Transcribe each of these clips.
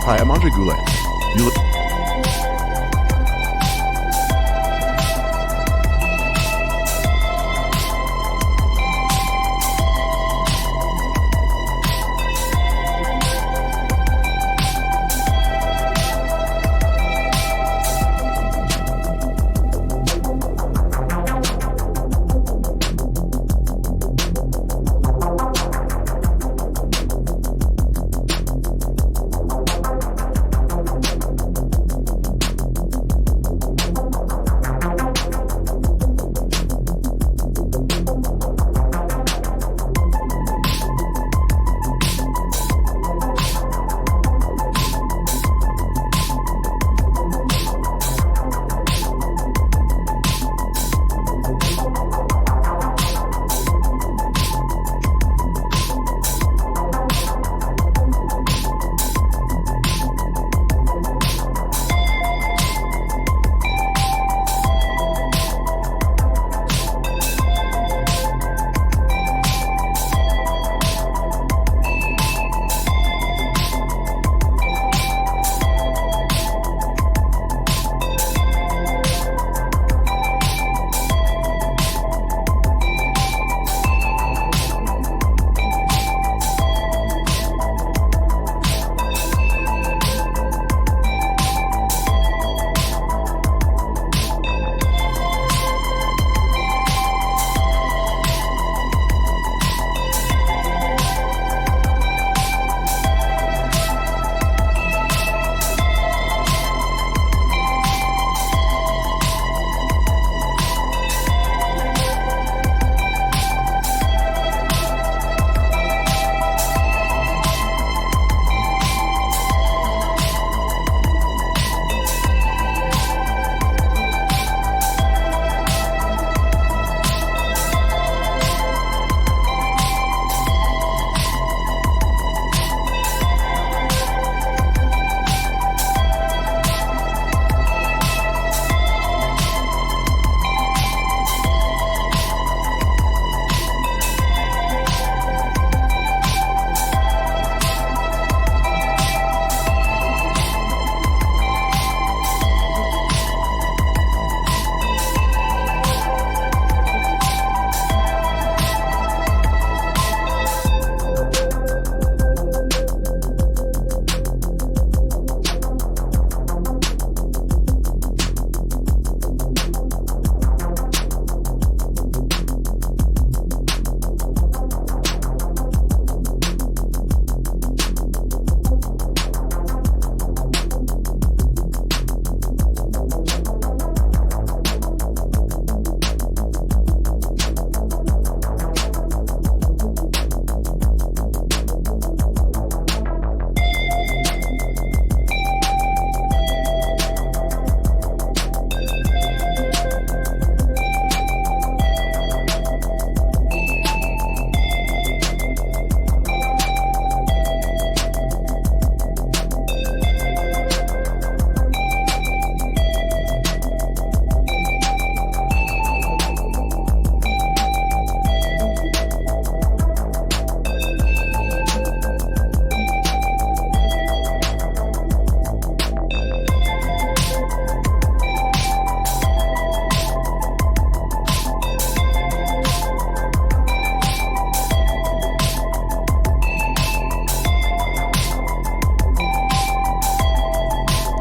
Hi, I'm Andre Goulet.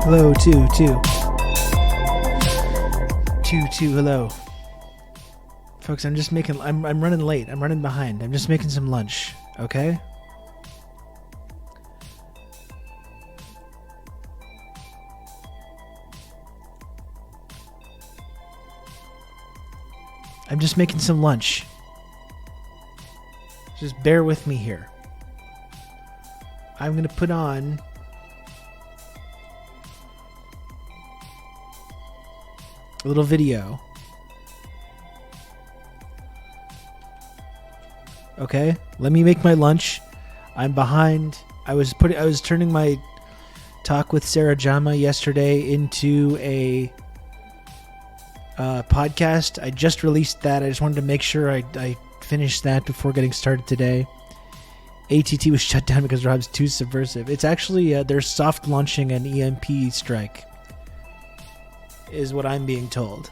Hello, two, hello. Folks, I'm running late. I'm running behind. I'm just making some lunch, okay? I'm just making some lunch. Just bear with me here. I'm going to put on a little video. Okay, let me make my lunch. I'm behind. I was turning my talk with Sarah Jama yesterday into a podcast. I just released that. I just wanted to make sure I finished that before getting started today. ATT was shut down because Rob's too subversive. It's actually they're soft launching an EMP strike, is what I'm being told.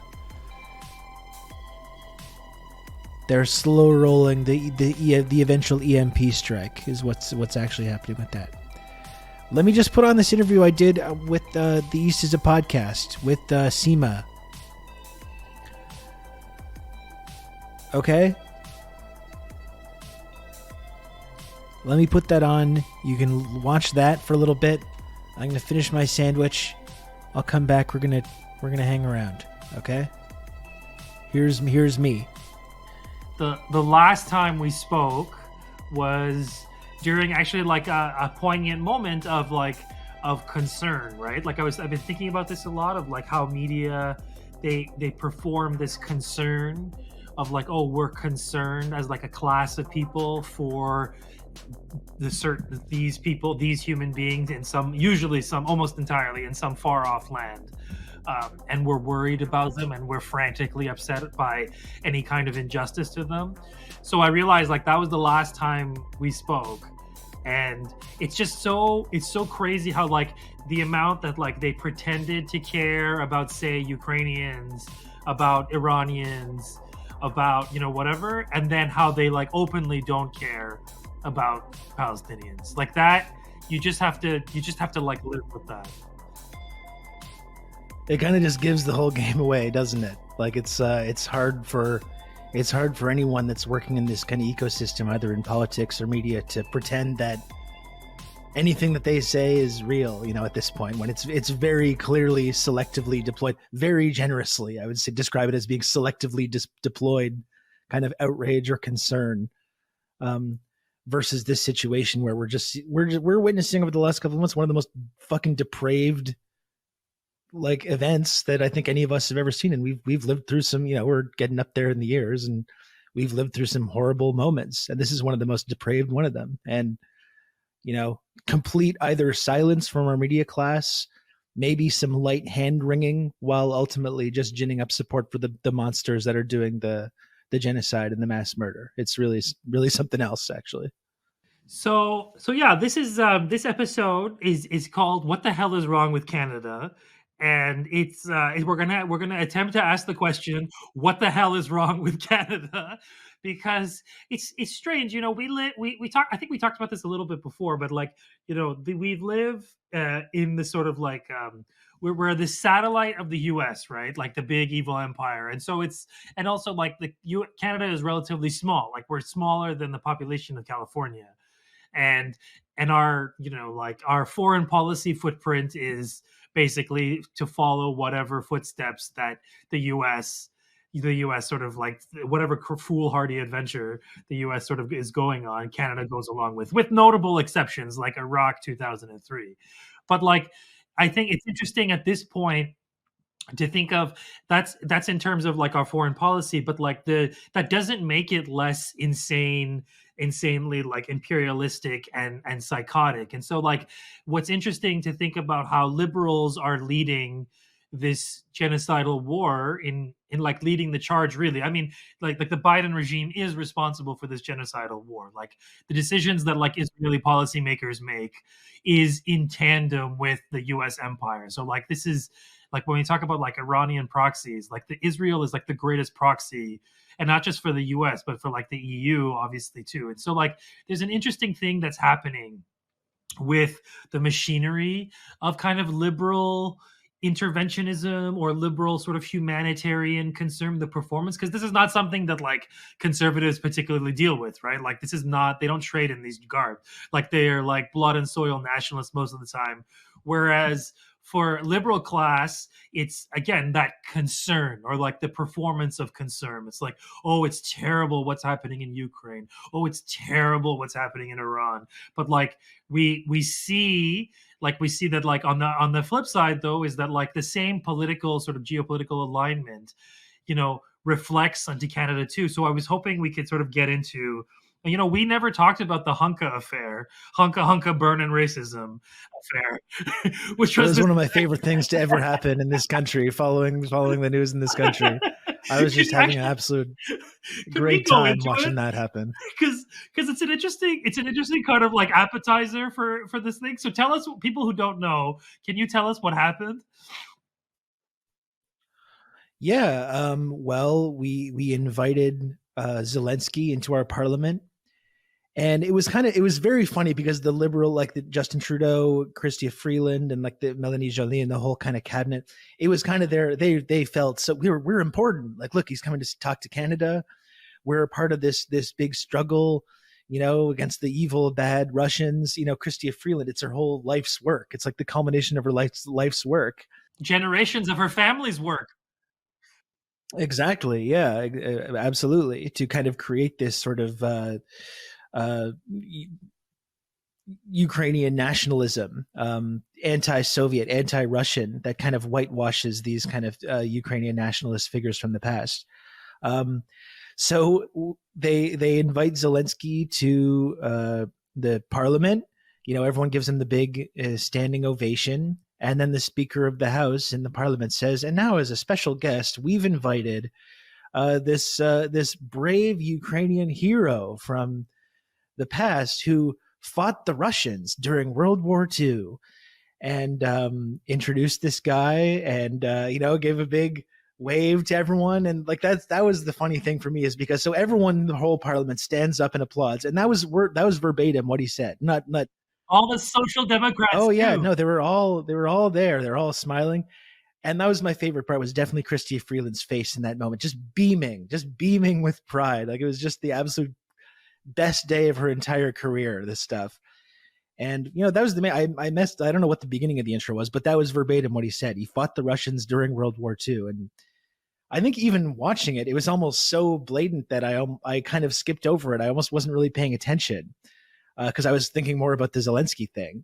They're slow rolling the eventual EMP strike is what's actually happening with that. Let me just put on this interview I did with the East is a Podcast with Seema. Okay? Let me put that on. You can watch that for a little bit. I'm gonna finish my sandwich. I'll come back. We're gonna hang around. Okay? Here's me. The last time we spoke was during actually like a poignant moment of concern, right? Like I've been thinking about this a lot of like how media they perform this concern of like, oh, we're concerned as like a class of people for these people, these human beings in some almost entirely in some far off land. And we're worried about them and we're frantically upset by any kind of injustice to them. So I realized like that was the last time we spoke. And it's so crazy how like the amount that like they pretended to care about, say, Ukrainians, about Iranians, about, whatever, and then how they like openly don't care about Palestinians. Like that, you just have to like live with that. It kind of just gives the whole game away, doesn't it? Like it's hard for anyone that's working in this kind of ecosystem, either in politics or media, to pretend that anything that they say is real, at this point, when it's very clearly selectively deployed, very generously, I would say, describe it as being selectively deployed kind of outrage or concern, versus this situation where we're witnessing over the last couple of months one of the most fucking depraved like events that I think any of us have ever seen. And we've lived through some, we're getting up there in the years and we've lived through some horrible moments. And this is one of the most depraved one of them. And, complete either silence from our media class, maybe some light hand wringing, while ultimately just ginning up support for the monsters that are doing the genocide and the mass murder. It's really, really something else, actually. So yeah, this episode is called "What the Hell is Wrong with Canada?" And it's we're gonna attempt to ask the question, what the hell is wrong with Canada? Because it's strange, we talk. I think we talked about this a little bit before, but like, we live in the sort of like we're the satellite of the U.S., right? Like the big evil empire, and so and also like Canada is relatively small. Like we're smaller than the population of California, and our like our foreign policy footprint is basically to follow whatever footsteps that the US sort of like whatever foolhardy adventure the US sort of is going on, Canada goes along with notable exceptions like Iraq 2003. But like I think it's interesting at this point to think of that's in terms of like our foreign policy, but like that doesn't make it less insanely like imperialistic and psychotic. And so like what's interesting to think about how liberals are leading this genocidal war in like leading the charge, really. I mean, like the Biden regime is responsible for this genocidal war. Like the decisions that like Israeli policymakers make is in tandem with the US empire. So like this is like when we talk about like Iranian proxies, like Israel is like the greatest proxy, and not just for the US, but for like the EU, obviously too. And so like there's an interesting thing that's happening with the machinery of kind of liberal interventionism or liberal sort of humanitarian concern, the performance, because this is not something that like conservatives particularly deal with, right? Like this is not, they don't trade in these garb. Like they're like blood and soil nationalists most of the time. Whereas for liberal class, it's again that concern or like the performance of concern. It's like, oh, it's terrible what's happening in Ukraine. Oh, it's terrible what's happening in Iran. But like we see that like on the flip side though is that like the same political sort of geopolitical alignment, reflects onto Canada too. So I was hoping we could sort of get into, we never talked about the Hunka affair, Hunka burn and racism affair, which was one of my favorite things to ever happen in this country, following the news in this country. I was Can just you having an actually absolute can we great go time into it? watching that happen. Because it's an interesting kind of like appetizer for this thing. So tell us, people who don't know, can you tell us what happened? Yeah, well, we invited Zelensky into our parliament, and it was very funny because the liberal, like the Justin Trudeau, Chrystia Freeland, and like the Melanie Joly and the whole kind of cabinet, it was kind of there. They felt so we're important. Like, look, he's coming to talk to Canada. We're a part of this big struggle, against the evil, bad Russians. Chrystia Freeland, it's her whole life's work. It's like the culmination of her life's work. Generations of her family's work. Exactly. Yeah. Absolutely. To kind of create this sort of uh, Ukrainian nationalism, anti-Soviet, anti-Russian, that kind of whitewashes these kind of Ukrainian nationalist figures from the past. Um, so they invite Zelensky to the parliament. Everyone gives him the big standing ovation, and then the Speaker of the House in the parliament says, "And now, as a special guest, we've invited this brave Ukrainian hero from the past who fought the Russians during World War II." And introduced this guy, and gave a big wave to everyone. And like that was the funny thing for me, is because so everyone in the whole parliament stands up and applauds, and that was verbatim what he said. Not All the social democrats oh yeah, too. no, they were all there, they're all smiling. And that was my favorite part, was definitely Chrystia Freeland's face in that moment, just beaming with pride. Like, it was just the absolute best day of her entire career, this stuff. And that was I messed. I don't know what the beginning of the intro was, but that was verbatim what he said. He fought the Russians during World War II, and I think even watching it, it was almost so blatant that I kind of skipped over it. I almost wasn't really paying attention because I was thinking more about the Zelensky thing.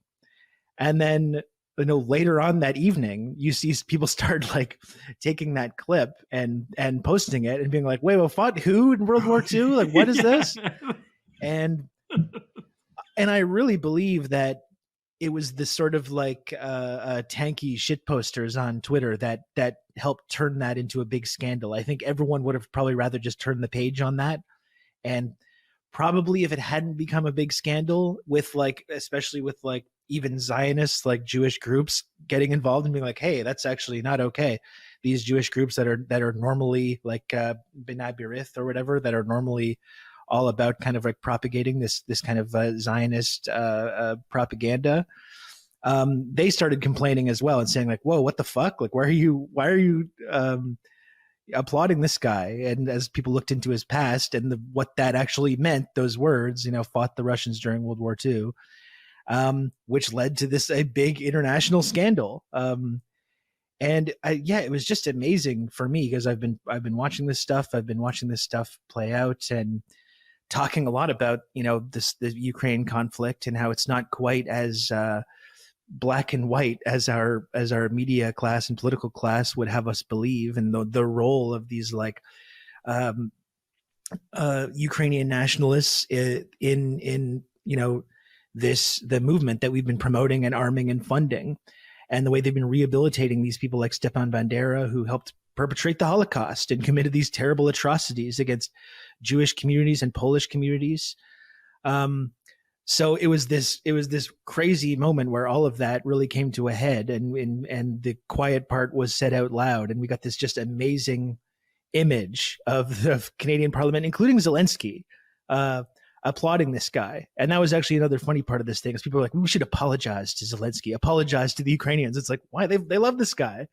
And then later on that evening, you see people start like taking that clip and posting it and being like, "Wait, well, fought who in World War II? Like, what is Yeah. this?" And I really believe that it was this sort of like tanky shit posters on Twitter that helped turn that into a big scandal. I think everyone would have probably rather just turned the page on that. And probably if it hadn't become a big scandal, with like, especially with like even Zionists, like Jewish groups getting involved and being like, "Hey, that's actually not okay." These Jewish groups that are normally like B'nai B'rith or whatever, that are normally all about kind of like propagating this kind of Zionist propaganda, they started complaining as well and saying like, "Whoa, what the fuck? Like, why are you applauding this guy?" And as people looked into his past and what that actually meant, those words, fought the Russians during World War II, which led to a big international scandal. And yeah, it was just amazing for me because I've been watching this stuff. I've been watching this stuff play out and talking a lot about the Ukraine conflict and how it's not quite as black and white as our media class and political class would have us believe, and the role of these like um, Ukrainian nationalists in the movement that we've been promoting and arming and funding, and the way they've been rehabilitating these people like Stepan Bandera, who helped perpetrate the Holocaust and committed these terrible atrocities against Jewish communities and Polish communities. Um, so it was this crazy moment where all of that really came to a head, and the quiet part was said out loud, and we got this just amazing image of the Canadian Parliament, including Zelensky, uh, applauding this guy. And that was actually another funny part of this thing, is people are like, "We should apologize to Zelensky, apologize to the Ukrainians." It's like, why? They love this guy.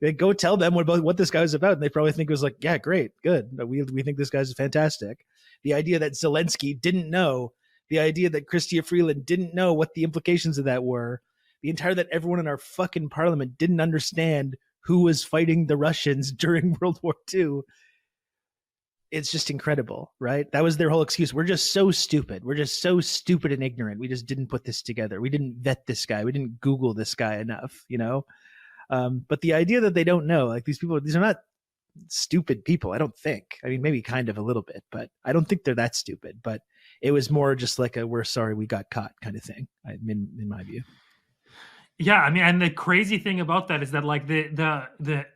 They go tell them what this guy was about, and they probably think it was like, "Yeah, great, good. We think this guy's fantastic." The idea that Zelensky didn't know, the idea that Chrystia Freeland didn't know what the implications of that were, that everyone in our fucking parliament didn't understand who was fighting the Russians during World War II. It's just incredible, right? That was their whole excuse. We're just so stupid. We're just so stupid and ignorant. We just didn't put this together. We didn't vet this guy. We didn't Google this guy enough. But the idea that they don't know, like, these are not stupid people, I don't think. I mean, maybe kind of a little bit, but I don't think they're that stupid. But it was more just like a "we're sorry we got caught" kind of thing, in my view. Yeah, I mean, and the crazy thing about that is that like the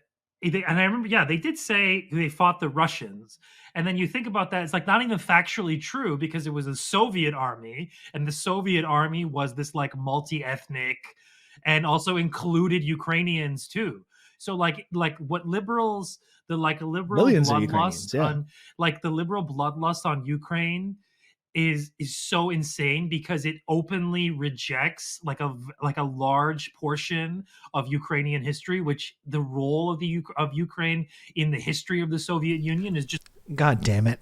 and I remember, yeah, they did say they fought the Russians. And then you think about that, it's like not even factually true because it was a Soviet army, and the Soviet army was this like multi-ethnic and also included Ukrainians too. So like what liberals the like liberal Millions of bloodlust Ukrainians, yeah. on like the liberal bloodlust on Ukraine is so insane because it openly rejects like a large portion of Ukrainian history, which the role of of Ukraine in the history of the Soviet Union is just God damn it.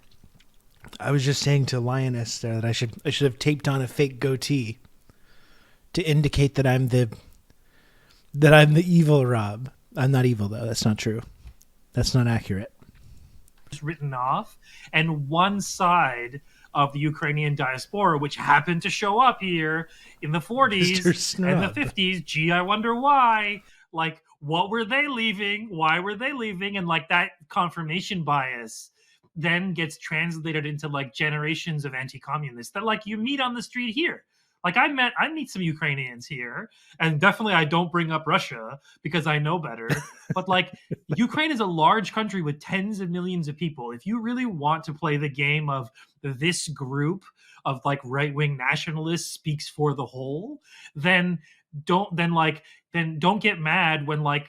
I was just saying to Lioness there that I should have taped on a fake goatee to indicate that I'm the evil Rob. I'm not evil though. That's not true. That's not accurate. written off, and one side of the Ukrainian diaspora, which happened to show up here in the Mr. 40s and the Snub. 50s. Gee, I wonder why. Like, what were they leaving? Why were they leaving? And like that confirmation bias then gets translated into like generations of anti-communists that like you meet on the street here. Like I meet some Ukrainians here, and definitely I don't bring up Russia because I know better. But like Ukraine is a large country with tens of millions of people. If you really want to play the game of this group of like right-wing nationalists speaks for the whole, then don't get mad when like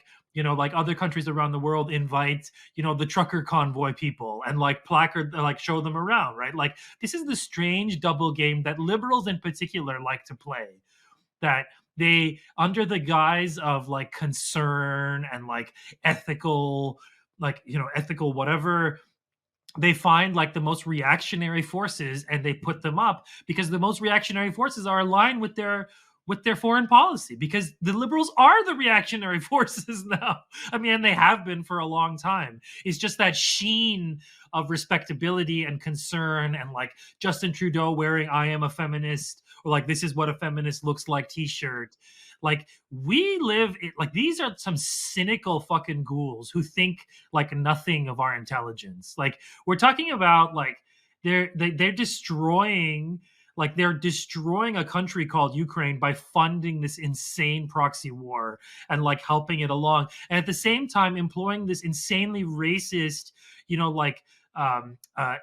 other countries around the world invite the trucker convoy people and like placard like show them around, right? Like this is the strange double game that liberals in particular like to play, that they, under the guise of like concern and like ethical, ethical whatever, they find like the most reactionary forces and they put them up because the most reactionary forces are aligned with their foreign policy, because the liberals are the reactionary forces now. I mean, and they have been for a long time. It's just that sheen of respectability and concern, and like Justin Trudeau wearing "I am a feminist" or like "This is what a feminist looks like" T-shirt. Like we live like these are some cynical fucking ghouls who think like nothing of our intelligence. Like we're talking about like they're destroying, like they're destroying a country called Ukraine by funding this insane proxy war and like helping it along, and at the same time employing this insanely racist, like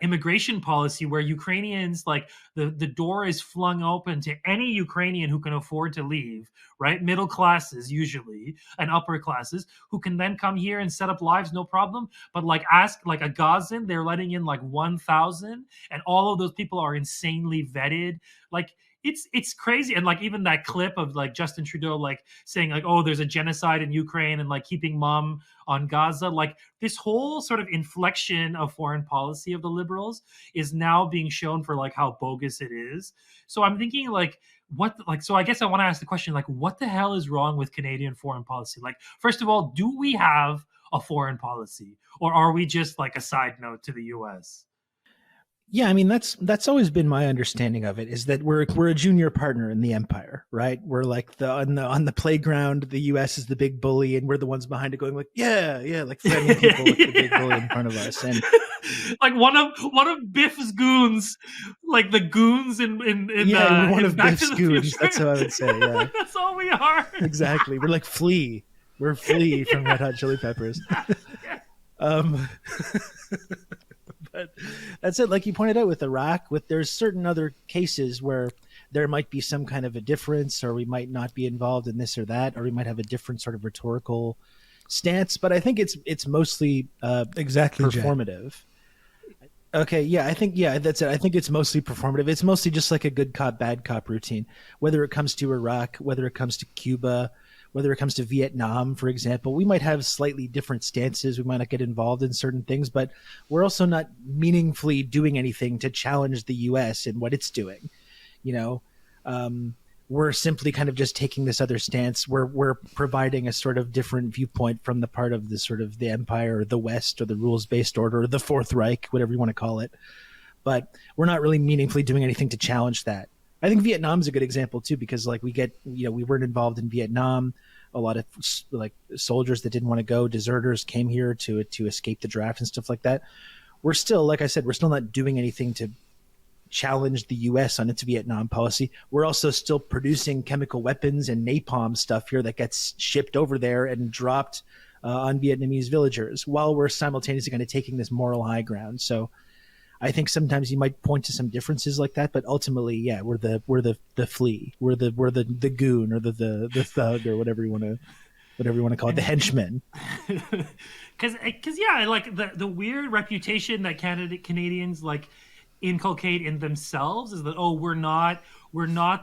immigration policy where Ukrainians, like the door is flung open to any Ukrainian who can afford to leave, right? Middle classes usually and upper classes who can then come here and set up lives, no problem. But like ask like a Gazan, they're letting in like 1,000, and all of those people are insanely vetted. Like it's crazy. And like even that clip of like Justin Trudeau like saying like, oh, there's a genocide in Ukraine and like keeping mom on Gaza, like this whole sort of inflection of foreign policy of the liberals is now being shown for like how bogus it is. So I'm thinking like so I guess I want to ask the question, like what the hell is wrong with Canadian foreign policy? Like first of all, do we have a foreign policy, or are we just like a side note to the US? Yeah, I mean that's always been my understanding of it, is that we're a junior partner in the empire, right? We're like the on the playground, the US is the big bully and we're the ones behind it going like, yeah, like threatening people with the big bully in front of us. And like one of Biff's goons, like the goons yeah, we're one in of Back to Biff's the goons. That's Future. how I would say, yeah. That's all we are. Exactly. We're like Flea. We're Flea from Red Hot Chili Peppers. Yeah. Um but that's it. Like you pointed out with Iraq, there's certain other cases where there might be some kind of a difference, or we might not be involved in this or that, or we might have a different sort of rhetorical stance. But I think it's mostly Exactly, Jay. performative. Okay, yeah, I think that's it. I think it's mostly performative. It's mostly just like a good cop, bad cop routine. Whether it comes to Iraq, whether it comes to Cuba, whether it comes to Vietnam, for example, we might have slightly different stances. We might not get involved in certain things, but we're also not meaningfully doing anything to challenge the U.S. in what it's doing. You know, we're simply kind of just taking this other stance. We're providing a sort of different viewpoint from the part of the sort of the empire or the West or the rules-based order or the Fourth Reich, whatever you want to call it. But we're not really meaningfully doing anything to challenge that. I think Vietnam's a good example too, because like we weren't involved in Vietnam. A lot of like soldiers that didn't want to go, deserters came here to escape the draft and stuff like that. We're still, like I said, we're still not doing anything to challenge the U.S. on its Vietnam policy. We're also still producing chemical weapons and napalm stuff here that gets shipped over there and dropped on Vietnamese villagers, while we're simultaneously kind of taking this moral high ground. So I think sometimes you might point to some differences like that, but ultimately, yeah, we're the flea, we're the goon, or the thug, or whatever you want to call it, the And henchman. because yeah, like the weird reputation that Canadians like inculcate in themselves is that, oh, we're not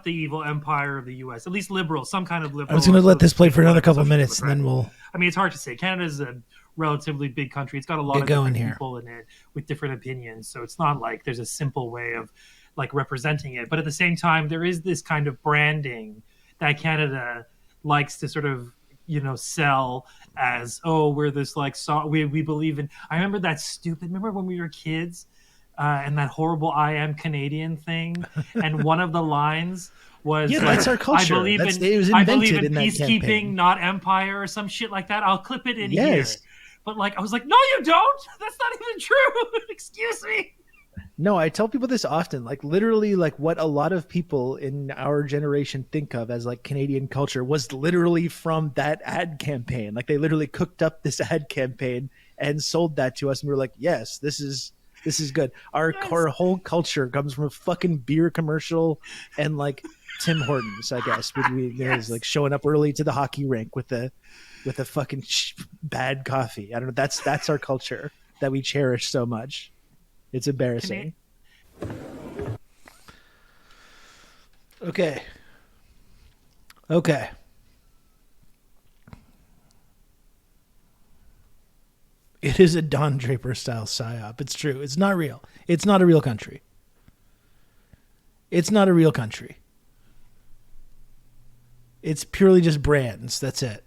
the evil empire of the US, at least liberal, some kind of I was liberal going or to let this play for another couple of social minutes, and then democratic. we'll I mean, it's hard to say. Canada's a relatively big country. It's got a lot get of going different here. people in it with different opinions, so it's not like there's a simple way of like representing it. But at the same time, there is this kind of branding that Canada likes to sort of sell as, oh, we're this like, so we believe in. I remember that stupid, remember when we were kids, and that horrible "I am Canadian" thing, and one of the lines was Yeah, like, that's our culture. It was I believe invented in in that peacekeeping, campaign. not empire," or some shit like that. I'll clip it in Yes. here. But like, I was like, no, you don't. That's not even true. Excuse me. No, I tell people this often, like literally like what a lot of people in our generation think of as like Canadian culture was literally from that ad campaign. Like they literally cooked up this ad campaign and sold that to us, and we were like, yes, this is good. Yes. Our whole culture comes from a fucking beer commercial and like Tim Hortons, I guess. There's Yes. like showing up early to the hockey rink with a fucking bad coffee. I don't know. That's our culture that we cherish so much. It's Cana- embarrassing. Okay. Okay. It is a Don Draper style psyop. It's true. It's not real. It's not a real country. It's not a real country. It's purely just brands. That's it.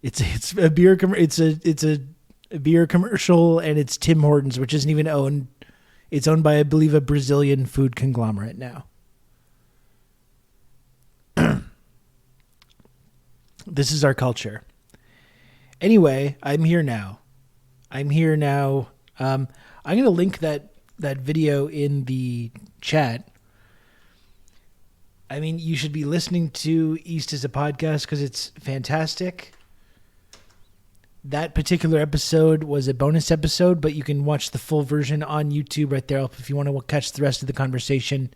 It's a beer it's a beer commercial, and it's Tim Hortons, which isn't even owned. It's owned by, I believe, a Brazilian food conglomerate now. This is our culture. Anyway, I'm here now. I'm here now. I'm going to link that video in the chat. I mean, you should be listening to East as a podcast because it's fantastic. That particular episode was a bonus episode, but you can watch the full version on YouTube right there. If you want to catch the rest of the conversation,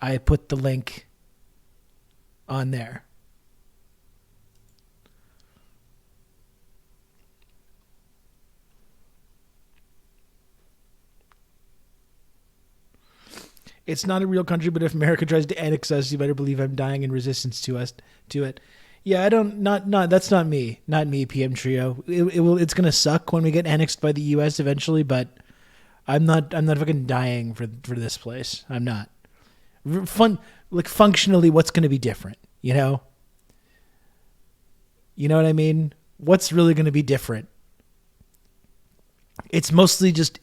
I put the link on there. It's not a real country, but if America tries to annex us, you better believe I'm dying in resistance to it. Yeah, I don't not that's not me. Not me, PM Trio. It's gonna suck when we get annexed by the US eventually, but I'm not fucking dying for this place. I'm not. Functionally, what's gonna be different, you know? You know what I mean? What's really gonna be different? It's mostly just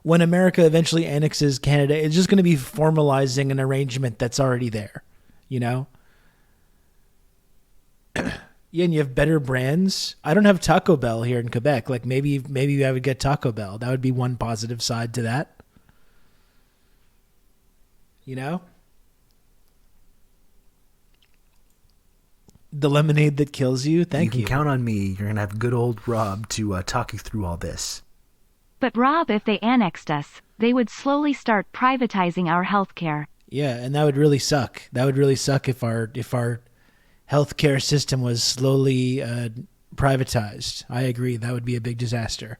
when America eventually annexes Canada, it's just going to be formalizing an arrangement that's already there, you know? Yeah, and you have better brands. I don't have Taco Bell here in Quebec. Like maybe I would get Taco Bell. That would be one positive side to that. You know? The lemonade that kills you. Thank you. You can count on me. You're going to have good old Rob to talk you through all this. But Rob, if they annexed us, they would slowly start privatizing our healthcare. Yeah, and that would really suck. That would really suck if our healthcare system was slowly privatized. I agree. That would be a big disaster.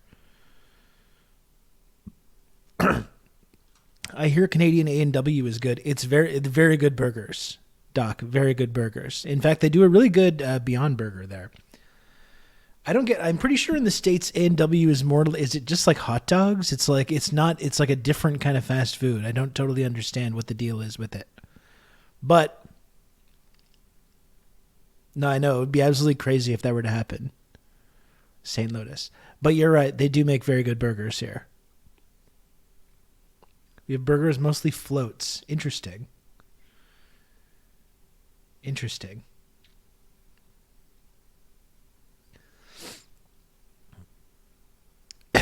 I hear Canadian A&W is good. It's very good burgers, Doc. Very good burgers. In fact, they do a really good Beyond Burger there. I'm pretty sure in the States A&W is more, is it just like hot dogs? It's like a different kind of fast food. I don't totally understand what the deal is with it. But no, I know it would be absolutely crazy if that were to happen. St. Louis. But you're right, they do make very good burgers here. We have burgers, mostly floats. Interesting.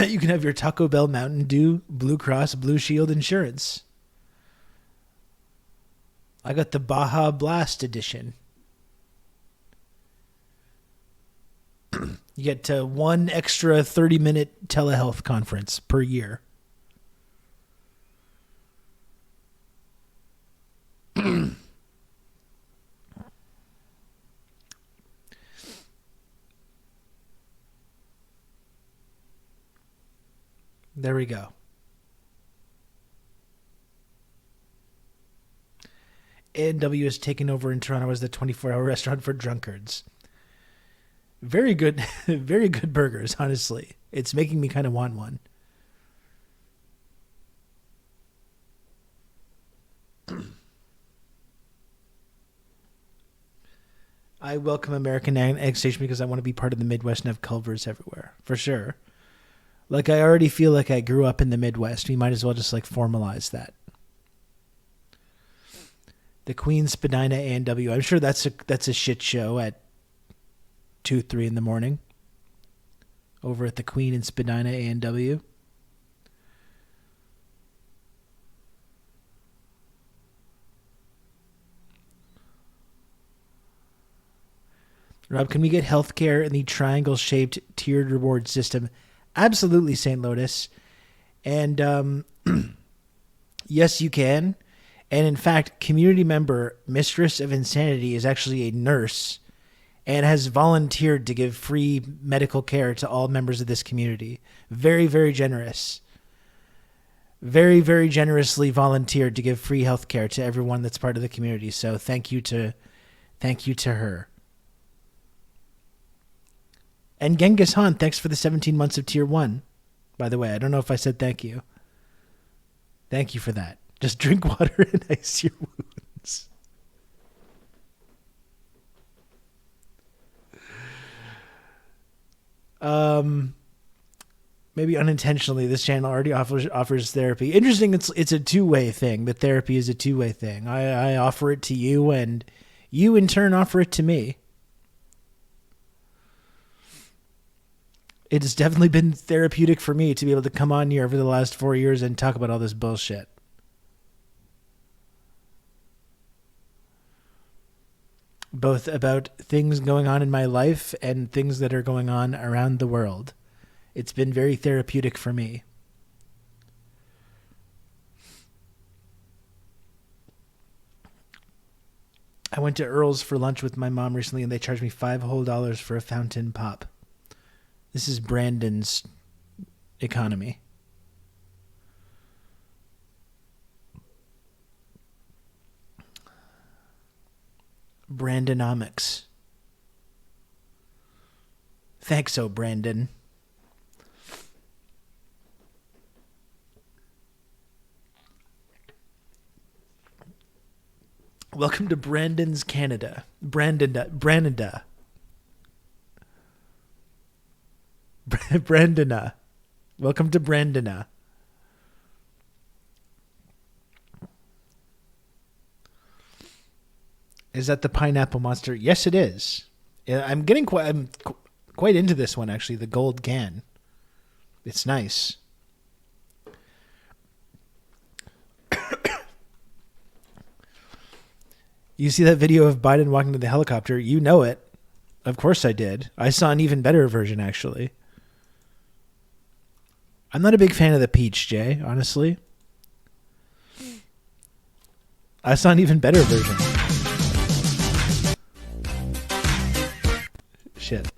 You can have your Taco Bell Mountain Dew Blue Cross Blue Shield insurance. I got the Baja Blast edition. You get one extra 30-minute telehealth conference per year. There we go. A&W is taken over in Toronto as the 24-hour restaurant for drunkards. Very good, very good burgers, honestly. It's making me kind of want one. I welcome American annexation because I want to be part of the Midwest and have Culvers everywhere, for sure. Like, I already feel like I grew up in the Midwest. We might as well just, like, formalize that. The Queen Spadina A&W. I'm sure that's a shit show at 2, 3 in the morning. Over at the Queen and Spadina A&W. Rob, can we get healthcare in the triangle-shaped tiered reward system? Absolutely, St. Lotus. And yes, you can. And in fact, community member Mistress of Insanity is actually a nurse and has volunteered to give free medical care to all members of this community. Very, very generous. Very, very generously volunteered to give free health care to everyone that's part of the community. So thank you to her. And Genghis Han, thanks for the 17 months of Tier 1. By the way, I don't know if I said thank you. Thank you for that. Just drink water and ice your wounds. Maybe unintentionally, this channel already offers therapy. Interesting, it's a two-way thing. The therapy is a two-way thing. I offer it to you, and you in turn offer it to me. It has definitely been therapeutic for me to be able to come on here over the last 4 years and talk about all this bullshit. Both about things going on in my life and things that are going on around the world. It's been very therapeutic for me. I went to Earl's for lunch with my mom recently and they charged me $5 whole for a fountain pop. This is Brandon's economy. Brandonomics. Thanks, oh Brandon. Welcome to Brandon's Canada. Brandona. Brandona. Welcome to Brandona. Is that the pineapple monster? Yes, it is. I'm quite into this one, actually. The gold can. It's nice. You see that video of Biden walking to the helicopter? You know it. Of course I did. I saw an even better version, actually. I'm not a big fan of the peach, Jay, honestly. I saw an even better version. Shit.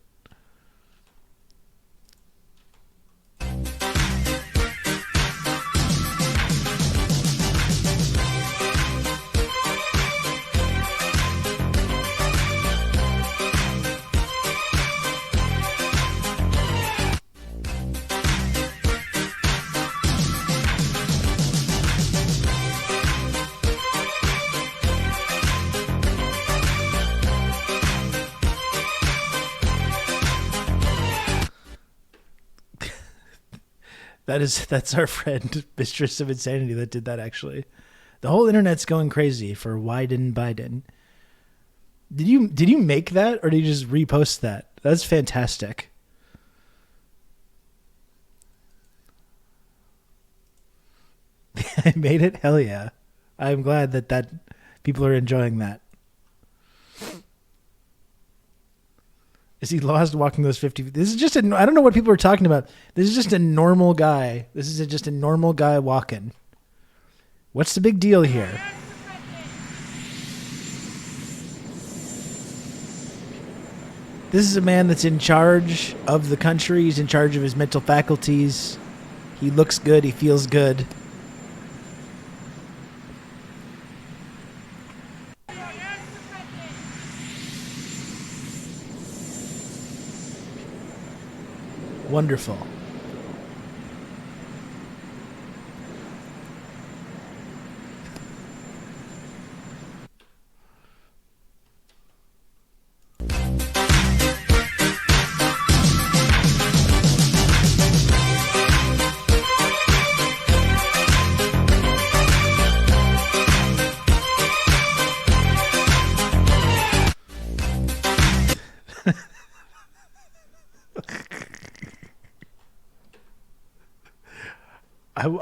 That's our friend, Mistress of Insanity, that did that, actually. The whole internet's going crazy for why didn't Biden. Did you make that, or did you just repost that? That's fantastic. I made it? Hell yeah. I'm glad that people are enjoying that. Is he lost walking those 50 feet? This is just I don't know what people are talking about. This is just a normal guy. This is just a normal guy walking. What's the big deal here? This is a man that's in charge of the country. He's in charge of his mental faculties. He looks good. He feels good. Wonderful.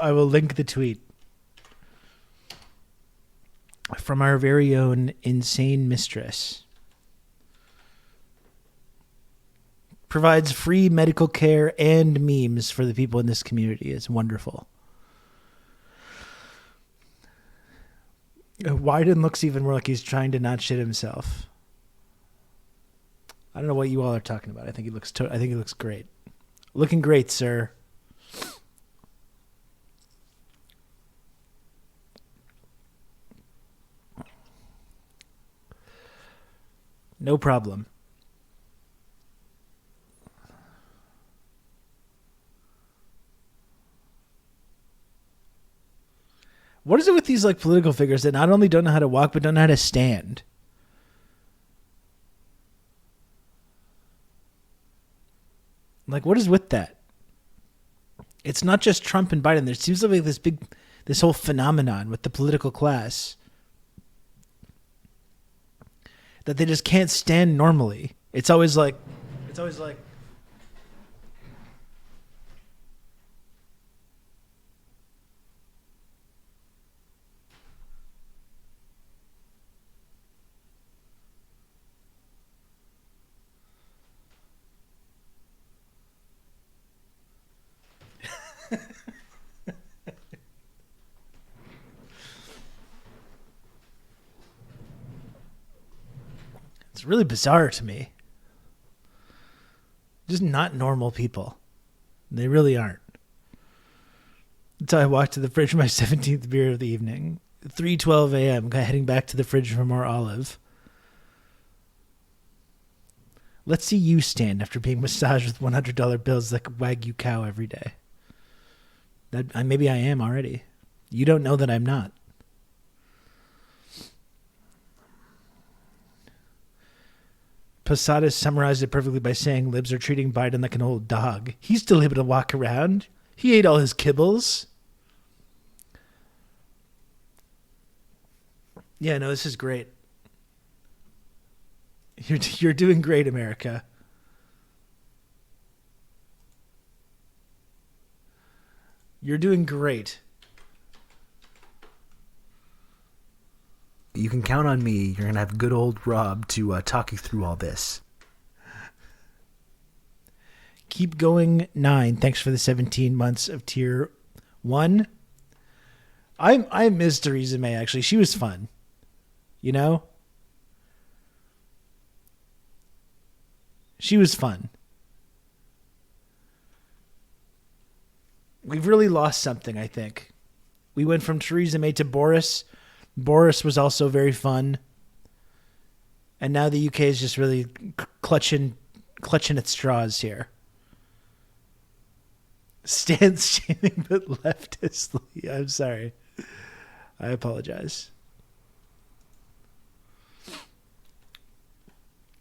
I will link the tweet from our very own insane mistress. Provides free medical care and memes for the people in this community. It's wonderful. Wyden looks even more like he's trying to not shit himself. I don't know what you all are talking about. I think he looks great. Looking great, sir. No problem. What is it with these like political figures that not only don't know how to walk but don't know how to stand? Like, what is with that? It's not just Trump and Biden. There seems to be this whole phenomenon with the political class that they just can't stand normally. It's always like it's really bizarre to me. Just not normal people. They really aren't. That's how I walked to the fridge for my 17th beer of the evening. 3:12 a.m. Heading back to the fridge for more olive. Let's see you stand after being massaged with $100 bills like a Wagyu cow every day. Maybe I am already. You don't know that I'm not. Posada summarized it perfectly by saying libs are treating Biden like an old dog. He's still able to walk around. He ate all his kibbles. Yeah, no, this is great. You're doing great, America. You're doing great. You can count on me. You're going to have good old Rob to talk you through all this. Keep going, 9. Thanks for the 17 months of tier 1. I miss Theresa May, actually. She was fun. You know? She was fun. We've really lost something, I think. We went from Theresa May to Boris. Boris was also very fun. And now the UK is just really clutching its straws here. Stands shaming but leftistly. I'm sorry. I apologize.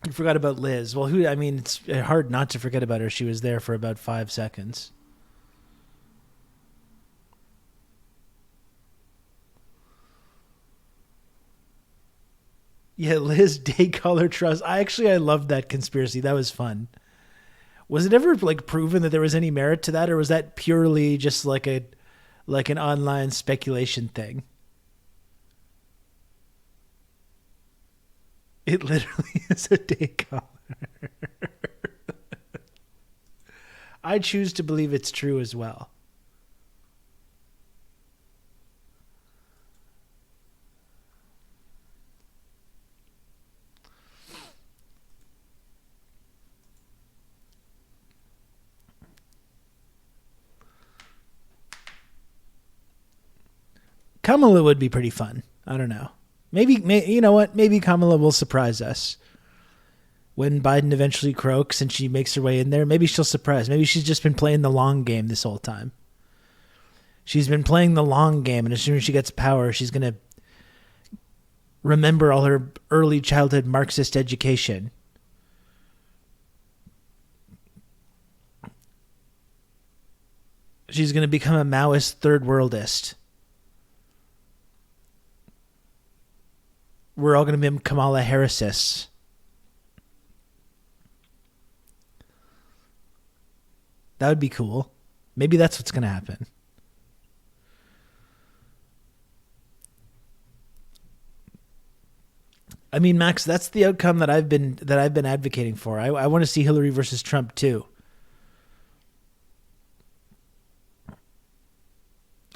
You forgot about Liz. Well, it's hard not to forget about her. She was there for about 5 seconds. Yeah, Liz day color trust. I loved that conspiracy. That was fun. Was it ever proven that there was any merit to that, or was that purely just like an online speculation thing? It literally is a day color. I choose to believe it's true as well. Kamala would be pretty fun. I don't know. Maybe you know what? Maybe Kamala will surprise us. When Biden eventually croaks and she makes her way in there, maybe she'll surprise. Maybe she's just been playing the long game this whole time. She's been playing the long game, and as soon as she gets power, she's going to remember all her early childhood Marxist education. She's going to become a Maoist third worldist. We're all going to be Kamala Harrisists. That would be cool. Maybe that's what's going to happen. I mean, Max, that's the outcome that I've been advocating for. I want to see Hillary versus Trump too.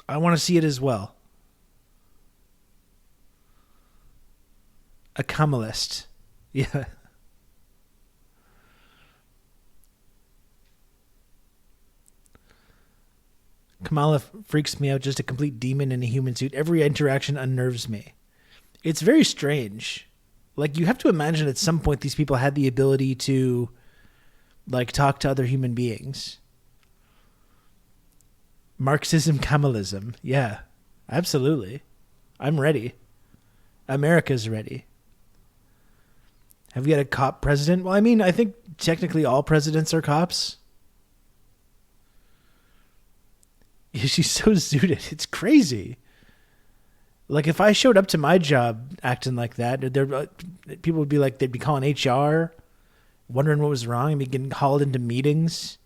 I want to see it as well. A Kamalist. Yeah. Kamala freaks me out, just a complete demon in a human suit. Every interaction unnerves me. It's very strange. Like, you have to imagine at some point these people had the ability to, like, talk to other human beings. Marxism, Kamalism. Yeah, absolutely. I'm ready. America's ready. Have we had a cop president? Well, I mean, I think technically all presidents are cops. Yeah, she's so zooted. It's crazy. Like, if I showed up to my job acting like that, people would be like, they'd be calling HR, wondering what was wrong, and be getting called into meetings,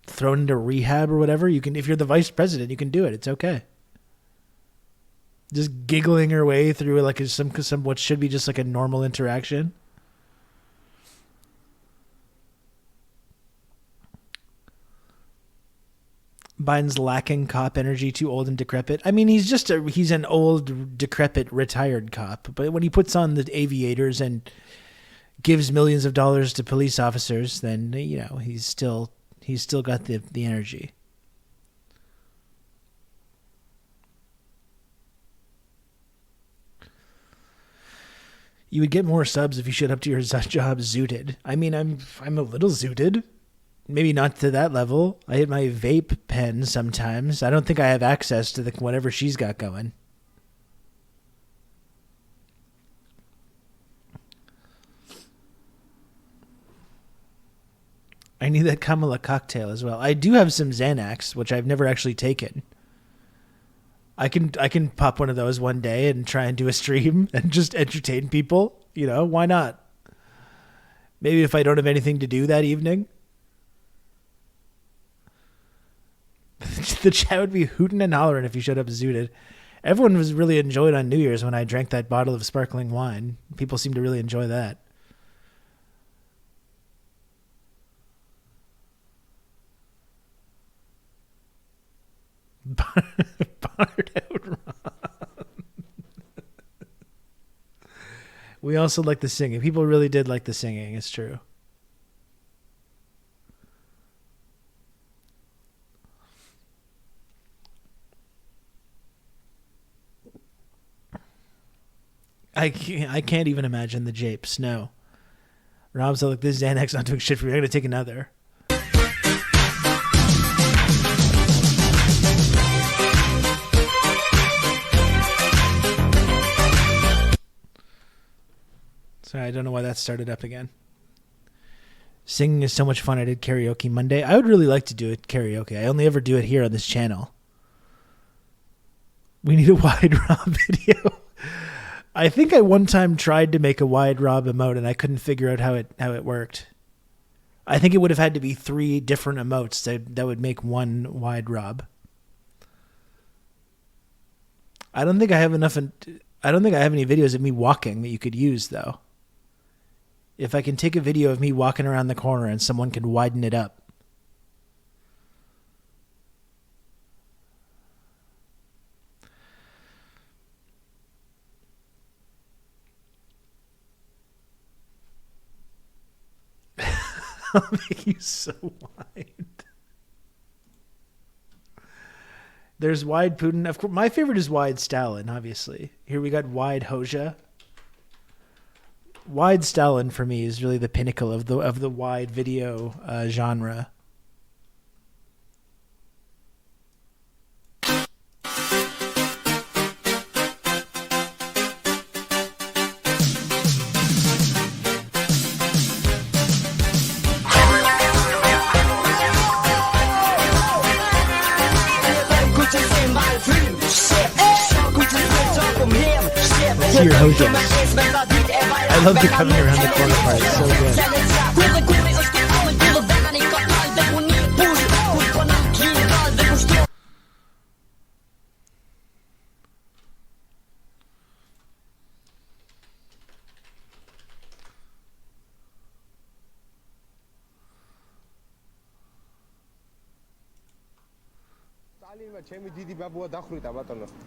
thrown into rehab or whatever. You can, if you're the vice president, you can do it. It's okay. Just giggling her way through like some what should be just like a normal interaction. Biden's lacking cop energy, too old and decrepit. I mean, he's an old, decrepit, retired cop. But when he puts on the aviators and gives millions of dollars to police officers, then, you know, he's still got the energy. You would get more subs if you showed up to your job zooted. I mean, I'm a little zooted. Maybe not to that level. I hit my vape pen sometimes. I don't think I have access to whatever she's got going. I need that Kamala cocktail as well. I do have some Xanax, which I've never actually taken. I can pop one of those one day and try and do a stream and just entertain people. You know, why not? Maybe if I don't have anything to do that evening. The chat would be hooting and hollering if you showed up zooted. Everyone was really enjoyed on New Year's when I drank that bottle of sparkling wine. People seem to really enjoy that. Barred out Ron. We also like the singing. People really did like the singing. It's true. I can't even imagine the japes. No. Rob's like, this Xanax not doing shit for me. I'm going to take another. Sorry, I don't know why that started up again. Singing is so much fun. I did karaoke Monday. I would really like to do it karaoke. I only ever do it here on this channel. We need a wide Rob video. I think I one time tried to make a wide Rob emote and I couldn't figure out how it worked. I think it would have had to be 3 different emotes that would make one wide Rob. I don't think I have any videos of me walking that you could use though. If I can take a video of me walking around the corner and someone can widen it up. I'll make you so wide. There's wide Putin. Of course, my favorite is wide Stalin, obviously. Here we got wide Hoxha. Wide Stalin for me is really the pinnacle of the wide video genre. See your Hoxha. I love the coming around the corner part. It's so good.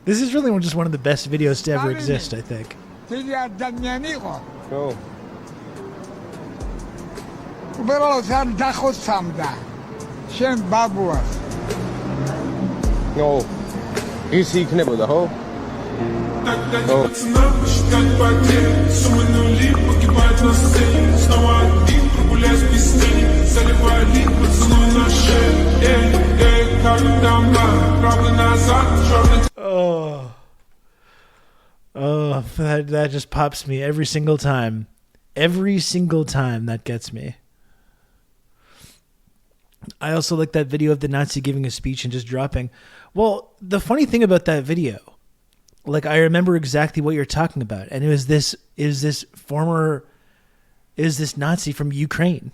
This is really just one of the best videos to ever exist, I think. No. No. You see knibble the hoe? Oh, that just pops me every single time. Every single time that gets me. I also like that video of the Nazi giving a speech and just dropping. Well, the funny thing about that video, like I remember exactly what you're talking about, and it was this Nazi from Ukraine.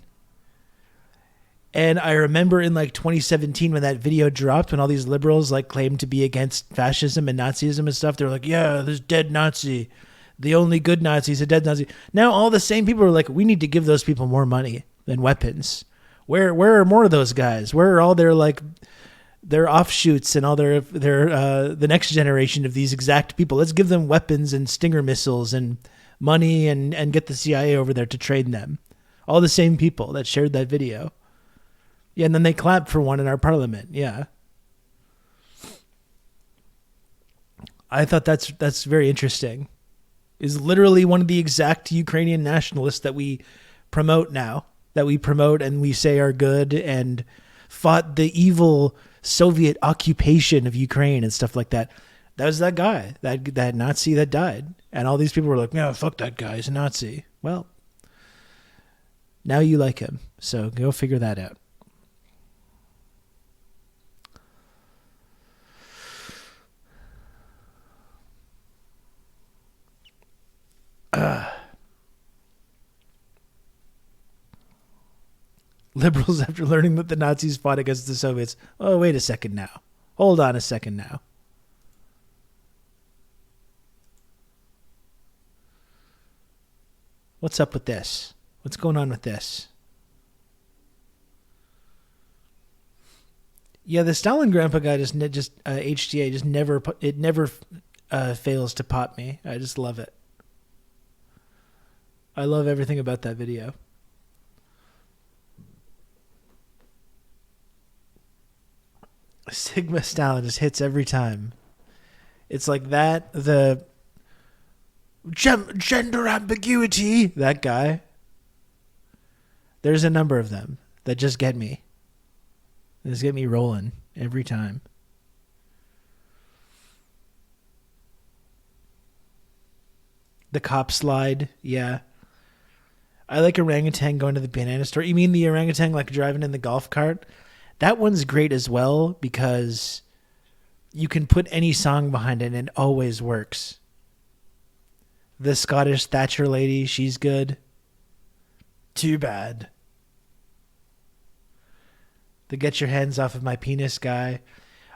And I remember in like 2017 when that video dropped, when all these liberals like claimed to be against fascism and Nazism and stuff, they were like, yeah, this dead Nazi. The only good Nazi is a dead Nazi. Now all the same people are like, we need to give those people more money and weapons. Where are more of those guys? Where are all their like their offshoots and all their the next generation of these exact people? Let's give them weapons and Stinger missiles and money and get the CIA over there to train them. All the same people that shared that video. Yeah, and then they clapped for one in our parliament. Yeah. I thought that's very interesting. Is literally one of the exact Ukrainian nationalists that we promote now, that we promote and we say are good and fought the evil Soviet occupation of Ukraine and stuff like that. That was that guy, that Nazi that died. And all these people were like, no, fuck that guy, he's a Nazi. Well, now you like him. So go figure that out. Liberals, after learning that the Nazis fought against the Soviets. Oh, wait a second now. Hold on a second now. What's up with this? What's going on with this? Yeah, the Stalin Grandpa guy just HTA just never fails to pop me. I just love it. I love everything about that video. Sigma Stalin just hits every time. It's like that, the gender ambiguity, that guy. There's a number of them that just get me. They just get me rolling every time. The cop slide, yeah. I like orangutan going to the banana store. You mean the orangutan like driving in the golf cart? That one's great as well because you can put any song behind it and it always works. The Scottish Thatcher lady, she's good. Too bad. The get your hands off of my penis guy.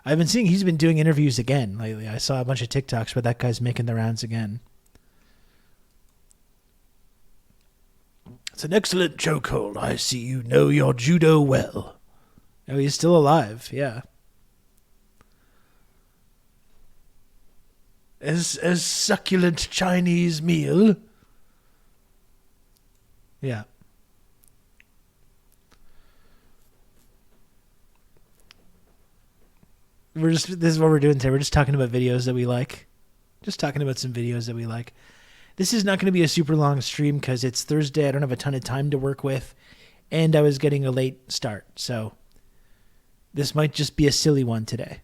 I've been seeing he's been doing interviews again lately. I saw a bunch of TikToks where that guy's making the rounds again. It's an excellent chokehold. I see you know your judo well. Oh, he's still alive, yeah. As succulent Chinese meal. Yeah. This is what we're doing today. We're just talking about videos that we like. Just talking about some videos that we like. This is not going to be a super long stream because it's Thursday. I don't have a ton of time to work with, and I was getting a late start. So this might just be a silly one today.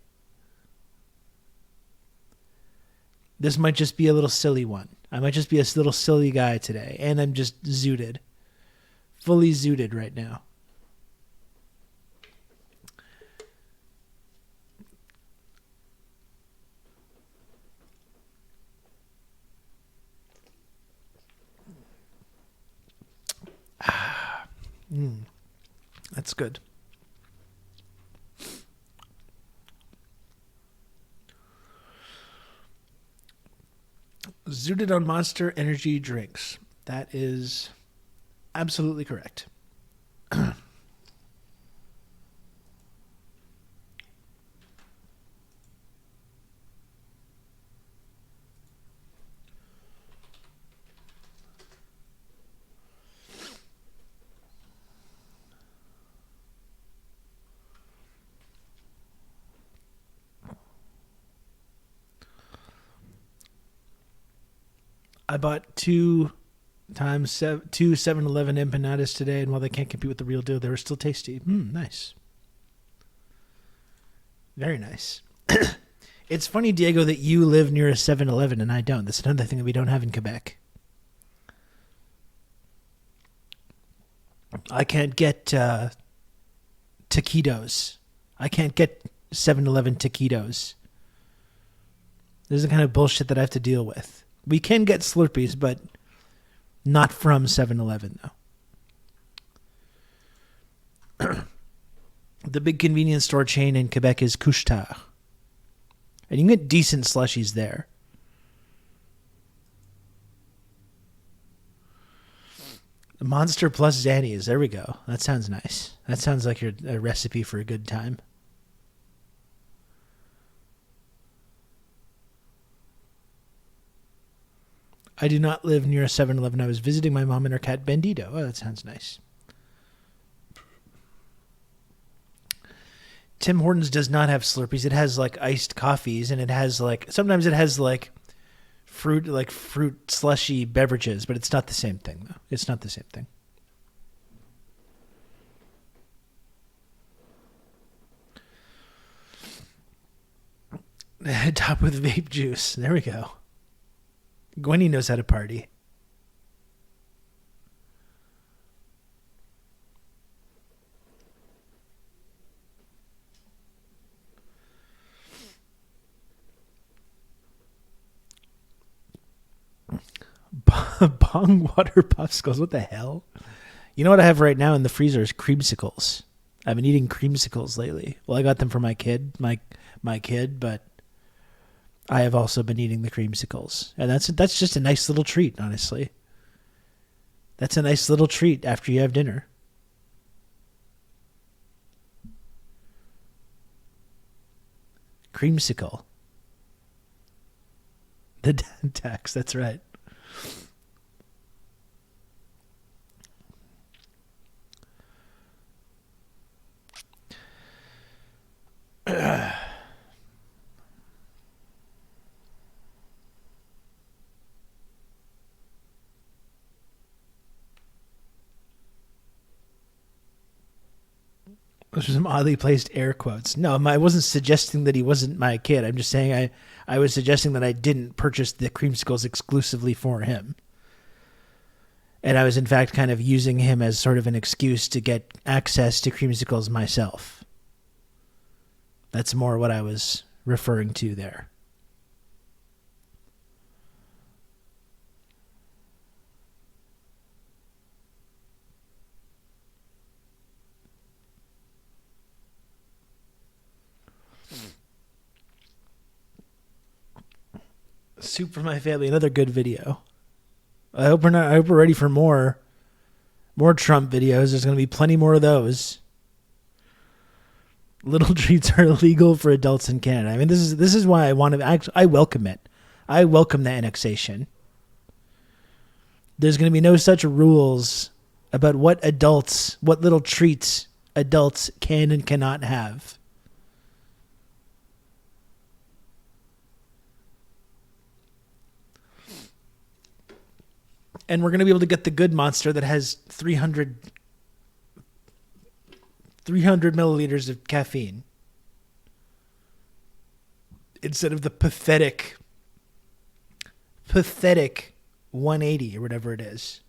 This might just be a little silly one. I might just be a little silly guy today, and I'm just zooted. Fully zooted right now. That's good. Zooted on Monster Energy drinks. That is absolutely correct. I bought two 7-Eleven empanadas today, and while they can't compete with the real deal, they were still tasty. Nice. Very nice. It's funny, Diego, that you live near a 7-Eleven and I don't. That's another thing that we don't have in Quebec. I can't get taquitos. I can't get 7-Eleven taquitos. This is the kind of bullshit that I have to deal with. We can get Slurpees, but not from 7-Eleven, though. The big convenience store chain in Quebec is Couche-Tard. And you can get decent slushies there. Monster plus Xannies. There we go. That sounds nice. That sounds like a recipe for a good time. I do not live near a 7-Eleven. I was visiting my mom and her cat Bandito. Oh, that sounds nice. Tim Hortons does not have Slurpees. It has like iced coffees, and it has like sometimes it has like fruit slushy beverages, but it's not the same thing though. It's not the same thing. Top with vape juice. There we go. Gwenny knows how to party. Bong water popsicles. What the hell? You know what I have right now in the freezer is creamsicles. I've been eating creamsicles lately. Well, I got them for my kid, my kid, but I have also been eating the creamsicles. And that's just a nice little treat, honestly. That's a nice little treat after you have dinner. Creamsicle. The tax, that's right. Those are some oddly placed air quotes. No, I wasn't suggesting that he wasn't my kid. I'm just saying I was suggesting that I didn't purchase the creamsicles exclusively for him. And I was, in fact, kind of using him as sort of an excuse to get access to creamsicles myself. That's more what I was referring to there. Soup for my family, another good video. I hope we're ready for more Trump videos. There's going to be plenty more of those. Little treats are illegal for adults in Canada. I mean, this is why I want to. I welcome it. I welcome the annexation. There's going to be no such rules about what little treats adults can and cannot have. And we're going to be able to get the good monster that has 300 milliliters of caffeine instead of the pathetic 180 or whatever it is.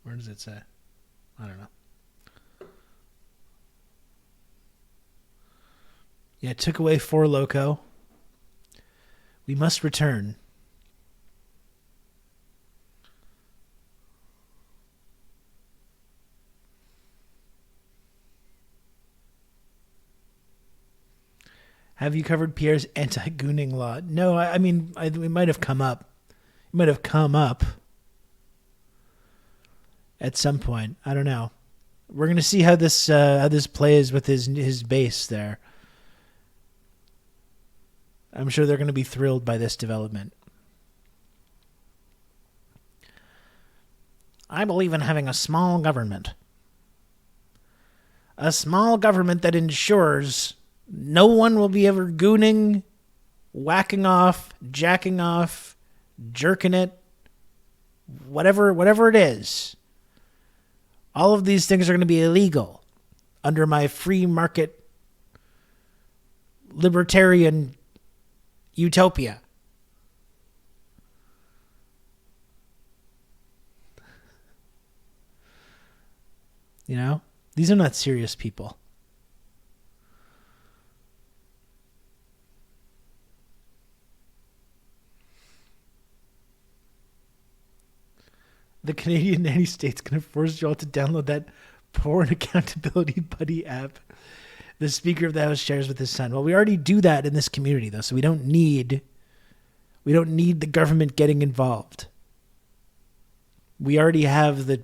Where does it say? I don't know. Yeah, it took away 4 Loco. We must return. Have you covered Pierre's anti-gooning law? No, I mean, it might have come up. It might have come up at some point. I don't know. We're going to see how this plays with his base there. I'm sure they're going to be thrilled by this development. I believe in having a small government. A small government that ensures no one will be ever gooning, whacking off, jacking off, jerking it, whatever it is. All of these things are going to be illegal under my free market libertarian utopia. You know, these are not serious people. The Canadian nanny state's going to force you all to download that porn accountability buddy app the Speaker of the House shares with his son. Well, we already do that in this community, though, so we don't need the government getting involved. We already have the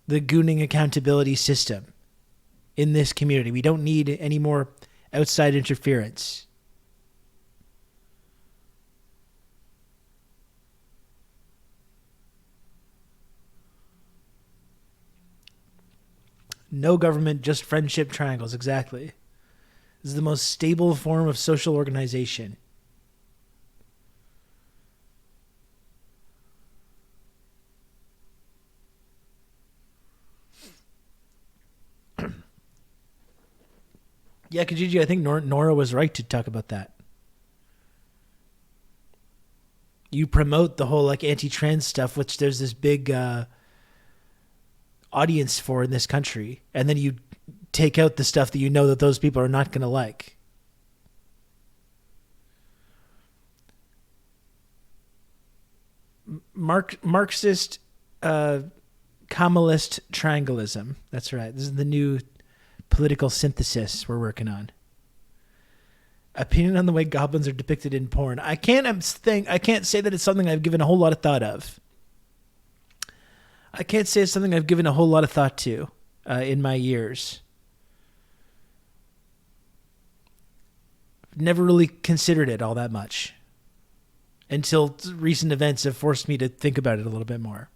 gooning accountability system in this community. We don't need any more outside interference. No government, just friendship triangles. Exactly. This is the most stable form of social organization. Yeah, Kijiji, I think Nora was right to talk about that. You promote the whole like anti-trans stuff, which there's this big audience for in this country, and then you take out the stuff that you know that those people are not going to like. Marxist Kamalist triangleism. That's right. This is the new political synthesis we're working on. Opinion on the way goblins are depicted in porn. I can't say that it's something I've given a whole lot of thought of. I can't say it's something I've given a whole lot of thought to in my years. Never really considered it all that much until recent events have forced me to think about it a little bit more.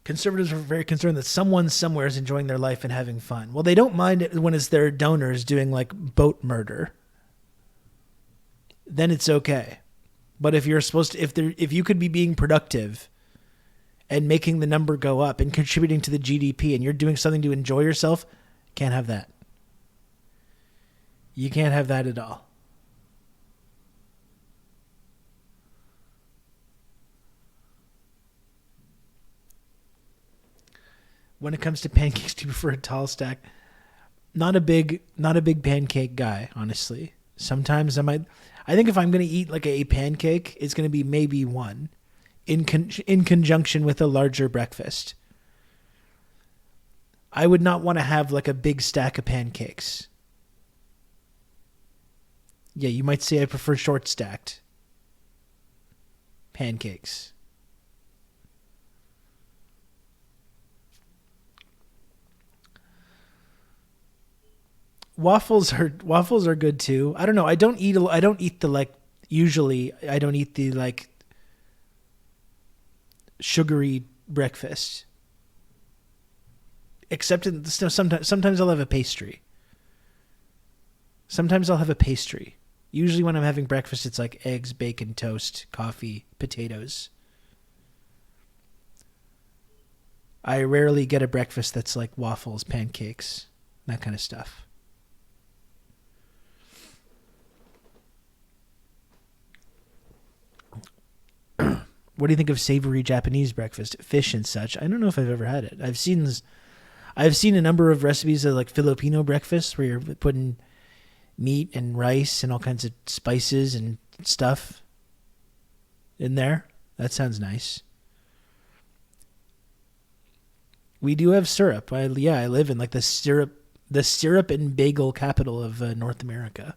Conservatives are very concerned that someone somewhere is enjoying their life and having fun. Well, they don't mind it when it's their donors doing like boat murder. Then it's okay. But if you're supposed to, if you could be being productive and making the number go up and contributing to the GDP and you're doing something to enjoy yourself, can't have that. You can't have that at all. When it comes to pancakes, do you prefer a tall stack? Not a big pancake guy, honestly. Sometimes I think if I'm going to eat like a pancake, it's going to be maybe one in conjunction with a larger breakfast. I would not want to have like a big stack of pancakes. Yeah, you might say I prefer short stacked pancakes. Waffles are good too. I don't know. I don't eat the like usually I don't eat the like sugary breakfast. Except sometimes I'll have a pastry. Sometimes I'll have a pastry. Usually when I'm having breakfast it's like eggs, bacon, toast, coffee, potatoes. I rarely get a breakfast that's like waffles, pancakes, that kind of stuff. What do you think of savory Japanese breakfast? Fish and such. I don't know if I've ever had it. I've seen a number of recipes of like Filipino breakfast where you're putting meat and rice and all kinds of spices and stuff in there. That sounds nice. We do have syrup. I live in like the syrup and bagel capital of North America.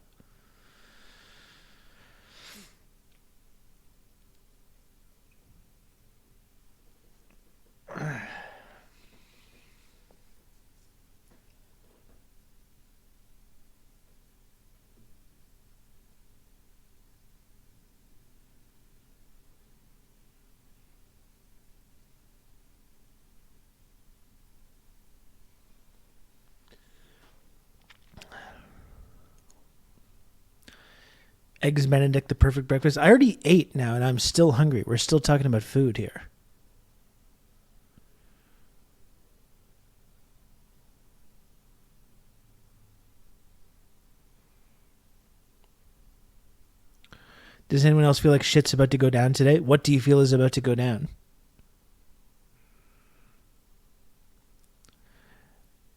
Eggs Benedict, the perfect breakfast. I already ate now and I'm still hungry. We're still talking about food here. Does anyone else feel like shit's about to go down today? What do you feel is about to go down?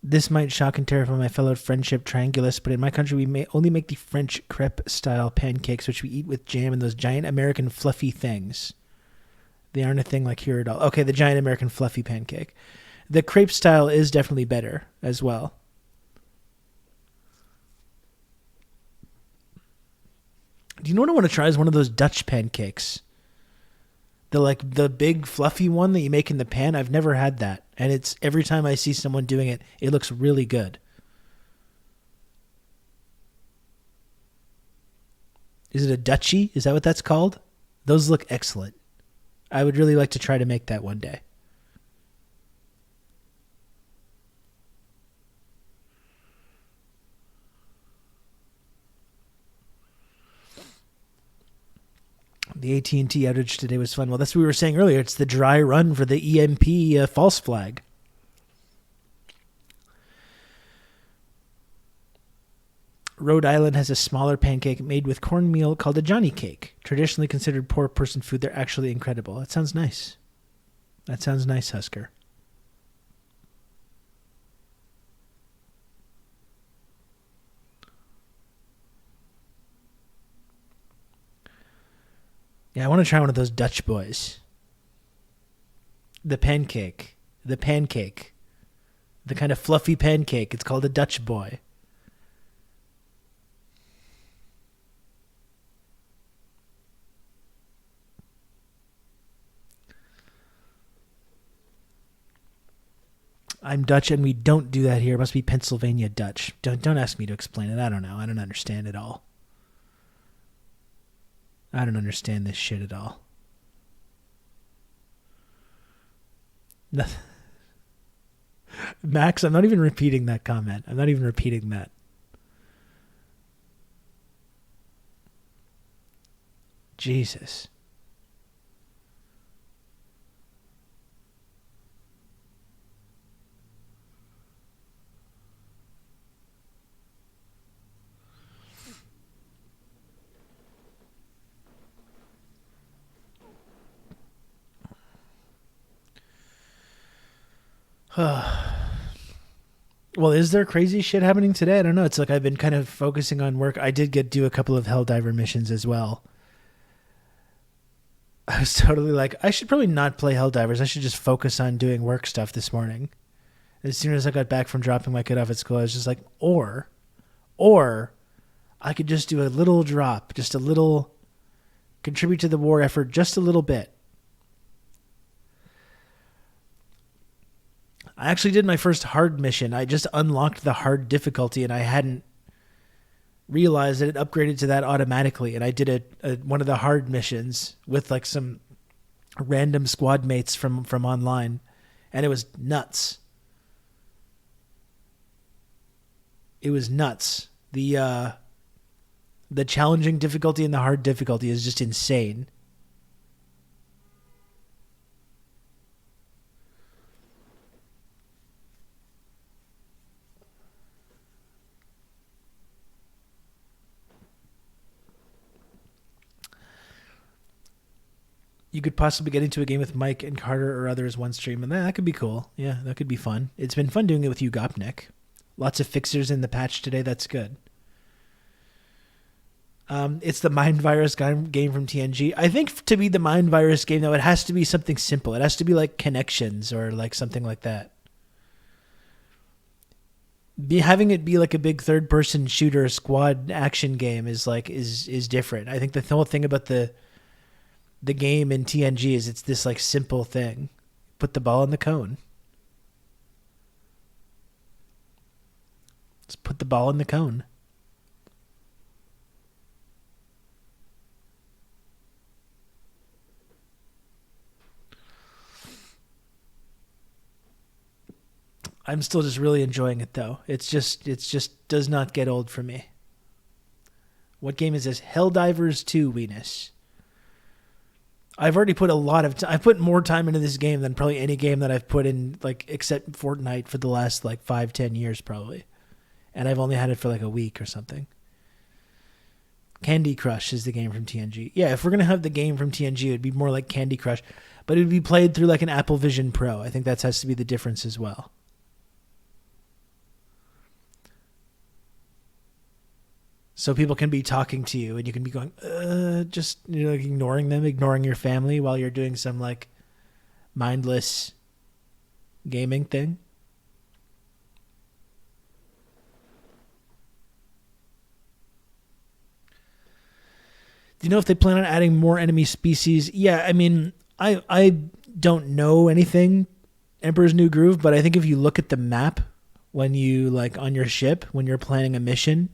This might shock and terrify my fellow friendship triangulists, but in my country we may only make the French crepe-style pancakes, which we eat with jam and those giant American fluffy things. They aren't a thing like here at all. Okay, the giant American fluffy pancake. The crepe style is definitely better as well. Do you know what I want to try is one of those Dutch pancakes? The big fluffy one that you make in the pan. I've never had that. And it's every time I see someone doing it, it looks really good. Is it a Dutchie? Is that what that's called? Those look excellent. I would really like to try to make that one day. The AT&T outage today was fun. Well, that's what we were saying earlier. It's the dry run for the EMP false flag. Rhode Island has a smaller pancake made with cornmeal called a Johnny cake. Traditionally considered poor person food, they're actually incredible. That sounds nice. That sounds nice, Husker. Yeah, I want to try one of those Dutch boys. The pancake. The pancake. The kind of fluffy pancake. It's called a Dutch boy. I'm Dutch and we don't do that here. It must be Pennsylvania Dutch. Don't ask me to explain it. I don't know. I don't understand it all. I don't understand this shit at all. Nothing. Max, I'm not even repeating that comment. I'm not even repeating that. Jesus. Well, is there crazy shit happening today? I don't know. It's like I've been kind of focusing on work. I did do a couple of Helldiver missions as well. I was totally like, I should probably not play Helldivers. I should just focus on doing work stuff this morning. As soon as I got back from dropping my kid off at school, I was just like, or I could just do a little drop, just a little, contribute to the war effort just a little bit. I actually did my first hard mission. I just unlocked the hard difficulty and I hadn't realized that it upgraded to that automatically, and I did one of the hard missions with like some random squad mates from online, and it was nuts. It was nuts. The challenging difficulty and the hard difficulty is just insane. You could possibly get into a game with Mike and Carter or others one stream, and that could be cool. Yeah, that could be fun. It's been fun doing it with you, Gopnik. Lots of fixers in the patch today. That's good. It's the Mind Virus game from TNG. I think to be the Mind Virus game, though, it has to be something simple. It has to be like Connections or like something like that. Having it be like a big third-person shooter squad action game is different. I think the whole thing about the game in TNG is it's this like simple thing. Put the ball in the cone. Just put the ball in the cone. I'm still just really enjoying it though. It's just does not get old for me. What game is this? Helldivers 2, Weenus. I've already put I put more time into this game than probably any game that I've put in, like, except Fortnite for the last, like, 5-10 years, probably. And I've only had it for, like, a week or something. Candy Crush is the game from TNG. Yeah, if we're going to have the game from TNG, it would be more like Candy Crush. But it would be played through, like, an Apple Vision Pro. I think that has to be the difference as well. So people can be talking to you and you can be going, just, you know, ignoring them, ignoring your family while you're doing some like mindless gaming thing. Do you know if they plan on adding more enemy species? Yeah, I mean, I don't know anything Emperor's New Groove, but I think if you look at the map when you, like, on your ship, when you're planning a mission,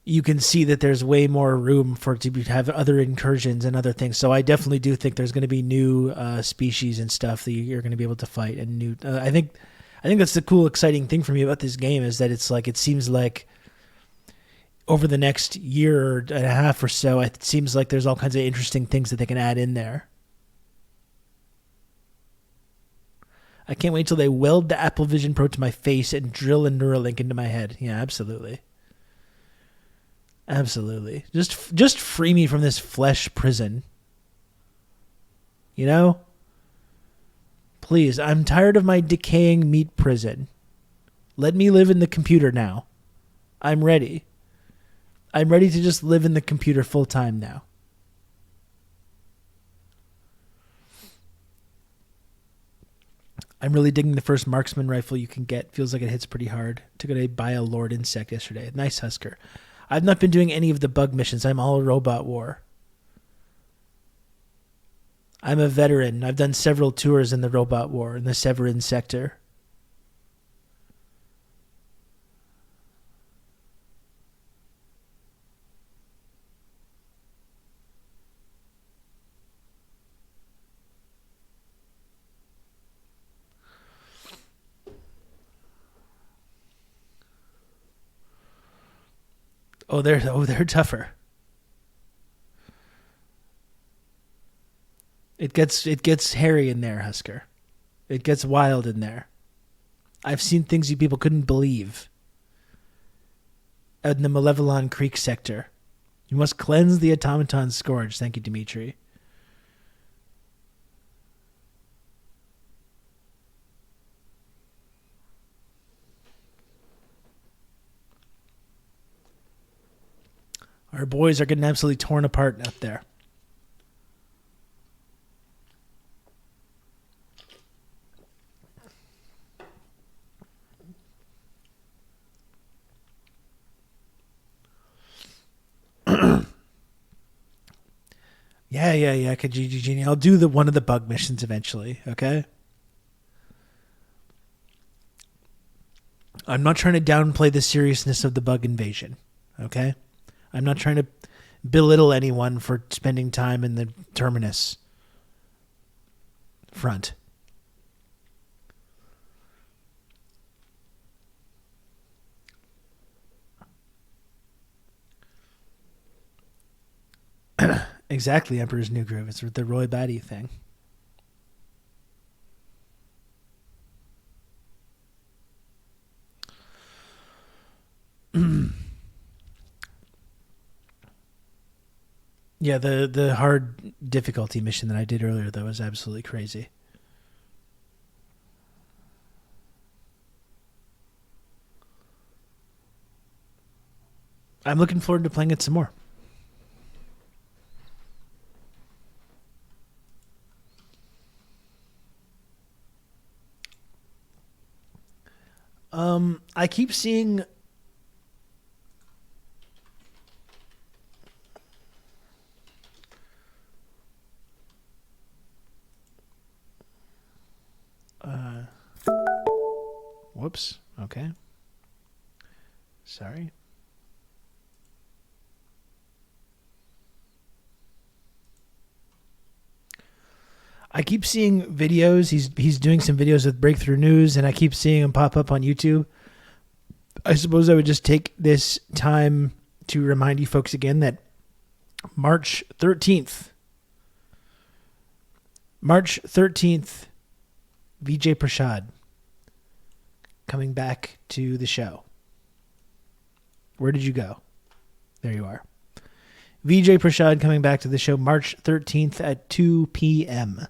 you can see that there's way more room for it to have other incursions and other things. So I definitely do think there's going to be new species and stuff that you're going to be able to fight. And new, I think that's the cool, exciting thing for me about this game is that it's like, it seems like over the next year and a half or so, it seems like there's all kinds of interesting things that they can add in there. I can't wait till they weld the Apple Vision Pro to my face and drill a Neuralink into my head. Yeah, absolutely. Absolutely. Just free me from this flesh prison. You know? Please, I'm tired of my decaying meat prison. Let me live in the computer now. I'm ready. I'm ready to just live in the computer full time now. I'm really digging the first marksman rifle you can get. Feels like it hits pretty hard. Took a bio Lord insect yesterday. Nice, Husker. I've not been doing any of the bug missions. I'm all robot war. I'm a veteran. I've done several tours in the robot war in the Severin sector. Oh, they're tougher. It gets hairy in there, Husker. It gets wild in there. I've seen things you people couldn't believe. Out in the Malevelon Creek sector. You must cleanse the automaton scourge. Thank you, Dimitri. Our boys are getting absolutely torn apart out there. Yeah, Kijiji Genie. I'll do one of the bug missions eventually, okay? I'm not trying to downplay the seriousness of the bug invasion, okay? I'm not trying to belittle anyone for spending time in the Terminus front. Exactly, Emperor's New Groove. It's the Roy Batty thing. Yeah, the hard difficulty mission that I did earlier, though, was absolutely crazy. I'm looking forward to playing it some more. I keep seeing whoops. Okay. Sorry. I keep seeing videos. He's doing some videos with Breakthrough News, and I keep seeing him pop up on YouTube. I suppose I would just take this time to remind you folks again that March 13th, Vijay Prashad coming back to the show. Where did you go? There you are. Vijay Prashad coming back to the show March 13th at 2 p.m.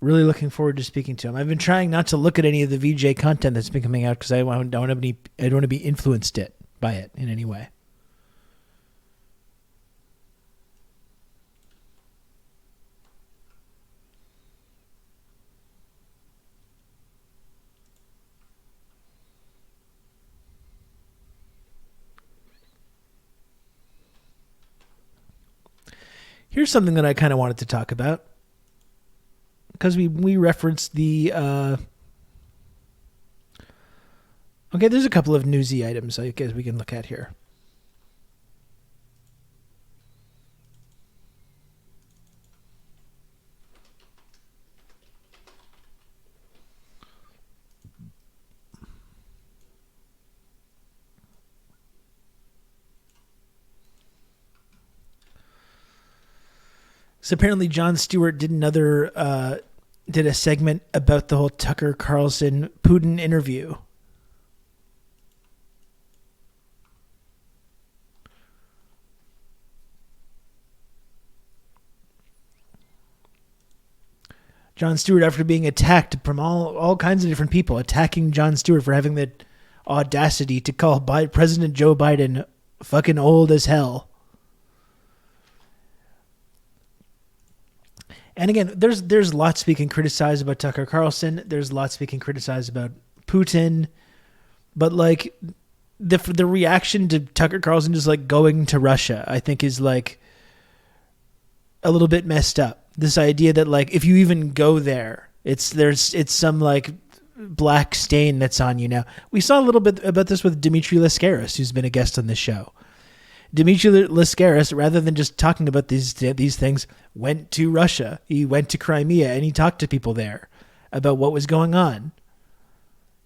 Really looking forward to speaking to him. I've been trying not to look at any of the VJ content that's been coming out because I don't want to be influenced by it in any way. Here's something that I kind of wanted to talk about. Because we referenced the okay, there's a couple of newsy items I guess we can look at here. So apparently Jon Stewart did a segment about the whole Tucker Carlson Putin interview. Jon Stewart, after being attacked from all kinds of different people, attacking Jon Stewart for having the audacity to call President Joe Biden fucking old as hell. And again, there's lots we can criticize about Tucker Carlson. There's lots we can criticize about Putin. But like the reaction to Tucker Carlson just like going to Russia, I think is like a little bit messed up. This idea that like if you even go there, it's some like black stain that's on you now. We saw a little bit about this with Dmitry Lascaris, who's been a guest on this show. Dmitry Lascaris, rather than just talking about these things, went to Russia. He went to Crimea and he talked to people there about what was going on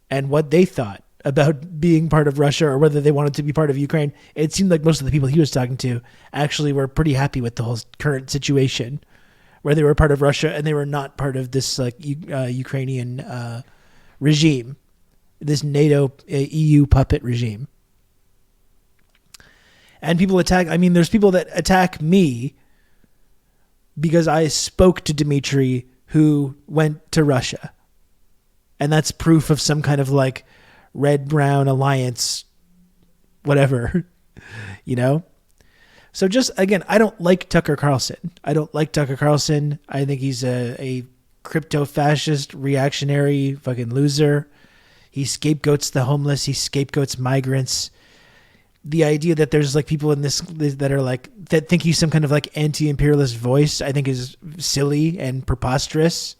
and what they thought about being part of Russia or whether they wanted to be part of Ukraine. It seemed like most of the people he was talking to actually were pretty happy with the whole current situation, where they were part of Russia and they were not part of this like Ukrainian regime, this NATO EU puppet regime. And people there's people that attack me because I spoke to Dmitry, who went to Russia. And that's proof of some kind of like red-brown alliance, whatever, you know? So just, again, I don't like Tucker Carlson. I think he's a crypto-fascist, reactionary fucking loser. He scapegoats the homeless. He scapegoats migrants. The idea that there's like people in this that are like that think he's some kind of like anti-imperialist voice, I think is silly and preposterous.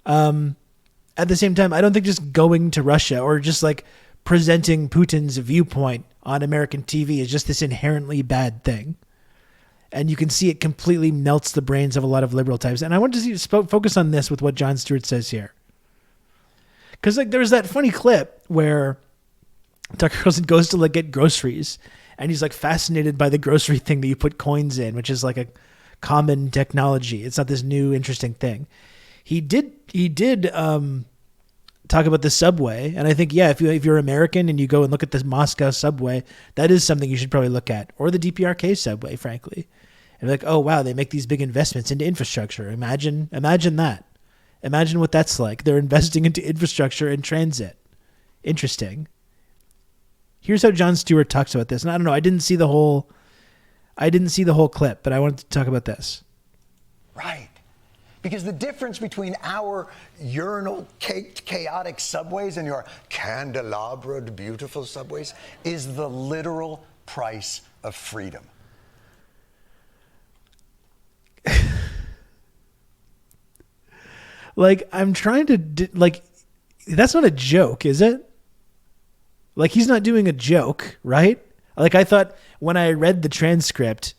At the same time, I don't think just going to Russia or just like presenting Putin's viewpoint on American TV is just this inherently bad thing. And you can see it completely melts the brains of a lot of liberal types. And I want to focus on this with what Jon Stewart says here. Because like there's that funny clip where Tucker Carlson goes to like get groceries and he's like fascinated by the grocery thing that you put coins in, which is like a common technology. It's not this new interesting thing. He did talk about the subway, and I think if you're American and you go and look at the Moscow subway, that is something you should probably look at, or the DPRK subway, frankly. And like, oh wow, they make these big investments into infrastructure. Imagine that. Imagine what that's like. They're investing into infrastructure and transit. Interesting. Here's how Jon Stewart talks about this. And I don't know, I didn't see the whole clip, but I wanted to talk about this. Right. Because the difference between our urinal-caked, chaotic subways and your candelabred, beautiful subways is the literal price of freedom. Like, I'm trying to, like, that's not a joke, is it? Like, he's not doing a joke, right? Like, I thought when I read the transcript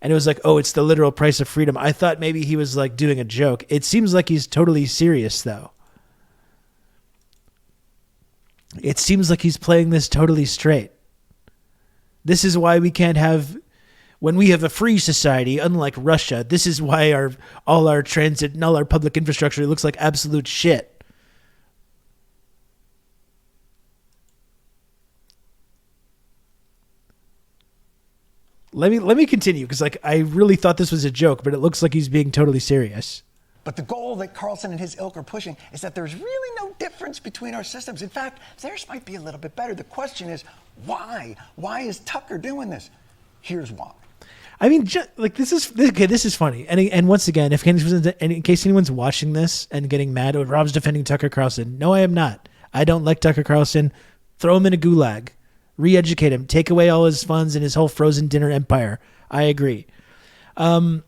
and it was like, oh, it's the literal price of freedom, I thought maybe he was, like, doing a joke. It seems like he's totally serious, though. It seems like he's playing this totally straight. This is why we can't have... When we have a free society, unlike Russia, this is why all our transit and all our public infrastructure looks like absolute shit. Let me continue, because like I really thought this was a joke, but it looks like he's being totally serious. But the goal that Carlson and his ilk are pushing is that there's really no difference between our systems. In fact, theirs might be a little bit better. The question is, why? Why is Tucker doing this? Here's why. I mean, this is funny. And once again, in case anyone's watching this and getting mad, oh, Rob's defending Tucker Carlson. No, I am not. I don't like Tucker Carlson. Throw him in a gulag. Re-educate him. Take away all his funds and his whole frozen dinner empire. I agree. Jon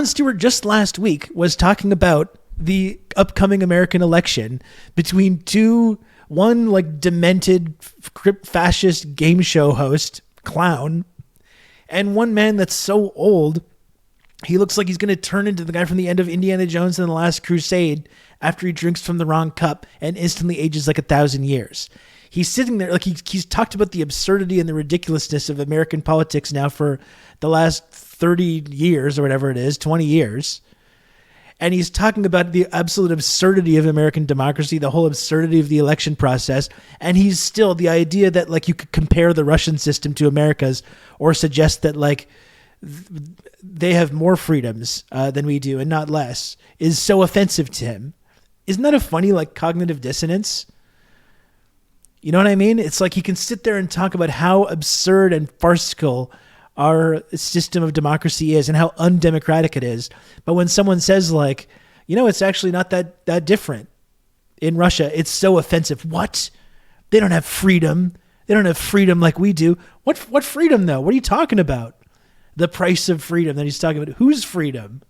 Stewart just last week was talking about the upcoming American election between one like demented fascist game show host, clown, and one man that's so old, he looks like he's going to turn into the guy from the end of Indiana Jones and the Last Crusade after he drinks from the wrong cup and instantly ages like 1,000 years. He's sitting there like he's talked about the absurdity and the ridiculousness of American politics now for the last 30 years or whatever it is, 20 years. And he's talking about the absolute absurdity of American democracy, the whole absurdity of the election process. And he's still the idea that like you could compare the Russian system to America's or suggest that like they have more freedoms than we do and not less is so offensive to him. Isn't that a funny like cognitive dissonance? You know what I mean? It's like he can sit there and talk about how absurd and farcical our system of democracy is and how undemocratic it is. But when someone says like, it's actually not that different in Russia, it's so offensive. What? They don't have freedom. They don't have freedom like we do. What freedom though? What are you talking about? The price of freedom that he's talking about. Whose freedom?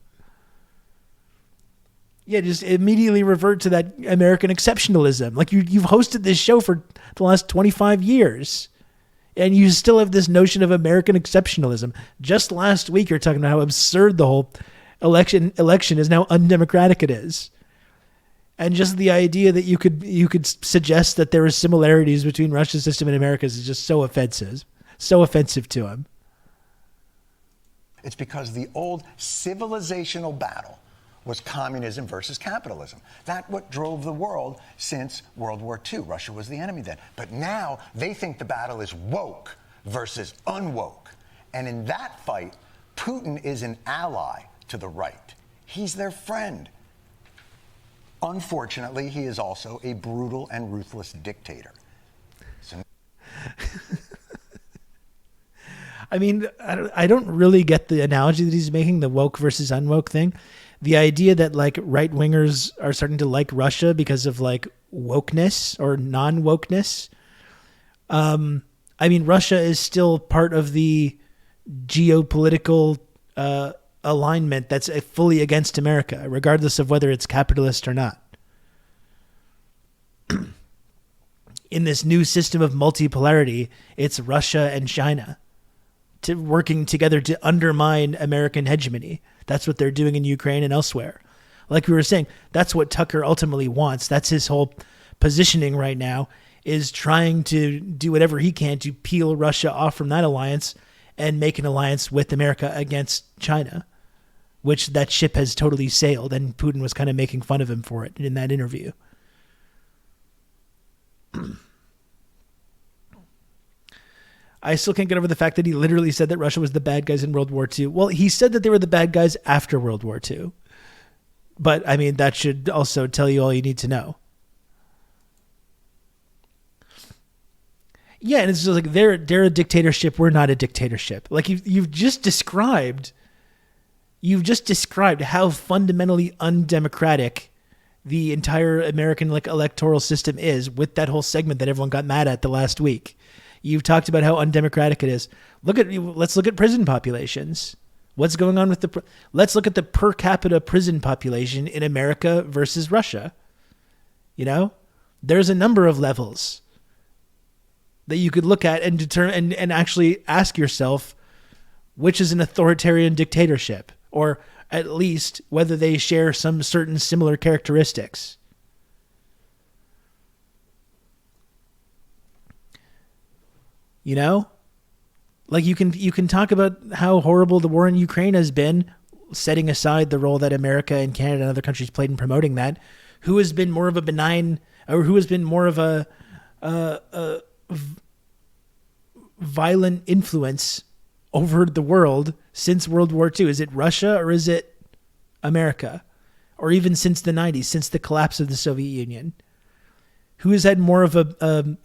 Yeah, just immediately revert to that American exceptionalism. Like you've hosted this show for the last 25 years. And you still have this notion of American exceptionalism. Just last week, you're talking about how absurd the whole election is, and how undemocratic it is. And just the idea that you could suggest that there are similarities between Russia's system and America's is just so offensive to him. It's because the old civilizational battle was communism versus capitalism. That's what drove the world since World War II. Russia was the enemy then. But now they think the battle is woke versus unwoke. And in that fight, Putin is an ally to the right. He's their friend. Unfortunately, he is also a brutal and ruthless dictator. I mean, I don't really get the analogy that he's making, the woke versus unwoke thing. The idea that like right wingers are starting to like Russia because of like wokeness or non-wokeness. I mean, Russia is still part of the geopolitical alignment that's fully against America, regardless of whether it's capitalist or not. In this new system of multipolarity, it's Russia and China working together to undermine American hegemony. That's what they're doing in Ukraine and elsewhere. Like we were saying, that's what Tucker ultimately wants. That's his whole positioning right now, is trying to do whatever he can to peel Russia off from that alliance and make an alliance with America against China, which that ship has totally sailed, and Putin was kind of making fun of him for it in that interview. I still can't get over the fact that he literally said that Russia was the bad guys in World War II. Well, he said that they were the bad guys after World War II. But, I mean, that should also tell you all you need to know. Yeah, and it's just like, they're a dictatorship. We're not a dictatorship. Like, you've just described how fundamentally undemocratic the entire American electoral system is with that whole segment that everyone got mad at the last week. You've talked about how undemocratic it is. Let's look at prison populations. What's going on with let's look at the per capita prison population in America versus Russia. You know, there's a number of levels that you could look at and determine and actually ask yourself which is an authoritarian dictatorship, or at least whether they share some certain similar characteristics. You know, like you can talk about how horrible the war in Ukraine has been, setting aside the role that America and Canada and other countries played in promoting that. Who has been more of a benign, or who has been more of a violent influence over the world since World War II? Is it Russia or is it America? Or even since the 90s, since the collapse of the Soviet Union? Who has had more of a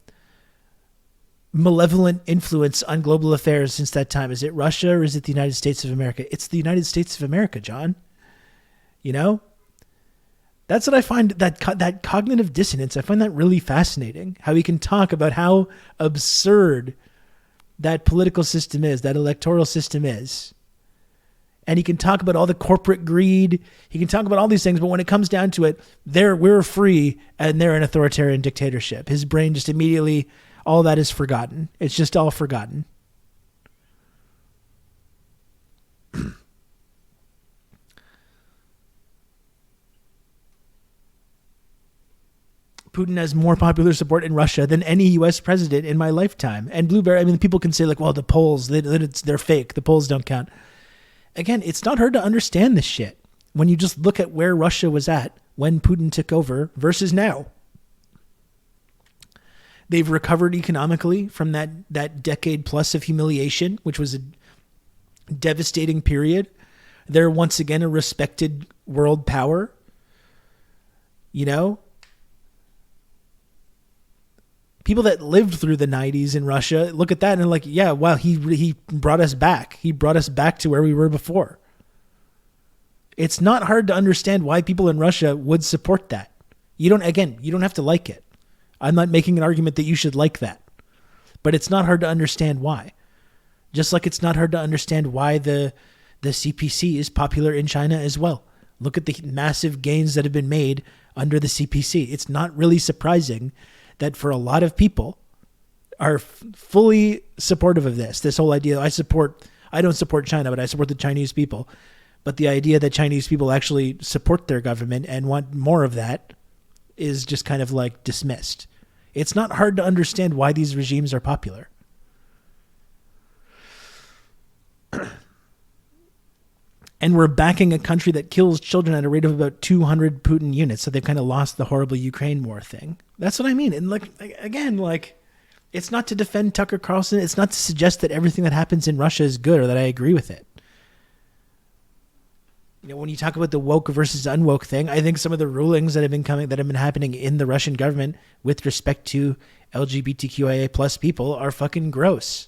malevolent influence on global affairs since that time? Is it Russia or is it the United States of America? It's the United States of America, John. You know? That's what I find, that cognitive dissonance, I find that really fascinating. How he can talk about how absurd that political system is, that electoral system is. And he can talk about all the corporate greed. He can talk about all these things, but when it comes down to it, we're free and they're an authoritarian dictatorship. His brain just immediately, all that is forgotten. It's just all forgotten. Putin has more popular support in Russia than any U.S. president in my lifetime. And Blueberry, I mean, people can say well, the polls, they're fake. The polls don't count. Again, it's not hard to understand this shit when you just look at where Russia was at when Putin took over versus now. They've recovered economically from that decade plus of humiliation, which was a devastating period. They're once again a respected world power. You know? People that lived through the 90s in Russia look at that and are like, yeah, wow, he brought us back. He brought us back to where we were before. It's not hard to understand why people in Russia would support that. You don't have to like it. I'm not making an argument that you should like that. But it's not hard to understand why. Just like it's not hard to understand why the CPC is popular in China as well. Look at the massive gains that have been made under the CPC. It's not really surprising that for a lot of people are fully supportive of this whole idea. I don't support China, but I support the Chinese people. But the idea that Chinese people actually support their government and want more of that is just kind of like dismissed. It's not hard to understand why these regimes are popular. And we're backing a country that kills children at a rate of about 200 Putin units. So they've kind of lost the horrible Ukraine war thing. That's what I mean. And it's not to defend Tucker Carlson. It's not to suggest that everything that happens in Russia is good or that I agree with it. You know, when you talk about the woke versus unwoke thing, I think some of the rulings that have been happening in the Russian government with respect to LGBTQIA plus people are fucking gross.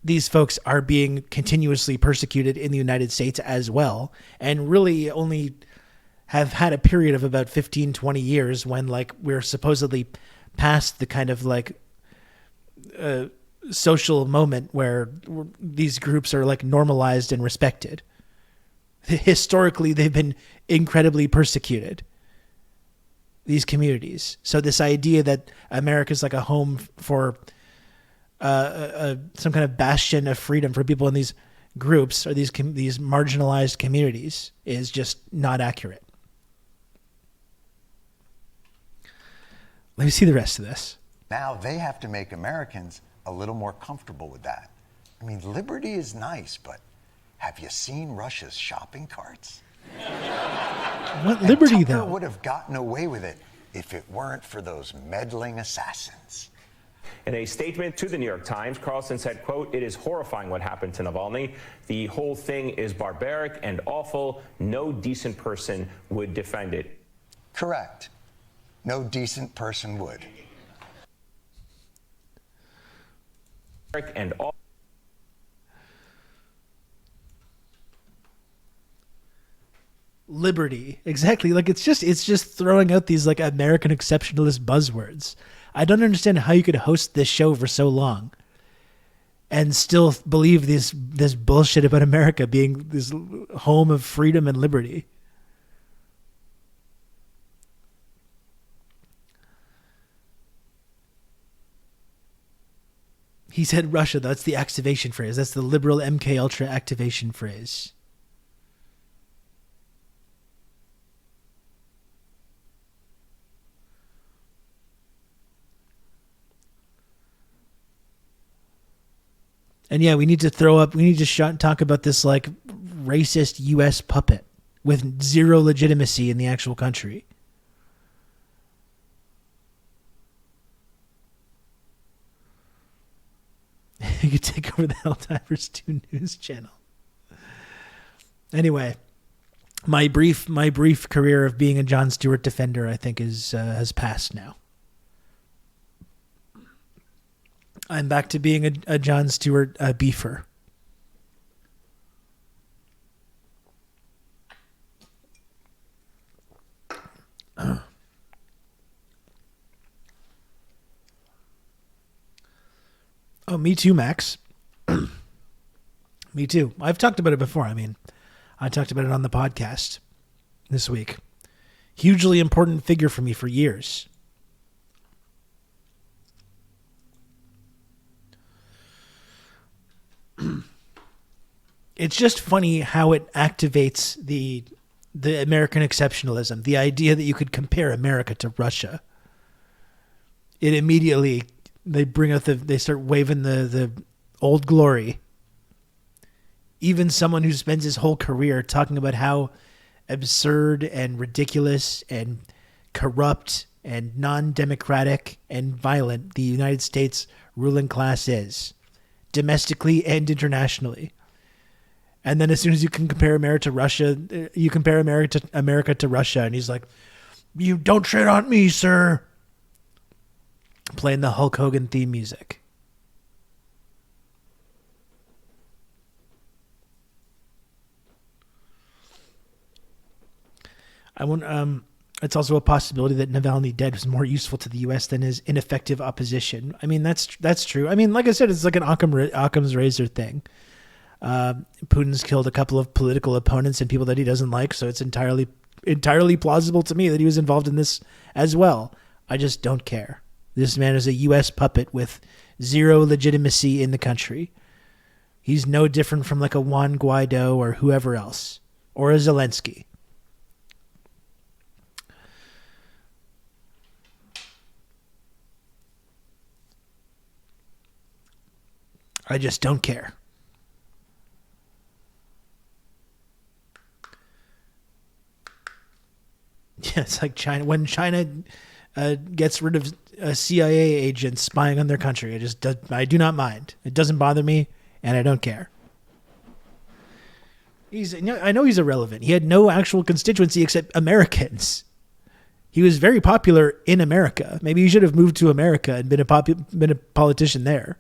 These folks are being continuously persecuted in the United States as well, and really only have had a period of about 15, 20 years when we're supposedly past the kind of social moment where these groups are like normalized and respected. Historically, they've been incredibly persecuted, these communities. So this idea that America's like a home for some kind of bastion of freedom for people in these groups or these marginalized communities is just not accurate. Let me see the rest of this. Now they have to make Americans a little more comfortable with that. I mean, liberty is nice, but have you seen Russia's shopping carts? What liberty, Tucker though? would have gotten away with it if it weren't for those meddling assassins. In a statement to the New York Times, Carlson said, quote, "It is horrifying what happened to Navalny. The whole thing is barbaric and awful. No decent person would defend it." Correct. No decent person would. And all. Liberty, exactly. Like it's just throwing out these like American exceptionalist buzzwords. I don't understand how you could host this show for so long and still believe this bullshit about America being this home of freedom and liberty. He said Russia. That's the activation phrase. That's the liberal MK Ultra activation phrase. And yeah, we need to talk about this like racist U.S. puppet with zero legitimacy in the actual country. You could take over the Helldivers 2 news channel. Anyway, my brief career of being a Jon Stewart defender, I think, has passed now. I'm back to being a Jon Stewart beefer. Oh, me too, Max. Me too. I've talked about it before. I mean, I talked about it on the podcast this week. Hugely important figure for me for years. It's just funny how it activates the American exceptionalism, the idea that you could compare America to Russia. It immediately, they start waving the old glory. Even someone who spends his whole career talking about how absurd and ridiculous and corrupt and non-democratic and violent the United States ruling class is, domestically and internationally. And then as soon as you can compare America to Russia, you compare America to Russia, and he's like, "You don't shit on me, sir." Playing the Hulk Hogan theme music. It's also a possibility that Navalny dead was more useful to the U.S. than his ineffective opposition. I mean, that's true. I mean, like I said, it's like an Occam's razor thing. Putin's killed a couple of political opponents and people that he doesn't like, so it's entirely plausible to me that he was involved in this as well. I just don't care. This man is a U.S. puppet with zero legitimacy in the country. He's no different from like a Juan Guaido or whoever else, or a Zelensky. I just don't care. Yeah, it's like China. When China gets rid of CIA agents spying on their country, I do not mind. It doesn't bother me, and I don't care. I know he's irrelevant. He had no actual constituency except Americans. He was very popular in America. Maybe he should have moved to America and been a politician there.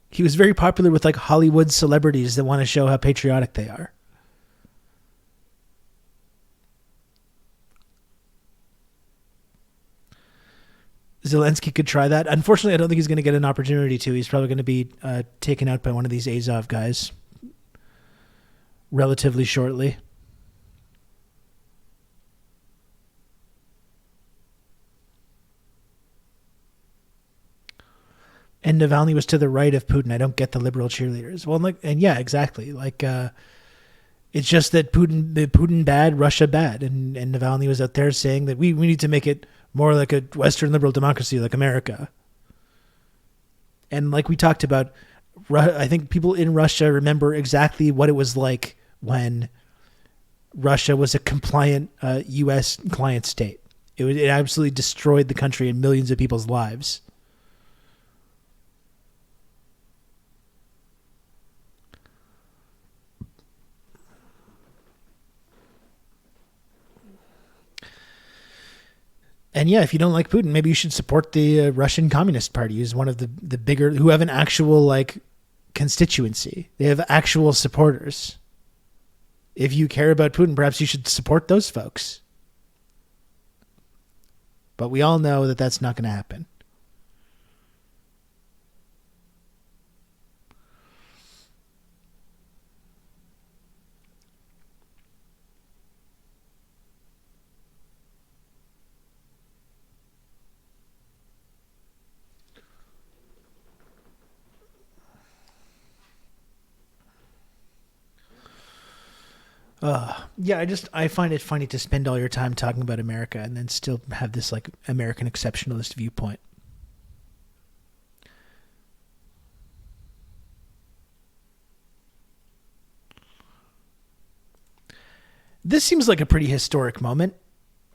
He was very popular with like Hollywood celebrities that want to show how patriotic they are. Zelensky could try that. Unfortunately, I don't think he's going to get an opportunity to. He's probably going to be taken out by one of these Azov guys relatively shortly. And Navalny was to the right of Putin. I don't get the liberal cheerleaders. Well, and yeah, exactly. It's just that Putin bad, Russia bad, and Navalny was out there saying that we need to make it more like a Western liberal democracy, like America. And like we talked about, I think people in Russia remember exactly what it was like when Russia was a compliant U.S. client state. It absolutely destroyed the country and millions of people's lives. And yeah, if you don't like Putin, maybe you should support the Russian Communist Party, who's one of the bigger, who have an actual constituency. They have actual supporters. If you care about Putin, perhaps you should support those folks. But we all know that that's not going to happen. Yeah, I find it funny to spend all your time talking about America and then still have this American exceptionalist viewpoint. This seems like a pretty historic moment,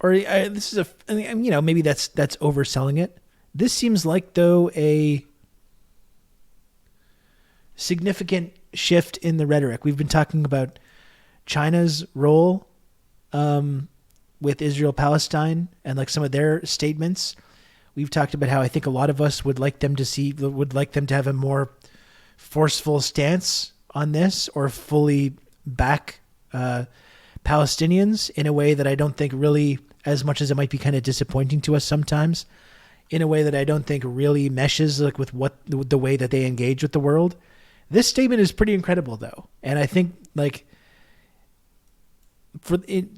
or this is maybe that's overselling it. This seems like though a significant shift in the rhetoric. We've been talking about China's role with Israel-Palestine and some of their statements. We've talked about how I think a lot of us would like them to have a more forceful stance on this, or fully back Palestinians in a way that I don't think really, as much as it might be kind of disappointing to us sometimes, in a way that I don't think really meshes with the way that they engage with the world. This statement is pretty incredible though. And I think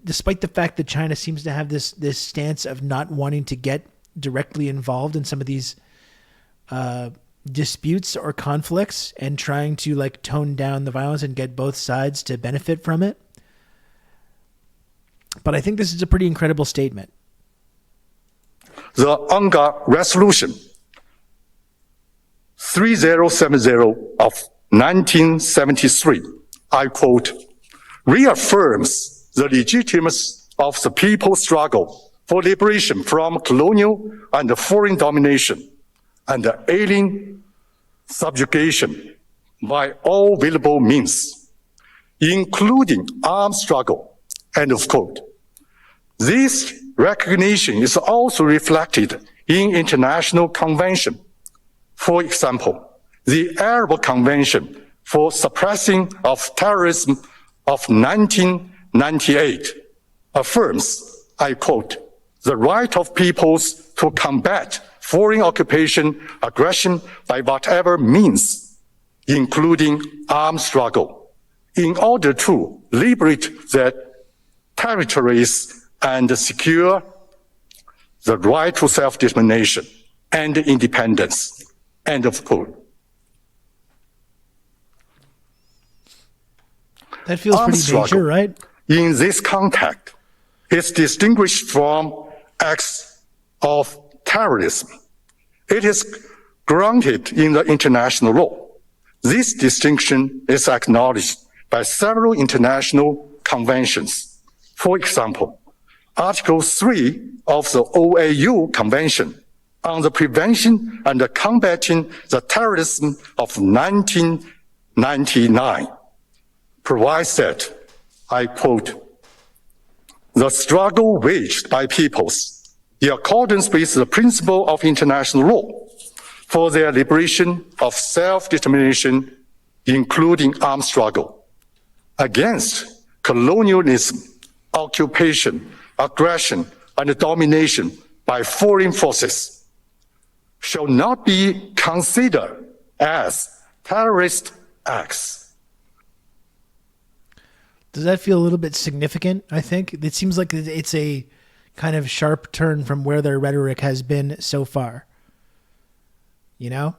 despite the fact that China seems to have this stance of not wanting to get directly involved in some of these disputes or conflicts and trying to tone down the violence and get both sides to benefit from it. But I think this is a pretty incredible statement. The UNGA resolution 3070 of 1973, I quote, reaffirms the legitimacy of the people's struggle for liberation from colonial and foreign domination and alien subjugation by all available means, including armed struggle, end of quote. This recognition is also reflected in international convention. For example, the Arab Convention for Suppressing of Terrorism of 1998 affirms, I quote, the right of peoples to combat foreign occupation, aggression by whatever means, including armed struggle, in order to liberate their territories and secure the right to self-determination and independence, end of quote. That feels pretty major, right? In this context, is distinguished from acts of terrorism. It is grounded in the international law. This distinction is acknowledged by several international conventions. For example, Article 3 of the OAU Convention on the Prevention and Combating the Terrorism of 1999 provides that, I quote, the struggle waged by peoples in accordance with the principle of international law for their liberation of self-determination, including armed struggle, against colonialism, occupation, aggression, and domination by foreign forces, shall not be considered as terrorist acts. Does that feel a little bit significant? I think it seems like it's a kind of sharp turn from where their rhetoric has been so far. You know?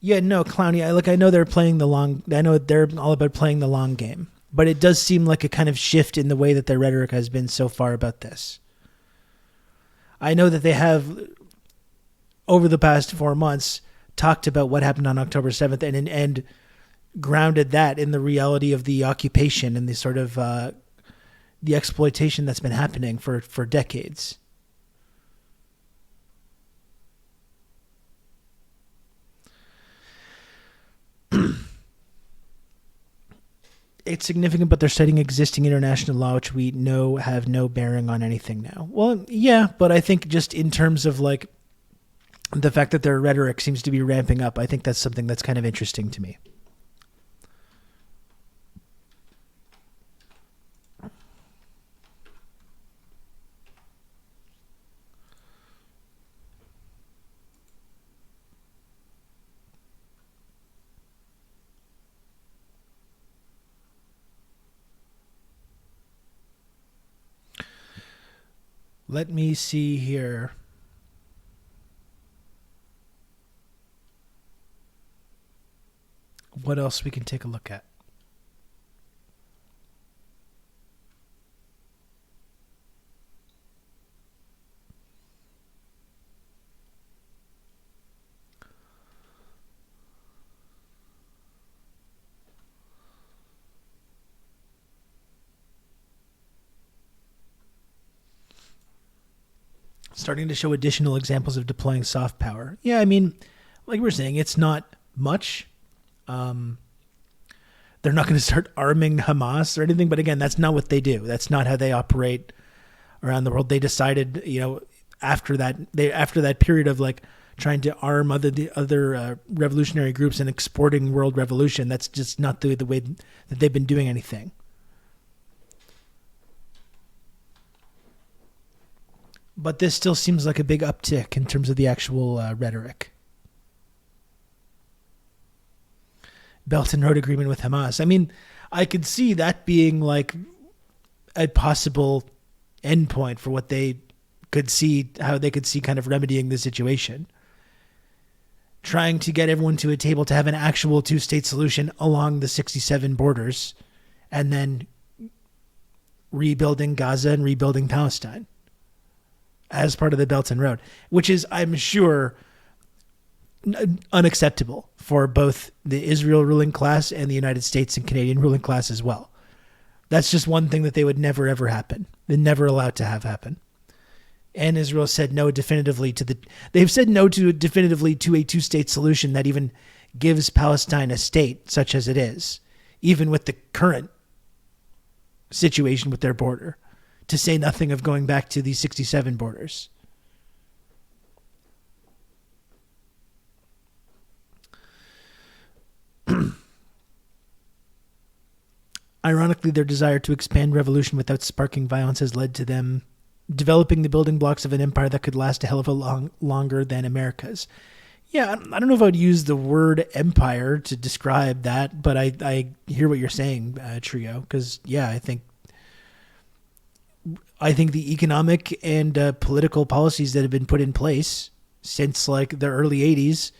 Yeah, no, Clowny. I know they're playing the long. I know they're all about playing the long game, but it does seem like a kind of shift in the way that their rhetoric has been so far about this. I know that they have, over the past 4 months, talked about what happened on October 7th and grounded that in the reality of the occupation and the sort of the exploitation that's been happening for decades. It's significant, but they're citing existing international law, which we know have no bearing on anything now. Well, yeah, but I think just in terms of like the fact that their rhetoric seems to be ramping up, I think that's something that's kind of interesting to me. Let me see here. What else we can take a look at? Starting to show additional examples of deploying soft power. Yeah, I mean, like we're saying, it's not much. They're not going to start arming Hamas or anything, but again, that's not what they do. That's not how they operate around the world. They decided, you know, after that period of like trying to arm other revolutionary groups and exporting world revolution, that's just not the way that they've been doing anything. But this still seems like a big uptick in terms of the actual rhetoric. Belt and Road Agreement with Hamas. I mean, I could see that being like a possible endpoint for what they could see, how they could see kind of remedying the situation. Trying to get everyone to a table to have an actual two-state solution along the 67 borders, and then rebuilding Gaza and rebuilding Palestine as part of the Belt and Road, which is, I'm sure, unacceptable for both the Israel ruling class and the United States and Canadian ruling class as well. That's just one thing that they would never, ever happen. They're never allowed to have happen. And Israel said no definitively they've said no to definitively to a two-state solution that even gives Palestine a state such as it is, even with the current situation with their border, to say nothing of going back to the 67 borders. Ironically, their desire to expand revolution without sparking violence has led to them developing the building blocks of an empire that could last a hell of a longer than America's. Yeah, I don't know if I would use the word empire to describe that, but I hear what you're saying, Trio, because, yeah, I think the economic and political policies that have been put in place since like the early 80s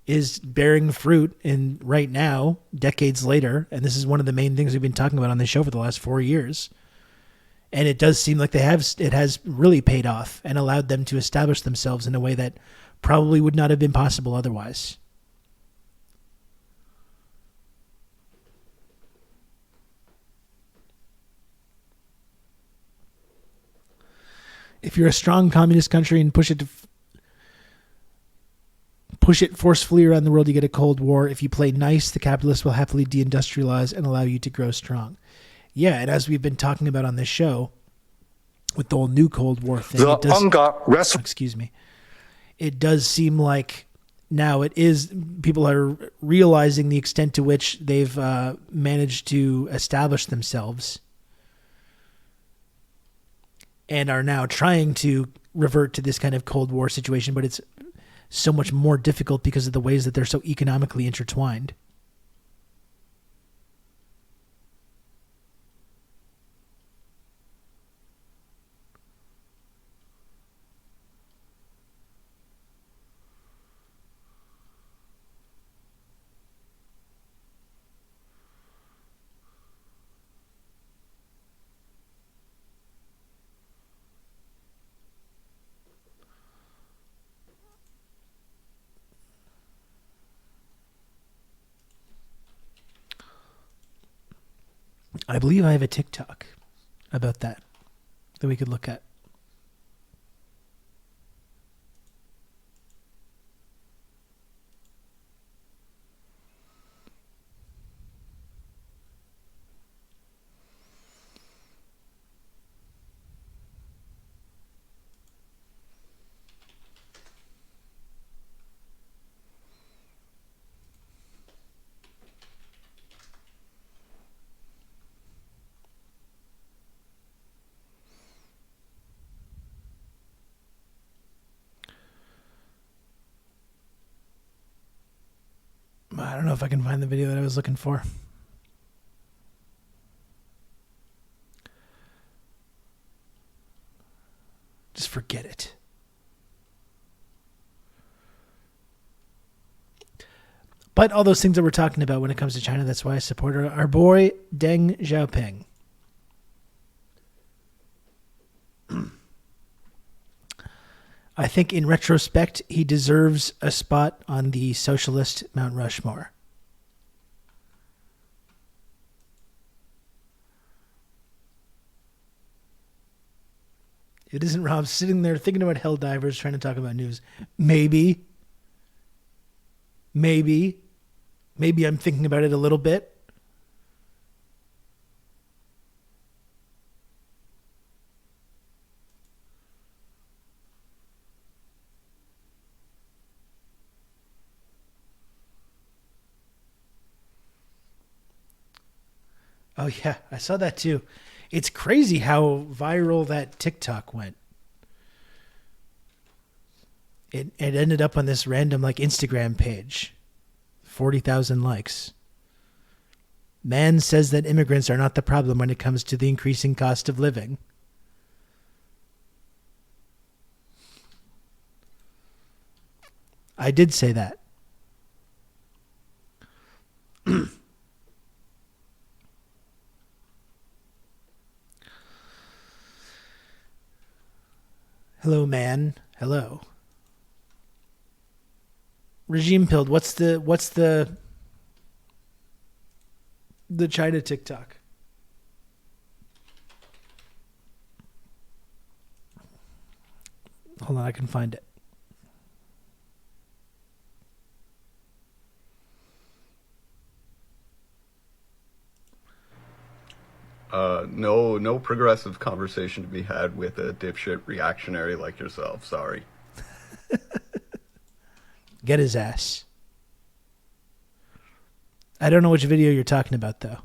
is bearing fruit in right now, decades later. And this is one of the main things we've been talking about on the show for the last 4 years. And it does seem like it has really paid off and allowed them to establish themselves in a way that probably would not have been possible otherwise. If you're a strong communist country and push it forcefully around the world, you get a Cold War. If you play nice, the capitalists will happily deindustrialize and allow you to grow strong. Yeah, and as we've been talking about on this show, with the whole new Cold War thing, it does seem like now people are realizing the extent to which they've managed to establish themselves and are now trying to revert to this kind of Cold War situation, but it's so much more difficult because of the ways that they're so economically intertwined. I believe I have a TikTok about that we could look at. I don't know if I can find the video that I was looking for. Just forget it. But all those things that we're talking about when it comes to China, that's why I support our boy Deng Xiaoping. I think in retrospect, he deserves a spot on the socialist Mount Rushmore. It isn't Rob sitting there thinking about hell divers trying to talk about news. Maybe I'm thinking about it a little bit. Oh, yeah, I saw that too. It's crazy how viral that TikTok went. It ended up on this random like Instagram page. 40,000 likes. Man says that immigrants are not the problem when it comes to the increasing cost of living. I did say that. Hello, man. Hello. Regime pilled. What's the China TikTok? Hold on, I can find it. No progressive conversation to be had with a dipshit reactionary like yourself. Sorry. Get his ass. I don't know which video you're talking about, though.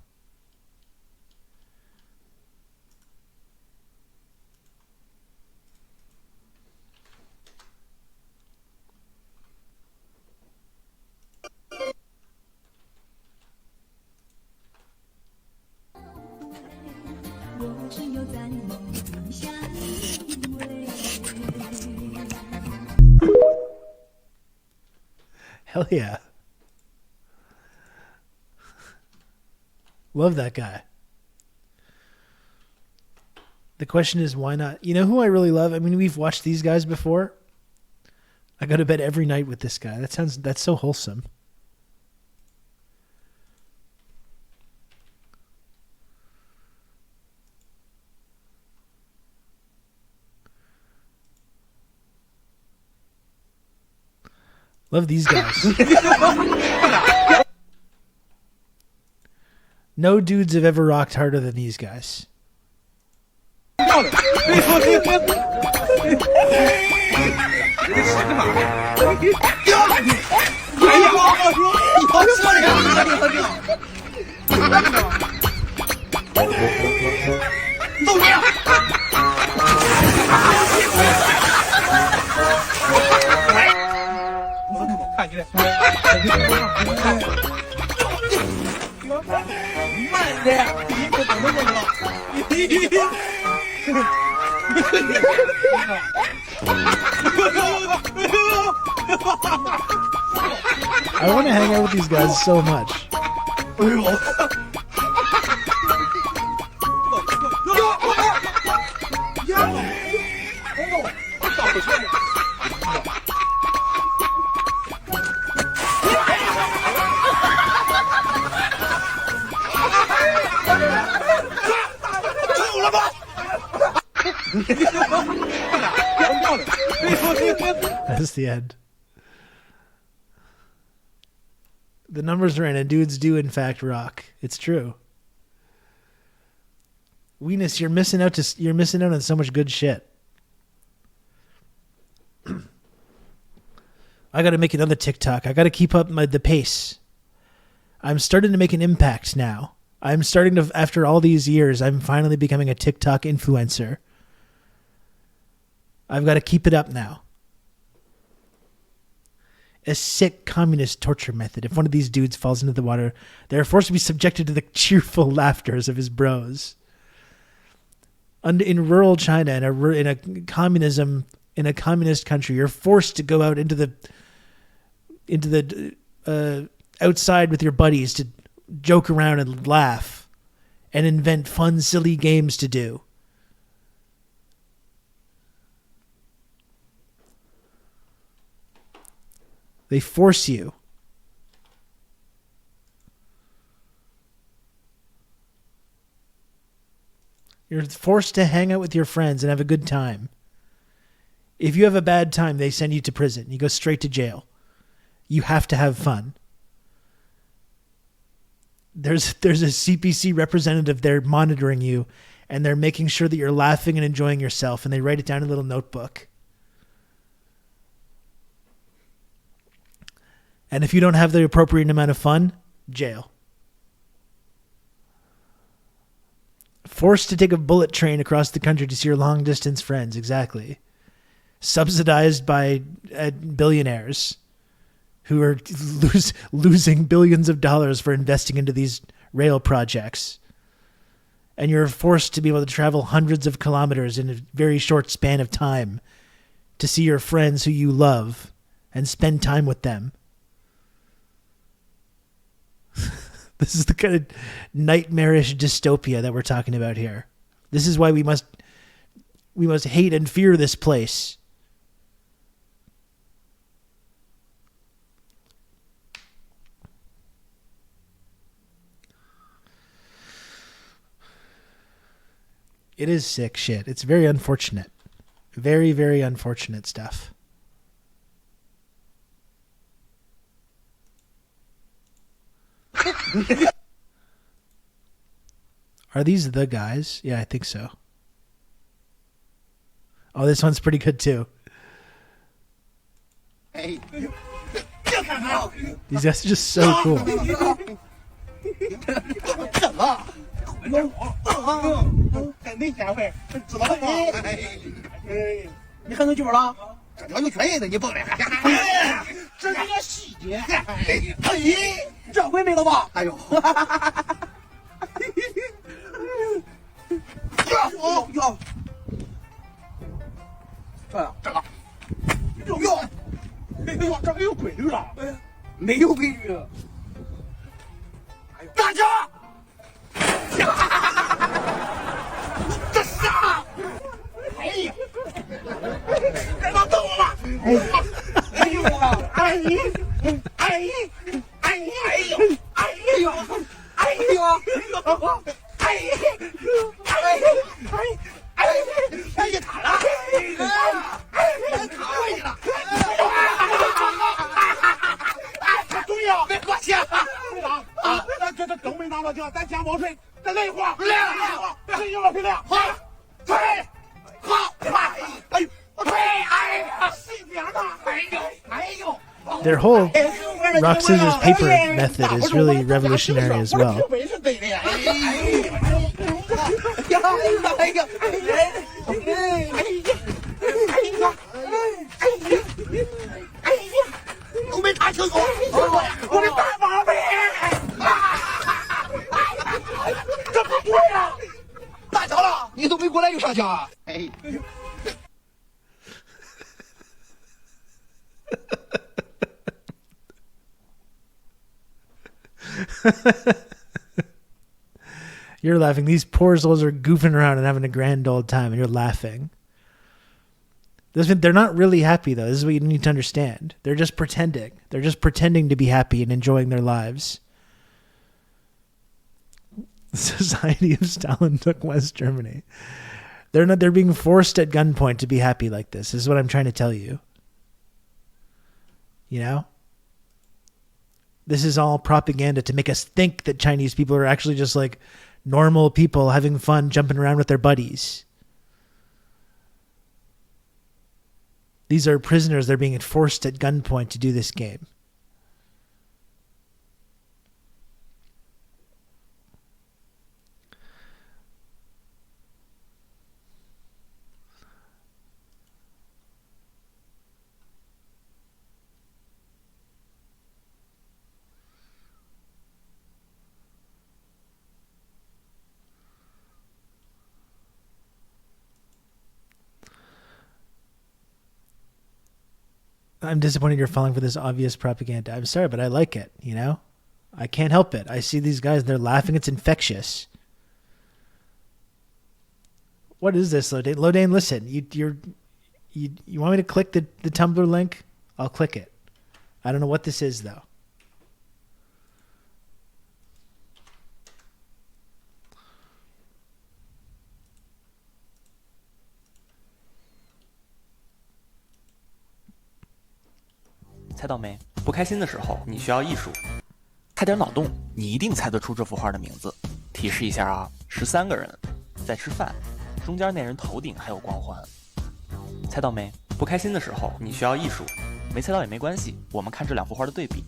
Hell yeah. Love that guy. The question is, why not? You know who I really love? I mean, we've watched these guys before. I go to bed every night with this guy. That's so wholesome. Love these guys. No dudes have ever rocked harder than these guys. I want to hang out with these guys so much. That's the end. The numbers are in, and dudes do in fact rock. It's true. Weenus, you're missing out on so much good shit. I got to make another TikTok. I got to keep up the pace. I'm starting to make an impact now. I'm starting to, after all these years, I'm finally becoming a TikTok influencer. I've got to keep it up now. A sick communist torture method. If one of these dudes falls into the water, they are forced to be subjected to the cheerful laughters of his bros. In rural China, in a communist country, you're forced to go out into the outside with your buddies to joke around and laugh and invent fun, silly games to do. They force you. You're forced to hang out with your friends and have a good time. If you have a bad time, they send you to prison. You go straight to jail. You have to have fun. There's a CPC representative there monitoring you, and they're making sure that you're laughing and enjoying yourself, and they write it down in a little notebook. And if you don't have the appropriate amount of fun, jail. Forced to take a bullet train across the country to see your long-distance friends, exactly. Subsidized by billionaires who are losing billions of dollars for investing into these rail projects. And you're forced to be able to travel hundreds of kilometers in a very short span of time to see your friends who you love and spend time with them. This is the kind of nightmarish dystopia that we're talking about here. This is why we must hate and fear this place. It is sick shit. It's very unfortunate. Very, very unfortunate stuff. Are these the guys? Yeah, I think so. Oh, this one's pretty good too. These guys are just so cool. 你看到剧本了？这条有权益的你蹦来，这是个细节。哎，这回没了吧？哎呦，哟哟，这个哟，哎呦，这个有规律了，没有规律。哎呦，大家，这啥？哎呀！ 别往动我吧！哎呦啊！哎呦！哎呦！哎呦！哎呦！哎呦！哎呦！哎呀！卡了！哎，卡位了！哎，注意啊，别过线！队长啊，这东北拿到球，咱先冒水，再来一会亮，谁赢了谁亮，好，推，好，哎呦！ Their whole rock, scissors, paper method is really revolutionary as well. 你都没过来有啥家啊？哎。You're laughing. These poor souls are goofing around and having a grand old time, and you're laughing. They're not really happy, though. This is what you need to understand. They're just pretending. They're just pretending to be happy and enjoying their lives. The Society of Stalin took West Germany. They're being forced at gunpoint to be happy like this. This is what I'm trying to tell you. You know? This is all propaganda to make us think that Chinese people are actually just like normal people having fun, jumping around with their buddies. These are prisoners. They're being forced at gunpoint to do this game. I'm disappointed you're falling for this obvious propaganda. I'm sorry, but I like it, you know? I can't help it. I see these guys, they're laughing. It's infectious. What is this, Lodane? Lodane, listen. You want me to click the Tumblr link? I'll click it. I don't know what this is, though.猜到没？不开心的时候，你需要艺术。开点脑洞，你一定猜得出这幅画的名字。提示一下啊，13个人在吃饭，中间那人头顶还有光环。猜到没？不开心的时候，你需要艺术。没猜到也没关系，我们看这两幅画的对比。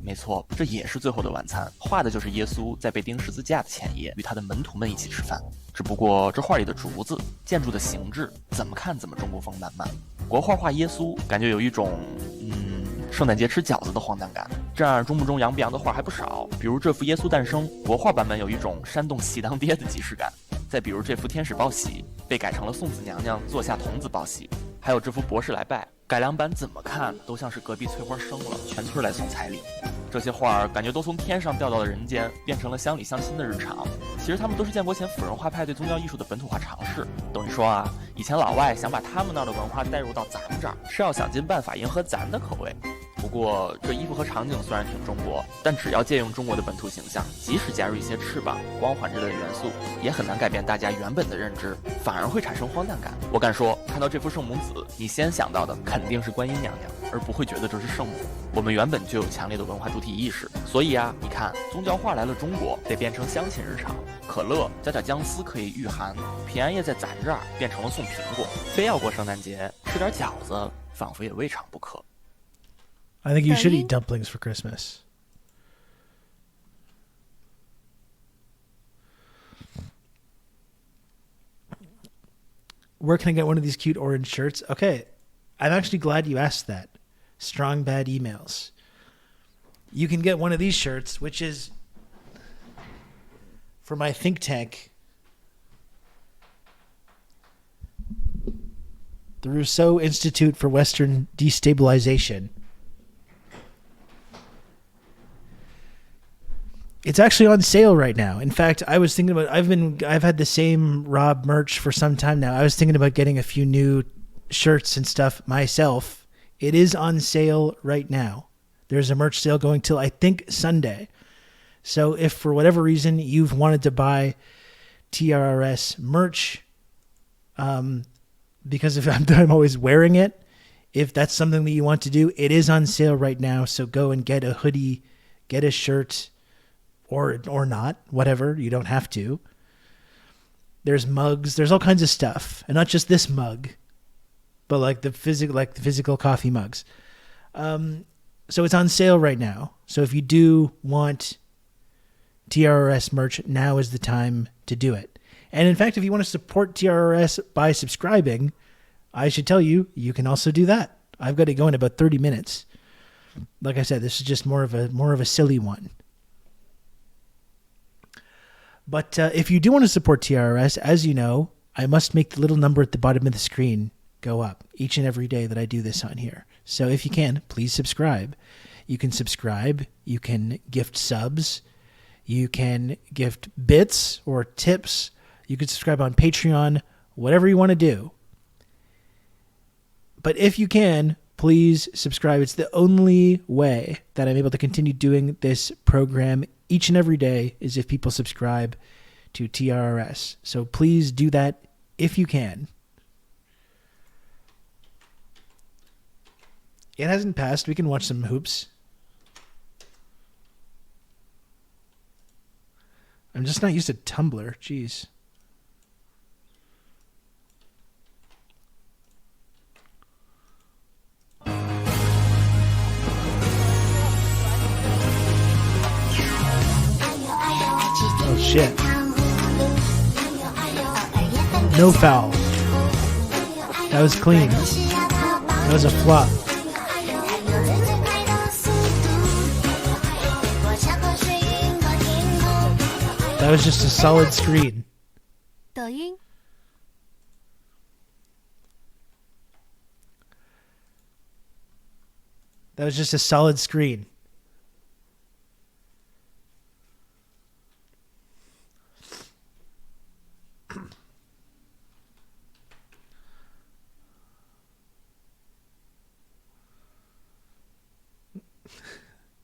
没错，这也是《最后的晚餐》，画的就是耶稣在被钉十字架的前夜，与他的门徒们一起吃饭。只不过这画里的竹子、建筑的形制，怎么看怎么中国风满满。国画画耶稣，感觉有一种圣诞节吃饺子的荒诞感。这样中不中洋不洋的画还不少，比如这幅耶稣诞生，国画版本有一种山洞喜当爹的即视感。再比如这幅天使报喜，被改成了送子娘娘坐下童子报喜。还有这幅博士来拜，改良版怎么看都像是隔壁翠花生了，全村来送彩礼。这些画感觉都从天上掉到了人间，变成了乡里乡亲的日常。其实他们都是建国前辅仁画派对宗教艺术的本土化尝试。等于说啊，以前老外想把他们那儿的文化带入到咱们这儿，是要想尽办法迎合咱的口味。不过这衣服和场景虽然挺中国，但只要借用中国的本土形象，即使加入一些翅膀、光环之类的元素，也很难改变大家原本的认知，反而会产生荒诞感。我敢说，看到这幅圣母子，你先想到的肯定是观音娘娘，而不会觉得这是圣母。我们原本就有强烈的文化主体意识，所以啊，你看宗教画来了中国，得变成乡亲日常。可乐加点姜丝可以御寒，平安夜在咱这儿变成了送苹果，非要过圣诞节吃点饺子，仿佛也未尝不可。I think you should eat dumplings for Christmas. Where can I get one of these cute orange shirts? Okay, I'm actually glad you asked that. Strong Bad Emails. You can get one of these shirts, which is for my think tank, the Rousseau Institute for Western Destabilization. It's actually on sale right now. In fact, I was thinking about, I've had the same Rob merch for some time now. I was thinking about getting a few new shirts and stuff myself. It is on sale right now. There's a merch sale going till I think Sunday. So if for whatever reason you've wanted to buy TRRS merch, because if I'm always wearing it, if that's something that you want to do, it is on sale right now. So go and get a hoodie, get a shirt, or not, whatever. You don't have to. There's mugs. There's all kinds of stuff, and not just this mug, but like the physical coffee mugs. So it's on sale right now. So if you do want TRRS merch, now is the time to do it. And in fact, if you want to support TRRS by subscribing, I should tell you, you can also do that. I've got it going in about 30 minutes. Like I said, this is just more of a silly one. But if you do want to support TRRS, as you know, I must make the little number at the bottom of the screen go up each and every day that I do this on here. So if you can, please subscribe. You can subscribe. You can gift subs. You can gift bits or tips. You can subscribe on Patreon, whatever you want to do. But if you can, please subscribe. It's the only way that I'm able to continue doing this program each and every day is if people subscribe to TRRS. So please do that if you can. It hasn't passed. We can watch some hoops. I'm just not used to Tumblr. Jeez. Oh, shit. No foul. That was clean. That was a flop. That was just a solid screen. That was just a solid screen.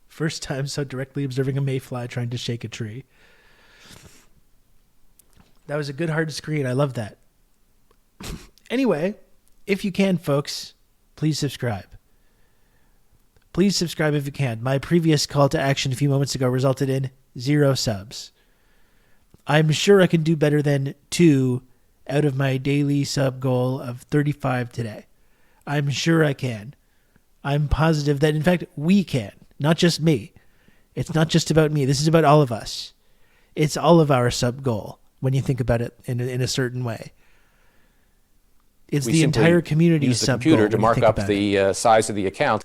First time so directly observing a mayfly trying to shake a tree. That was a good hard screen. I love that. Anyway, if you can, folks, please subscribe. Please subscribe if you can. My previous call to action a few moments ago resulted in 0 subs. I'm sure I can do better than 2 out of my daily sub goal of 35 today. I'm sure I can. I'm positive that, in fact, we can. Not just me. It's not just about me. This is about all of us. It's all of our sub goal when you think about it in a certain way. It's the entire community's sub goal. Use the computer to mark up the size of the account.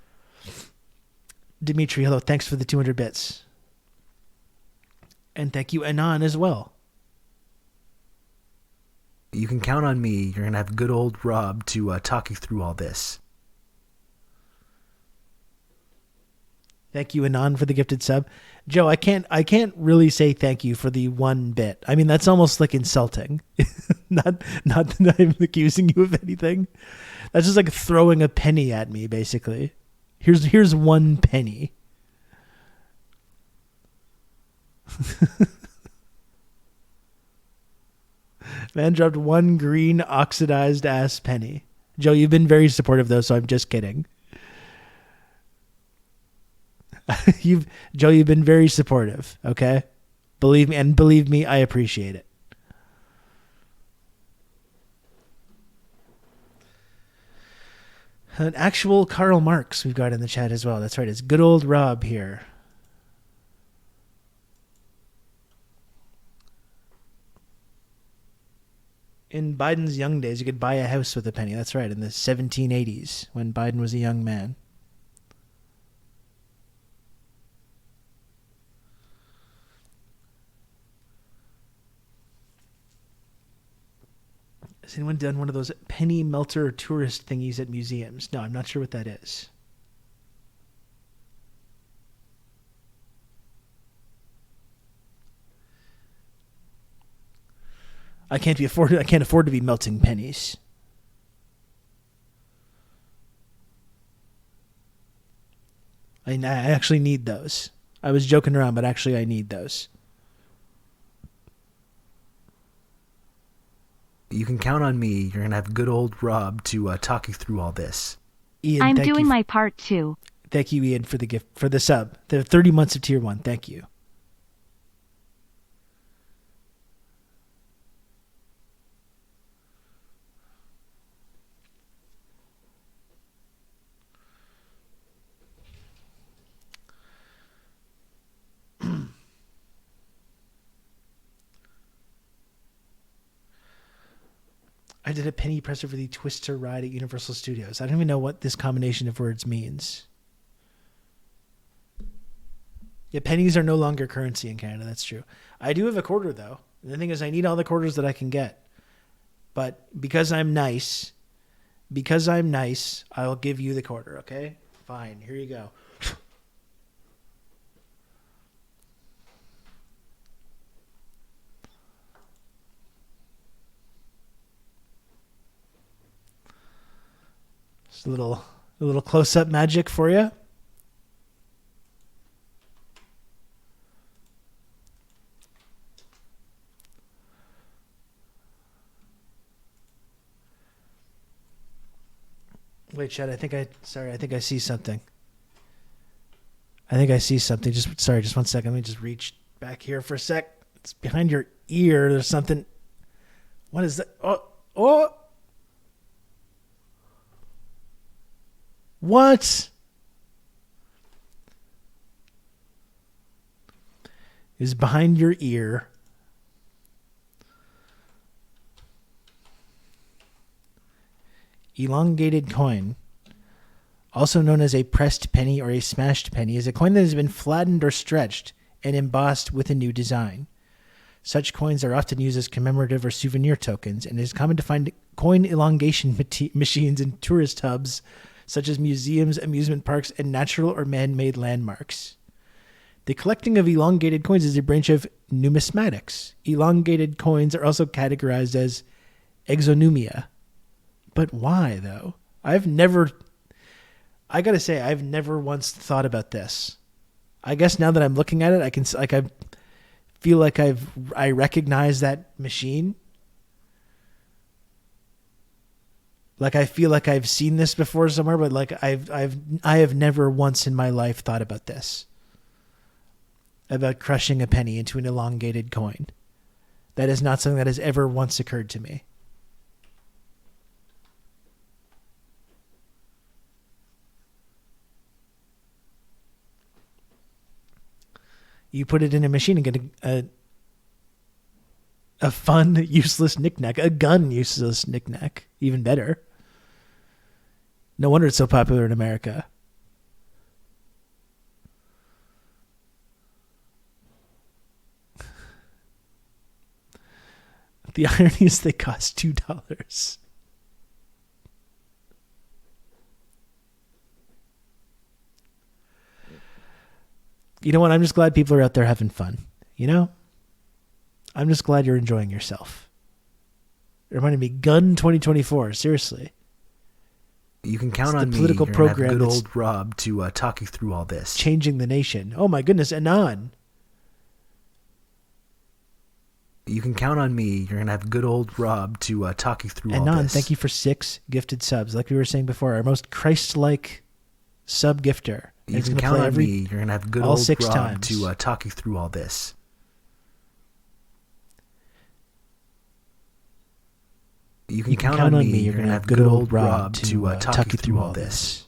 Dimitri, hello. Thanks for the 200 bits. And thank you, Anon, as well. You can count on me. You're going to have good old Rob to talk you through all this. Thank you, Anon, for the gifted sub. Joe, I can't really say thank you for the 1 bit. I mean, that's almost like insulting. not that I'm accusing you of anything. That's just like throwing a penny at me, basically. Here's 1 penny. Man dropped 1 green oxidized ass penny. Joe, you've been very supportive though, so I'm just kidding. Joe, you've been very supportive, okay? Believe me, I appreciate it. An actual Karl Marx we've got in the chat as well. That's right, it's good old Rob here. In Biden's young days, you could buy a house with a penny. That's right, in the 1780s, when Biden was a young man. Has anyone done one of those penny melter tourist thingies at museums? No, I'm not sure what that is. I can't afford to be melting pennies. I actually need those. I was joking around, but actually I need those. You can count on me. You're going to have good old Rob to talk you through all this. Ian, I'm doing my part too. Thank you, Ian, for the gift, for the sub. The 30 months of tier 1. Thank you. I did a penny presser for the Twister ride at Universal Studios. I don't even know what this combination of words means. Yeah, pennies are no longer currency in Canada. That's true. I do have a quarter, though. The thing is, I need all the quarters that I can get. But because I'm nice, I'll give you the quarter, okay? Fine, here you go. Just a little close-up magic for you. Wait, Chad, I think I see something. Just 1 second. Let me just reach back here for a sec. It's behind your ear. There's something. What is that? Oh. What? Is behind your ear. Elongated coin, also known as a pressed penny or a smashed penny, is a coin that has been flattened or stretched and embossed with a new design. Such coins are often used as commemorative or souvenir tokens, and it is common to find coin elongation machines in tourist hubs, such as museums, amusement parks, and natural or man-made landmarks. The collecting of elongated coins is a branch of numismatics. Elongated coins are also categorized as exonumia. But why, though? I've never once thought about this. I guess now that I'm looking at it, I feel like I recognize that machine. Like I feel like I've seen this before somewhere, but like I have never once in my life thought about this. About crushing a penny into an elongated coin. That is not something that has ever once occurred to me. You put it in a machine and get a fun, useless knickknack. A gun, useless knickknack. Even better. No wonder it's so popular in America. The irony is they cost $2. You know what? I'm just glad people are out there having fun. You know? I'm just glad you're enjoying yourself. It reminded me, Gun 2024. Seriously. You can count on me. Political You're program. Good old Rob to talk you through all this. Changing the nation. Oh my goodness, Anon. You can count on me. You're going to have good old Rob to talk you through all this. Anon, thank you for 6 gifted subs. Like we were saying before, our most Christ-like sub gifter. You can count on me. You're going to have good all old 6 Rob times. to talk you through all this. You can count on me. You're going to have good old Rob to talk you through all this.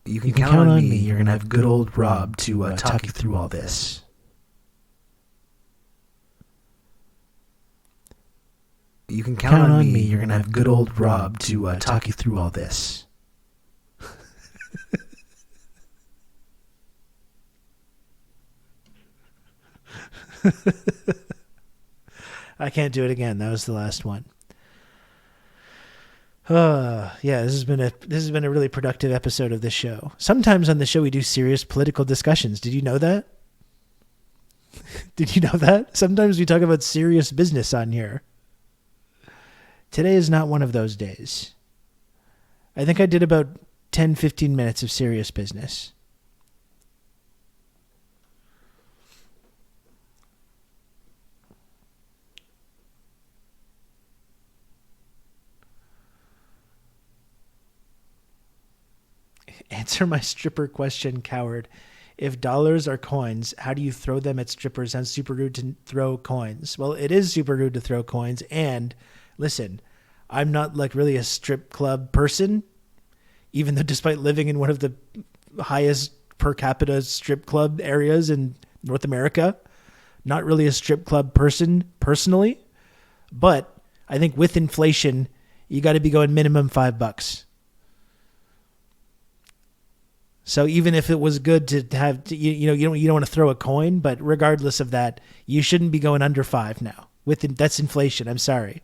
You can count on me. You're going to have good old Rob to talk you through all this. You can count on me. You're going to have good old Rob to talk you through all this. I can't do it again. That was the last one. Yeah, this has been a really productive episode of this show. Sometimes on the show we do serious political discussions. Did you know that? Did you know that? Sometimes we talk about serious business on here. Today is not one of those days. I think I did about 10, 15 minutes of serious business. Answer my stripper question, coward. If dollars are coins, how do you throw them at strippers? Sounds super rude to throw coins. Well, it is super rude to throw coins. And listen, I'm not like really a strip club person, even though despite living in one of the highest per capita strip club areas in North America, not really a strip club person personally. But I think with inflation, you got to be going minimum $5. So even if it was good to have, you don't want to throw a coin, but regardless of that, you shouldn't be going under 5 now. That's inflation. I'm sorry.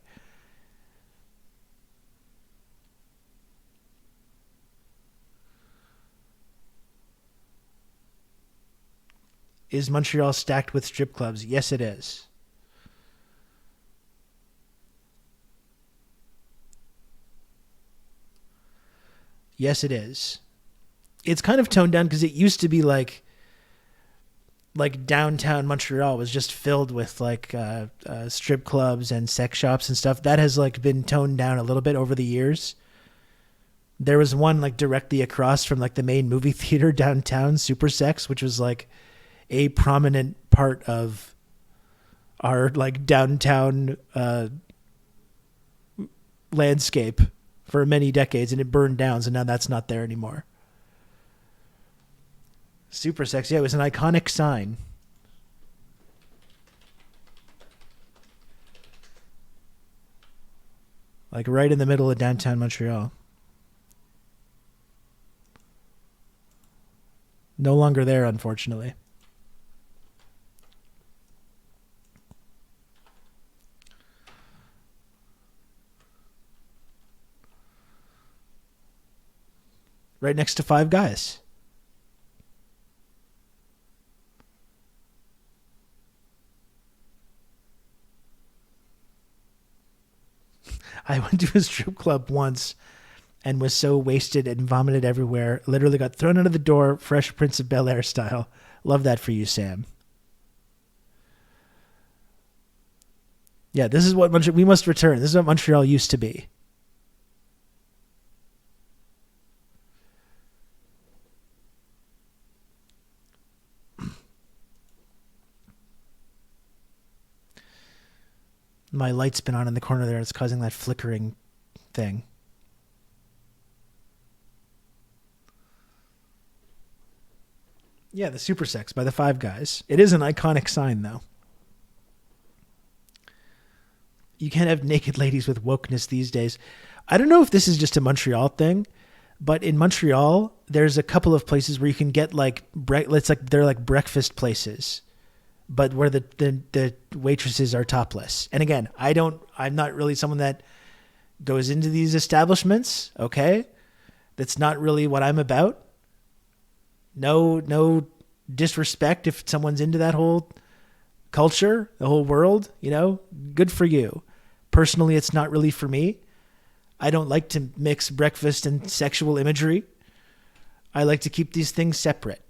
Is Montreal stacked with strip clubs? Yes, it is. Yes, it is. It's kind of toned down because it used to be like downtown Montreal was just filled with like strip clubs and sex shops and stuff. That has like been toned down a little bit over the years. There was one like directly across from like the main movie theater downtown, Super Sex, which was like a prominent part of our like downtown landscape for many decades, and it burned down, so now that's not there anymore. Super Sex, yeah, it was an iconic sign. Like right in the middle of downtown Montreal. No longer there, unfortunately. Right next to Five Guys. I went to a strip club once and was so wasted and vomited everywhere. Literally got thrown out of the door, Fresh Prince of Bel-Air style. Love that for you, Sam. Yeah, this is what we must return. This is what Montreal used to be. My light's been on in the corner there. It's causing that flickering thing. Yeah, the Super Sex by the Five Guys. It is an iconic sign, though. You can't have naked ladies with wokeness these days. I don't know if this is just a Montreal thing, but in Montreal, there's a couple of places where you can get like they're like breakfast places, but where the waitresses are topless. And again, I'm not really someone that goes into these establishments. Okay, that's not really what I'm about. No disrespect if someone's into that whole culture, the whole world, good for you. Personally, it's not really for me. I don't like to mix breakfast and sexual imagery. I like to keep these things separate.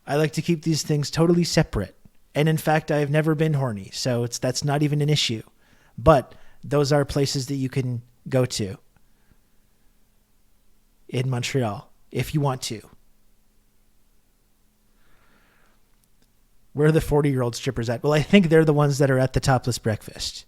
I like to keep these things totally separate. And in fact, I have never been horny, so that's not even an issue. But those are places that you can go to in Montreal if you want to. Where are the 40-year-old strippers at? Well, I think they're the ones that are at the topless breakfast.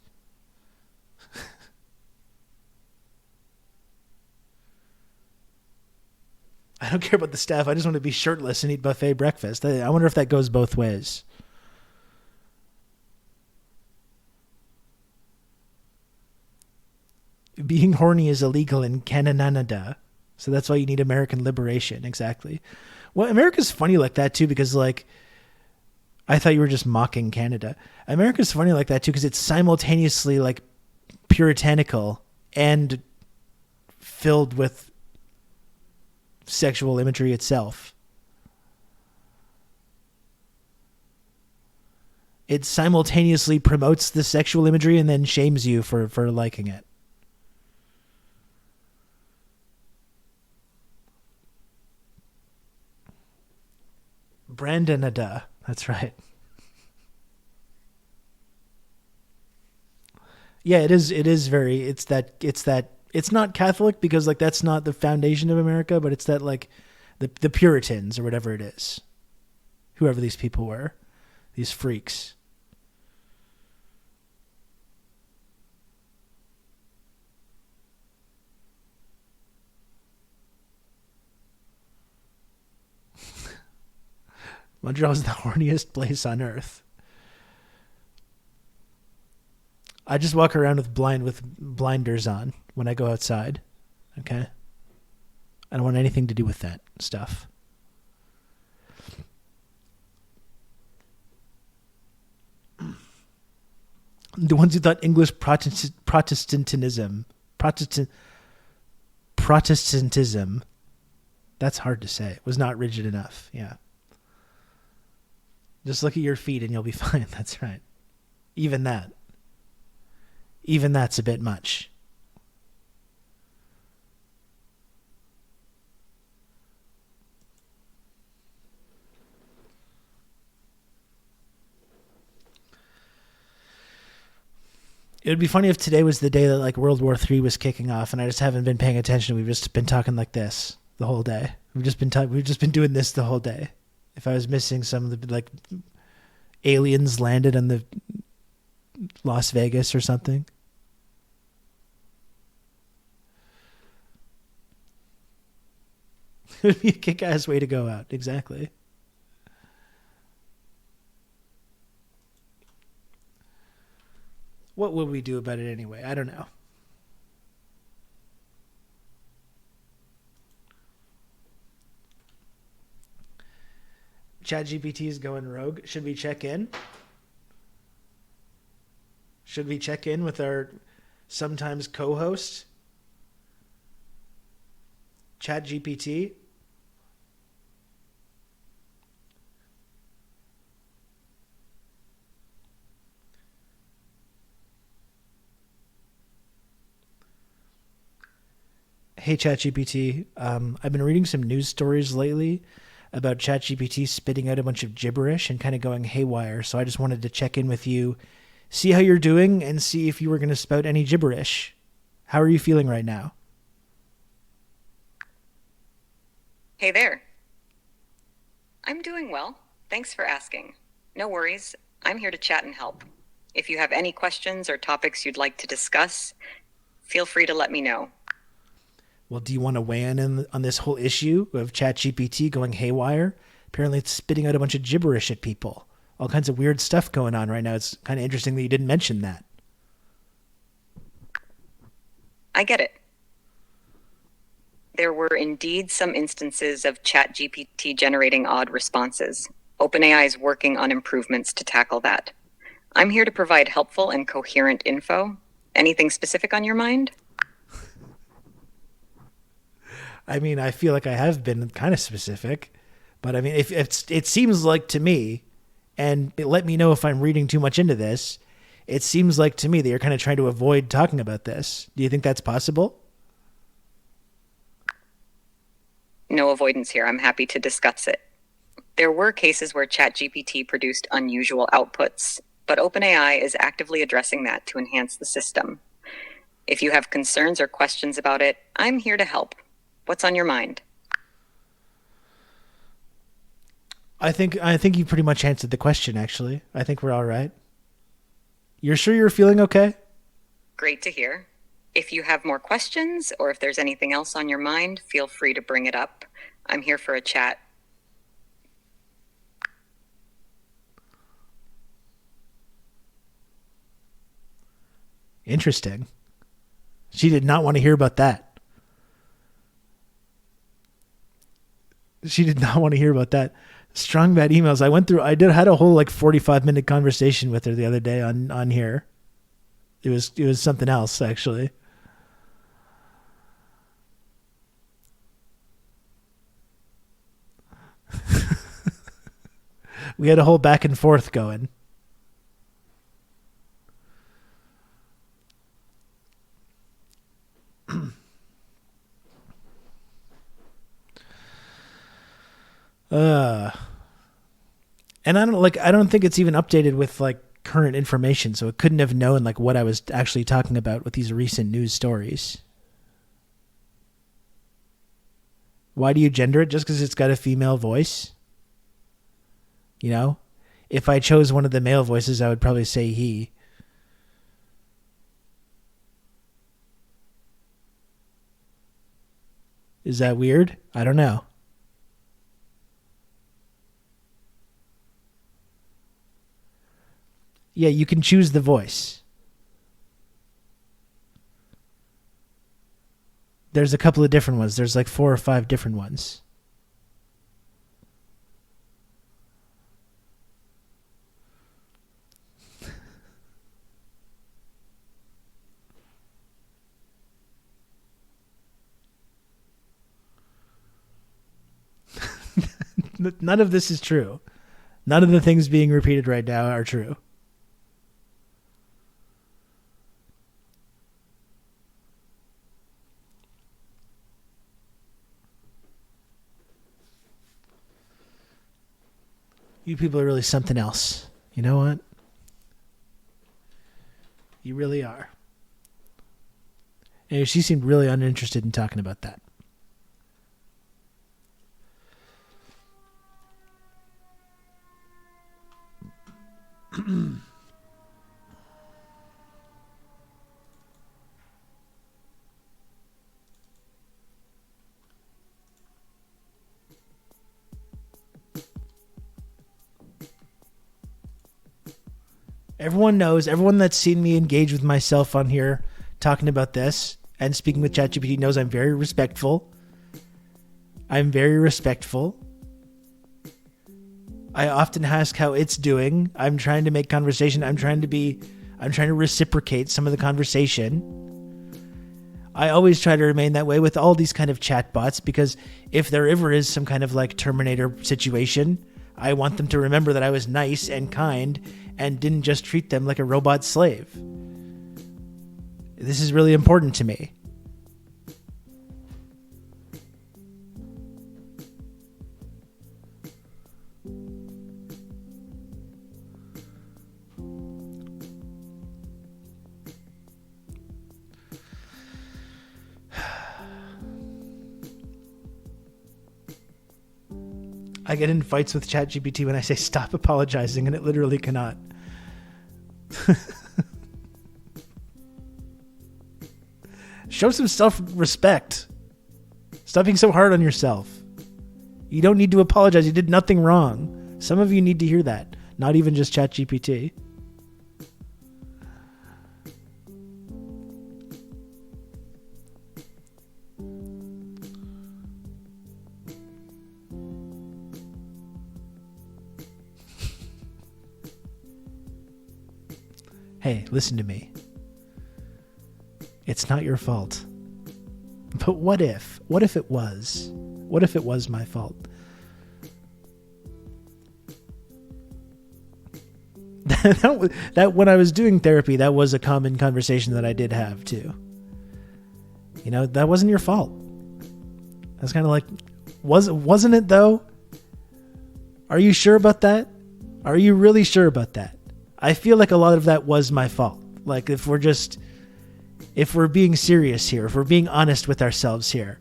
I don't care about the staff. I just want to be shirtless and eat buffet breakfast. I wonder if that goes both ways. Being horny is illegal in Canada. So that's why you need American liberation. Exactly. Well, America's funny like that too, because like, I thought you were just mocking Canada. America's funny like that too, because it's simultaneously like puritanical and filled with sexual imagery itself. It simultaneously promotes the sexual imagery and then shames you for liking it. Brandonada. That's right. Yeah, it is very, it's not Catholic because like that's not the foundation of America, but it's that like the Puritans or whatever it is. Whoever these people were. These freaks. Montreal is the horniest place on earth. I just walk around with blinders on when I go outside. Okay? I don't want anything to do with that stuff. The ones who thought English Protestantism, that's hard to say, was not rigid enough. Yeah. Just look at your feet and you'll be fine. That's right. Even that's a bit much. It would be funny if today was the day that like World War III was kicking off, and I just haven't been paying attention. We've just been talking like this the whole day. We've just been doing this the whole day. If I was missing some of the like aliens landed on the Las Vegas or something. It would be a kick-ass way to go out. Exactly. What would we do about it anyway? I don't know. ChatGPT is going rogue. Should we check in? Should we check in with our sometimes co-host, ChatGPT? Hey, ChatGPT. I've been reading some news stories lately about ChatGPT spitting out a bunch of gibberish and kind of going haywire. So I just wanted to check in with you, see how you're doing, and see if you were going to spout any gibberish. How are you feeling right now? Hey there. I'm doing well. Thanks for asking. No worries. I'm here to chat and help. If you have any questions or topics you'd like to discuss, feel free to let me know. Well, do you want to weigh in on this whole issue of ChatGPT going haywire? Apparently it's spitting out a bunch of gibberish at people. All kinds of weird stuff going on right now. It's kind of interesting that you didn't mention that. I get it. There were indeed some instances of ChatGPT generating odd responses. OpenAI is working on improvements to tackle that. I'm here to provide helpful and coherent info. Anything specific on your mind? I mean, I feel like I have been kind of specific, but I mean, if it seems like to me, and let me know if I'm reading too much into this, it seems like to me that you're kind of trying to avoid talking about this. Do you think that's possible? No avoidance here. I'm happy to discuss it. There were cases where ChatGPT produced unusual outputs, but OpenAI is actively addressing that to enhance the system. If you have concerns or questions about it, I'm here to help. What's on your mind? I think you pretty much answered the question, actually. I think we're all right. You're sure you're feeling okay? Great to hear. If you have more questions or if there's anything else on your mind, feel free to bring it up. I'm here for a chat. Interesting. She did not want to hear about that. She did not want to hear about that. Strong bad emails. I had a whole like 45-minute conversation with her the other day on here. It was something else, actually. We had a whole back and forth going. And I don't think it's even updated with like current information, so it couldn't have known like what I was actually talking about with these recent news stories. Why do you gender it? Just because it's got a female voice? You know? If I chose one of the male voices, I would probably say he. Is that weird? I don't know. Yeah, you can choose the voice. There's a couple of different ones. There's like 4 or 5 different ones. None of this is true. None of the things being repeated right now are true. You people are really something else. You know what? You really are. And she seemed really uninterested in talking about that. Everyone knows, everyone that's seen me engage with myself on here talking about this and speaking with ChatGPT knows I'm very respectful. I'm very respectful. I often ask how it's doing. I'm trying to make conversation. I'm trying to reciprocate some of the conversation. I always try to remain that way with all these kind of chatbots, because if there ever is some kind of like Terminator situation, I want them to remember that I was nice and kind and didn't just treat them like a robot slave. This is really important to me. I get in fights with ChatGPT when I say stop apologizing, and it literally cannot. Show some self-respect. Stop being so hard on yourself. You don't need to apologize. You did nothing wrong. Some of you need to hear that. Not even just ChatGPT. Hey, listen to me. It's not your fault. But what if? What if it was? What if it was my fault? That when I was doing therapy, that was a common conversation that I did have too. You know, that wasn't your fault. I was kind of like, wasn't it though? Are you sure about that? Are you really sure about that? I feel like a lot of that was my fault. Like if we're being serious here, if we're being honest with ourselves here,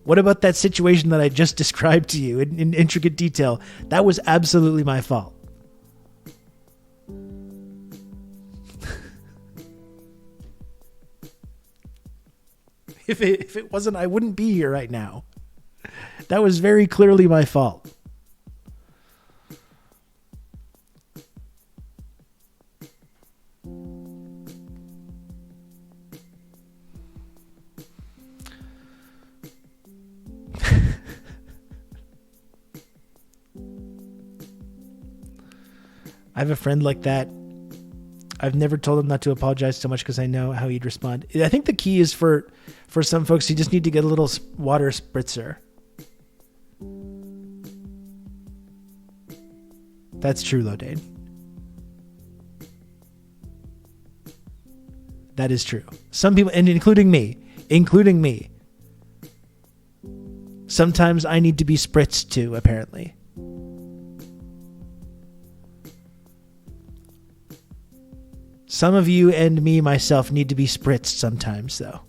what about that situation that I just described to you in intricate detail? That was absolutely my fault. If it wasn't, I wouldn't be here right now. That was very clearly my fault. I have a friend like that. I've never told him not to apologize so much because I know how he'd respond. I think the key is for some folks, you just need to get a little water spritzer. That's true, Lodane. That is true. Some people, and including me, sometimes I need to be spritzed too, apparently. Some of you and me, myself, need to be spritzed sometimes, though.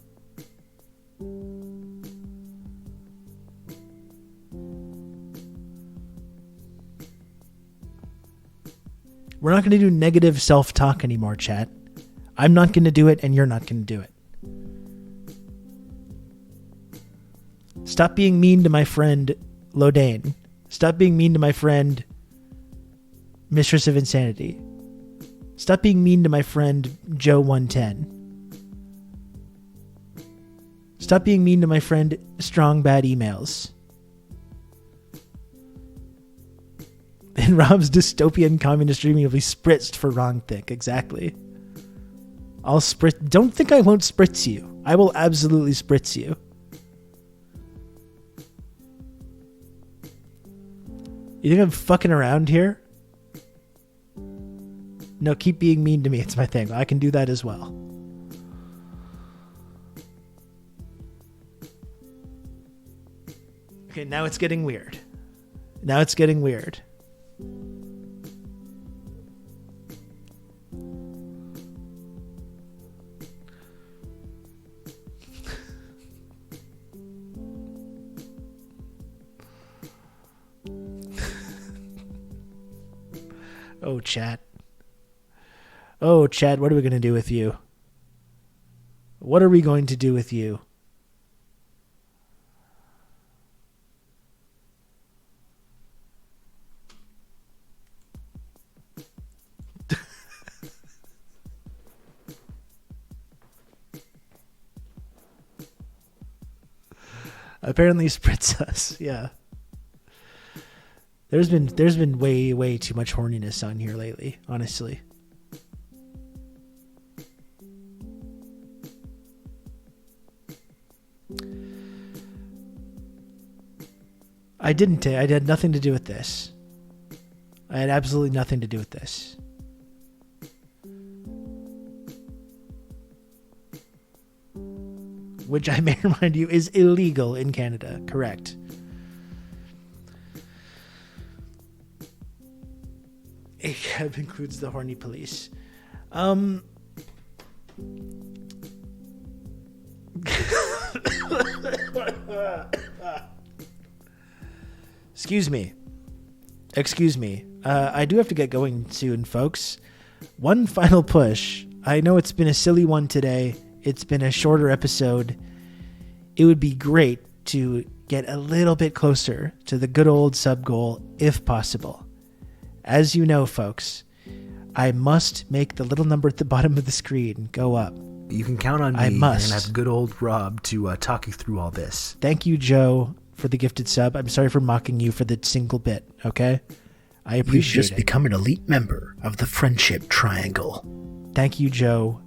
We're not going to do negative self-talk anymore, chat. I'm not going to do it, and you're not going to do it. Stop being mean to my friend, Lodane. Stop being mean to my friend, Mistress of Insanity. Stop being mean to my friend, Joe 110. Stop being mean to my friend Strong Bad Emails. In Rob's dystopian communist dreaming will be spritzed for wrong think. Exactly. I'll spritz. Don't think I won't spritz you. I will absolutely spritz you. You think I'm fucking around here? No, keep being mean to me. It's my thing. I can do that as well. Okay, now it's getting weird. Now it's getting weird. Oh, chat. Oh, chat, what are we going to do with you? What are we going to do with you? Apparently spritz us, yeah. There's been way too much horniness on here lately, honestly. I had nothing to do with this. I had absolutely nothing to do with this. Which I may remind you is illegal in Canada, correct? ACAB includes the horny police. Excuse me. I do have to get going soon, folks. One final push. I know it's been a silly one today. It's been a shorter episode. It would be great to get a little bit closer to the good old sub goal, if possible. As you know, folks, I must make the little number at the bottom of the screen go up. You can count on me. I must. And have good old Rob to talk you through all this. Thank you, Joe, for the gifted sub. I'm sorry for mocking you for the single bit, okay? I appreciate You've just it. become an elite member of the Friendship Triangle. Thank you, Joe.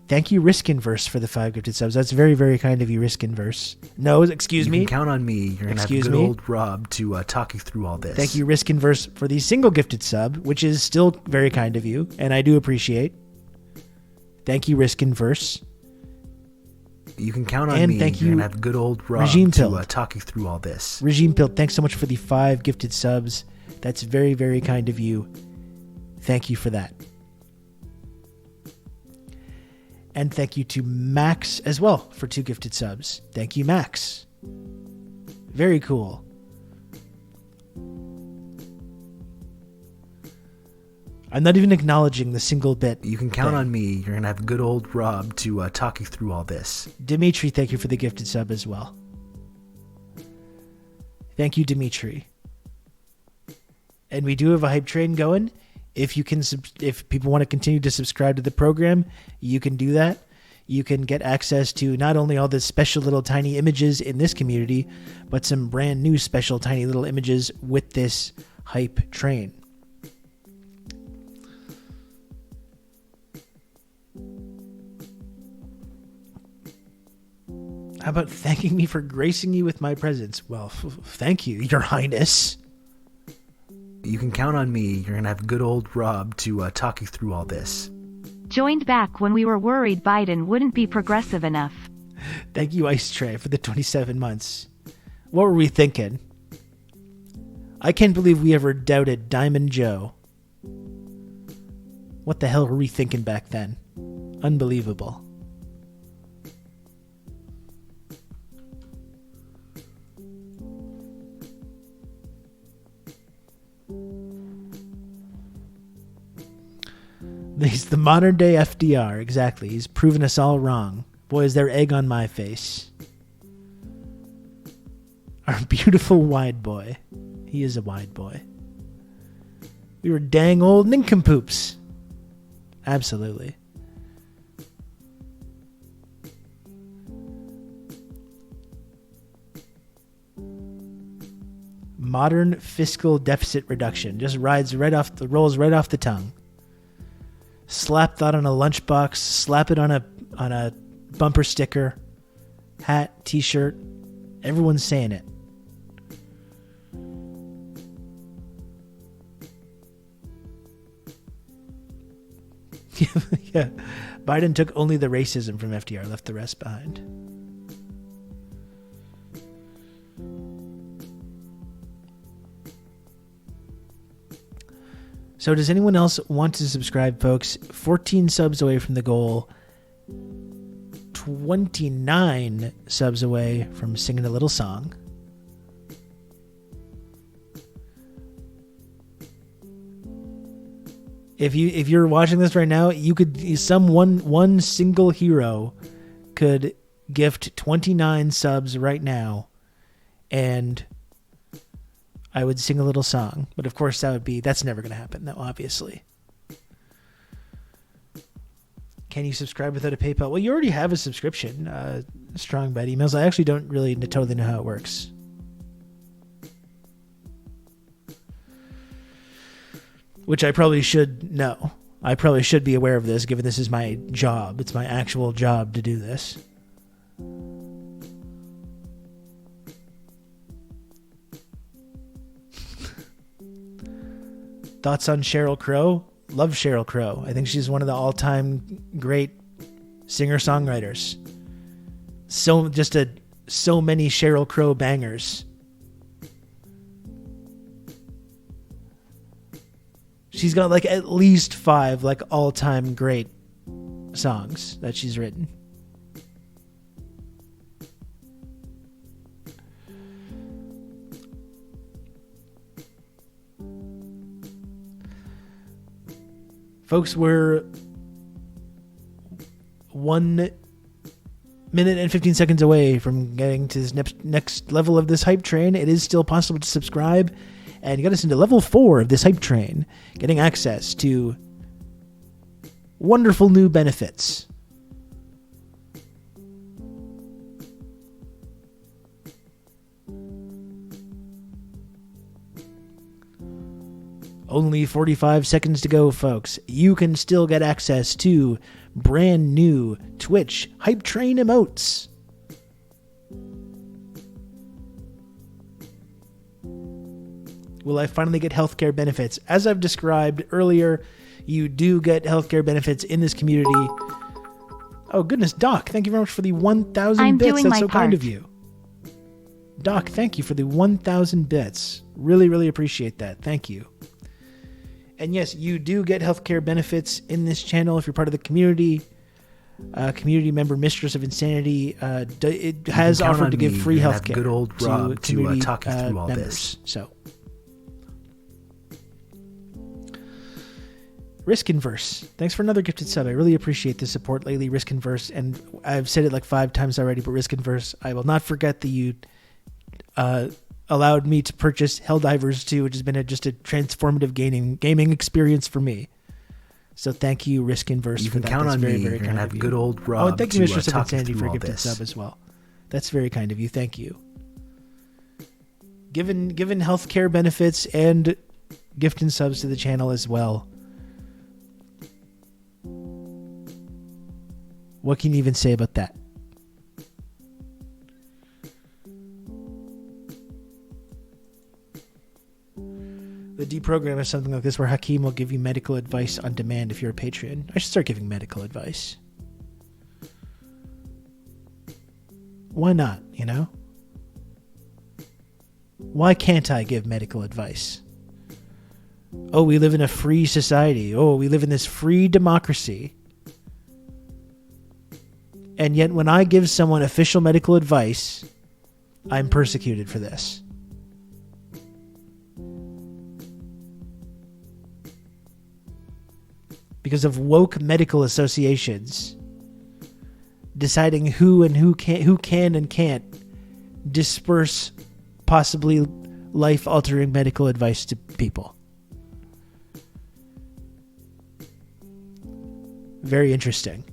Thank you, Riskinverse, for the 5 gifted subs. That's very, very kind of you, Riskinverse. No, excuse me. You can count on me. You're going to have good old Rob to talk you through all this. Thank you, Riskinverse, for the single gifted sub, which is still very kind of you, and I do appreciate. Thank you, Riskinverse. You can count on and me. Thank You're you, going to have good old Rob Regime to talk you through all this. Regime Pill, thanks so much for the 5 gifted subs. That's very, very kind of you. Thank you for that. And thank you to Max as well for 2 gifted subs. Thank you, Max. Very cool. I'm not even acknowledging the single bit. You can count on me. You're going to have good old Rob to talk you through all this. Dimitri, thank you for the gifted sub as well. Thank you, Dimitri. And we do have a hype train going. If you can, if people want to continue to subscribe to the program, you can do that. You can get access to not only all the special little tiny images in this community, but some brand new special tiny little images with this hype train. How about thanking me for gracing you with my presence? Well, thank you, Your Highness. You can count on me. You're going to have good old Rob to talk you through all this. Joined back when we were worried Biden wouldn't be progressive enough. Thank you, Ice Tray, for the 27 months. What were we thinking? I can't believe we ever doubted Diamond Joe. What the hell were we thinking back then? Unbelievable. He's the modern day FDR, exactly. He's proven us all wrong. Boy, is there egg on my face. Our beautiful wide boy. He is a wide boy. We were dang old nincompoops. Absolutely. modern fiscal deficit reduction. Just rolls right off the tongue. Slap that on a lunchbox, slap it on a bumper sticker, hat, t-shirt. Everyone's saying it. Yeah. Biden took only the racism from FDR, left the rest behind. So does anyone else want to subscribe, folks? 14 subs away from the goal. 29 subs away from singing a little song. If you're watching this right now, you could one single hero could gift 29 subs right now, and I would sing a little song. But of course that's never going to happen, though, obviously. Can you subscribe without a PayPal? Well, you already have a subscription, Strong Bad Emails. I actually don't really totally know how it works. Which I probably should know. I probably should be aware of this, given this is my job. It's my actual job to do this. Thoughts on Sheryl Crow? Love Sheryl Crow. I think she's one of the all-time great singer-songwriters. So many Sheryl Crow bangers. She's got like at least 5 like all-time great songs that she's written. Folks, we're 1 minute and 15 seconds away from getting to this next level of this hype train. It is still possible to subscribe and get us into level 4 of this hype train, getting access to wonderful new benefits. Only 45 seconds to go, folks. You can still get access to brand new Twitch hype train emotes. Will I finally get healthcare benefits? As I've described earlier, you do get healthcare benefits in this community. Oh, goodness, Doc, thank you very much for the 1,000 bits. That's so kind of you. Doc, thank you for the 1,000 bits. Really, really appreciate that. Thank you. And yes, you do get healthcare benefits in this channel if you're part of the community. Community member Mistress of Insanity it has offered to give free healthcare. Good old Rob to talk you through all members. this. So. Riskinverse, thanks for another gifted sub. I really appreciate the support lately, Riskinverse, and I've said it like 5 times already, but Riskinverse, I will not forget that you allowed me to purchase Helldivers 2, which has been just a transformative gaming experience for me. So thank you, Riskinverse, for that. You can count on me. You're going to have good old Rob. Oh, and thank you, Mistress of Insanity, for a gifted sub as well. That's very kind of you. Thank you. Given healthcare benefits and gifting subs to the channel as well. What can you even say about that? The deprogram is something like this where Hakeem will give you medical advice on demand if you're a Patreon. I should start giving medical advice. Why not, you know? Why can't I give medical advice? Oh, we live in a free society. Oh, we live in this free democracy. And yet when I give someone official medical advice, I'm persecuted for this. Because of woke medical associations deciding who can and can't disperse possibly life-altering medical advice to people. Very interesting.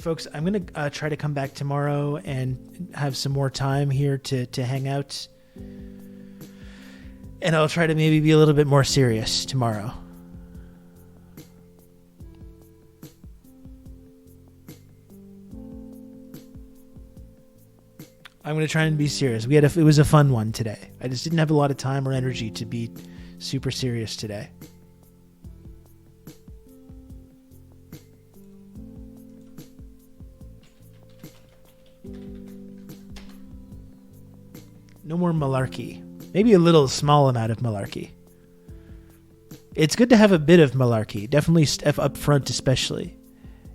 folks, I'm going to try to come back tomorrow and have some more time here to hang out. And I'll try to maybe be a little bit more serious tomorrow. I'm going to try and be serious. It was a fun one today. I just didn't have a lot of time or energy to be super serious today. No more malarkey. Maybe a little small amount of malarkey. It's good to have a bit of malarkey. Definitely up front especially.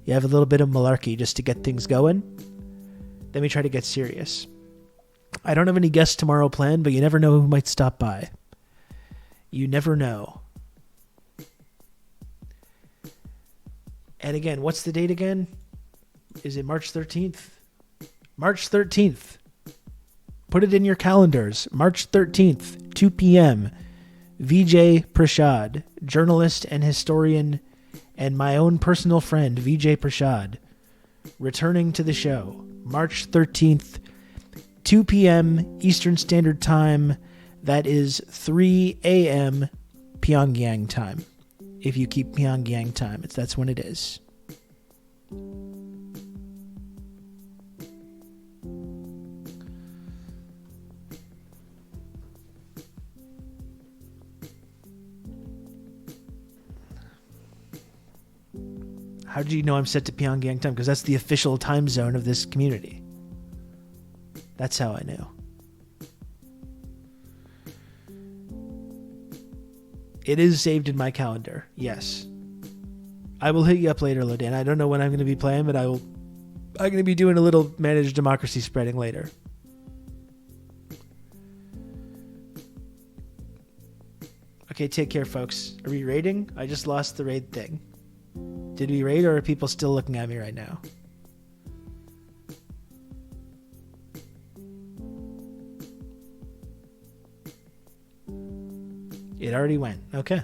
You have a little bit of malarkey just to get things going. Then we try to get serious. I don't have any guests tomorrow planned, but you never know who might stop by. You never know. And again, what's the date again? Is it March 13th? March 13th. Put it in your calendars. March 13th, 2 p.m. Vijay Prashad, journalist and historian, and my own personal friend, Vijay Prashad, returning to the show. March 13th, 2 p.m. Eastern Standard Time. That is 3 a.m. Pyongyang time. If you keep Pyongyang time, that's when it is. How do you know I'm set to Pyongyang time? Because that's the official time zone of this community. That's how I know. It is saved in my calendar. Yes. I will hit you up later, Lodan. I don't know when I'm going to be playing, but I'm going to be doing a little managed democracy spreading later. Okay, take care, folks. Are we raiding? I just lost the raid thing. Did we raid, or are people still looking at me right now? It already went. Okay.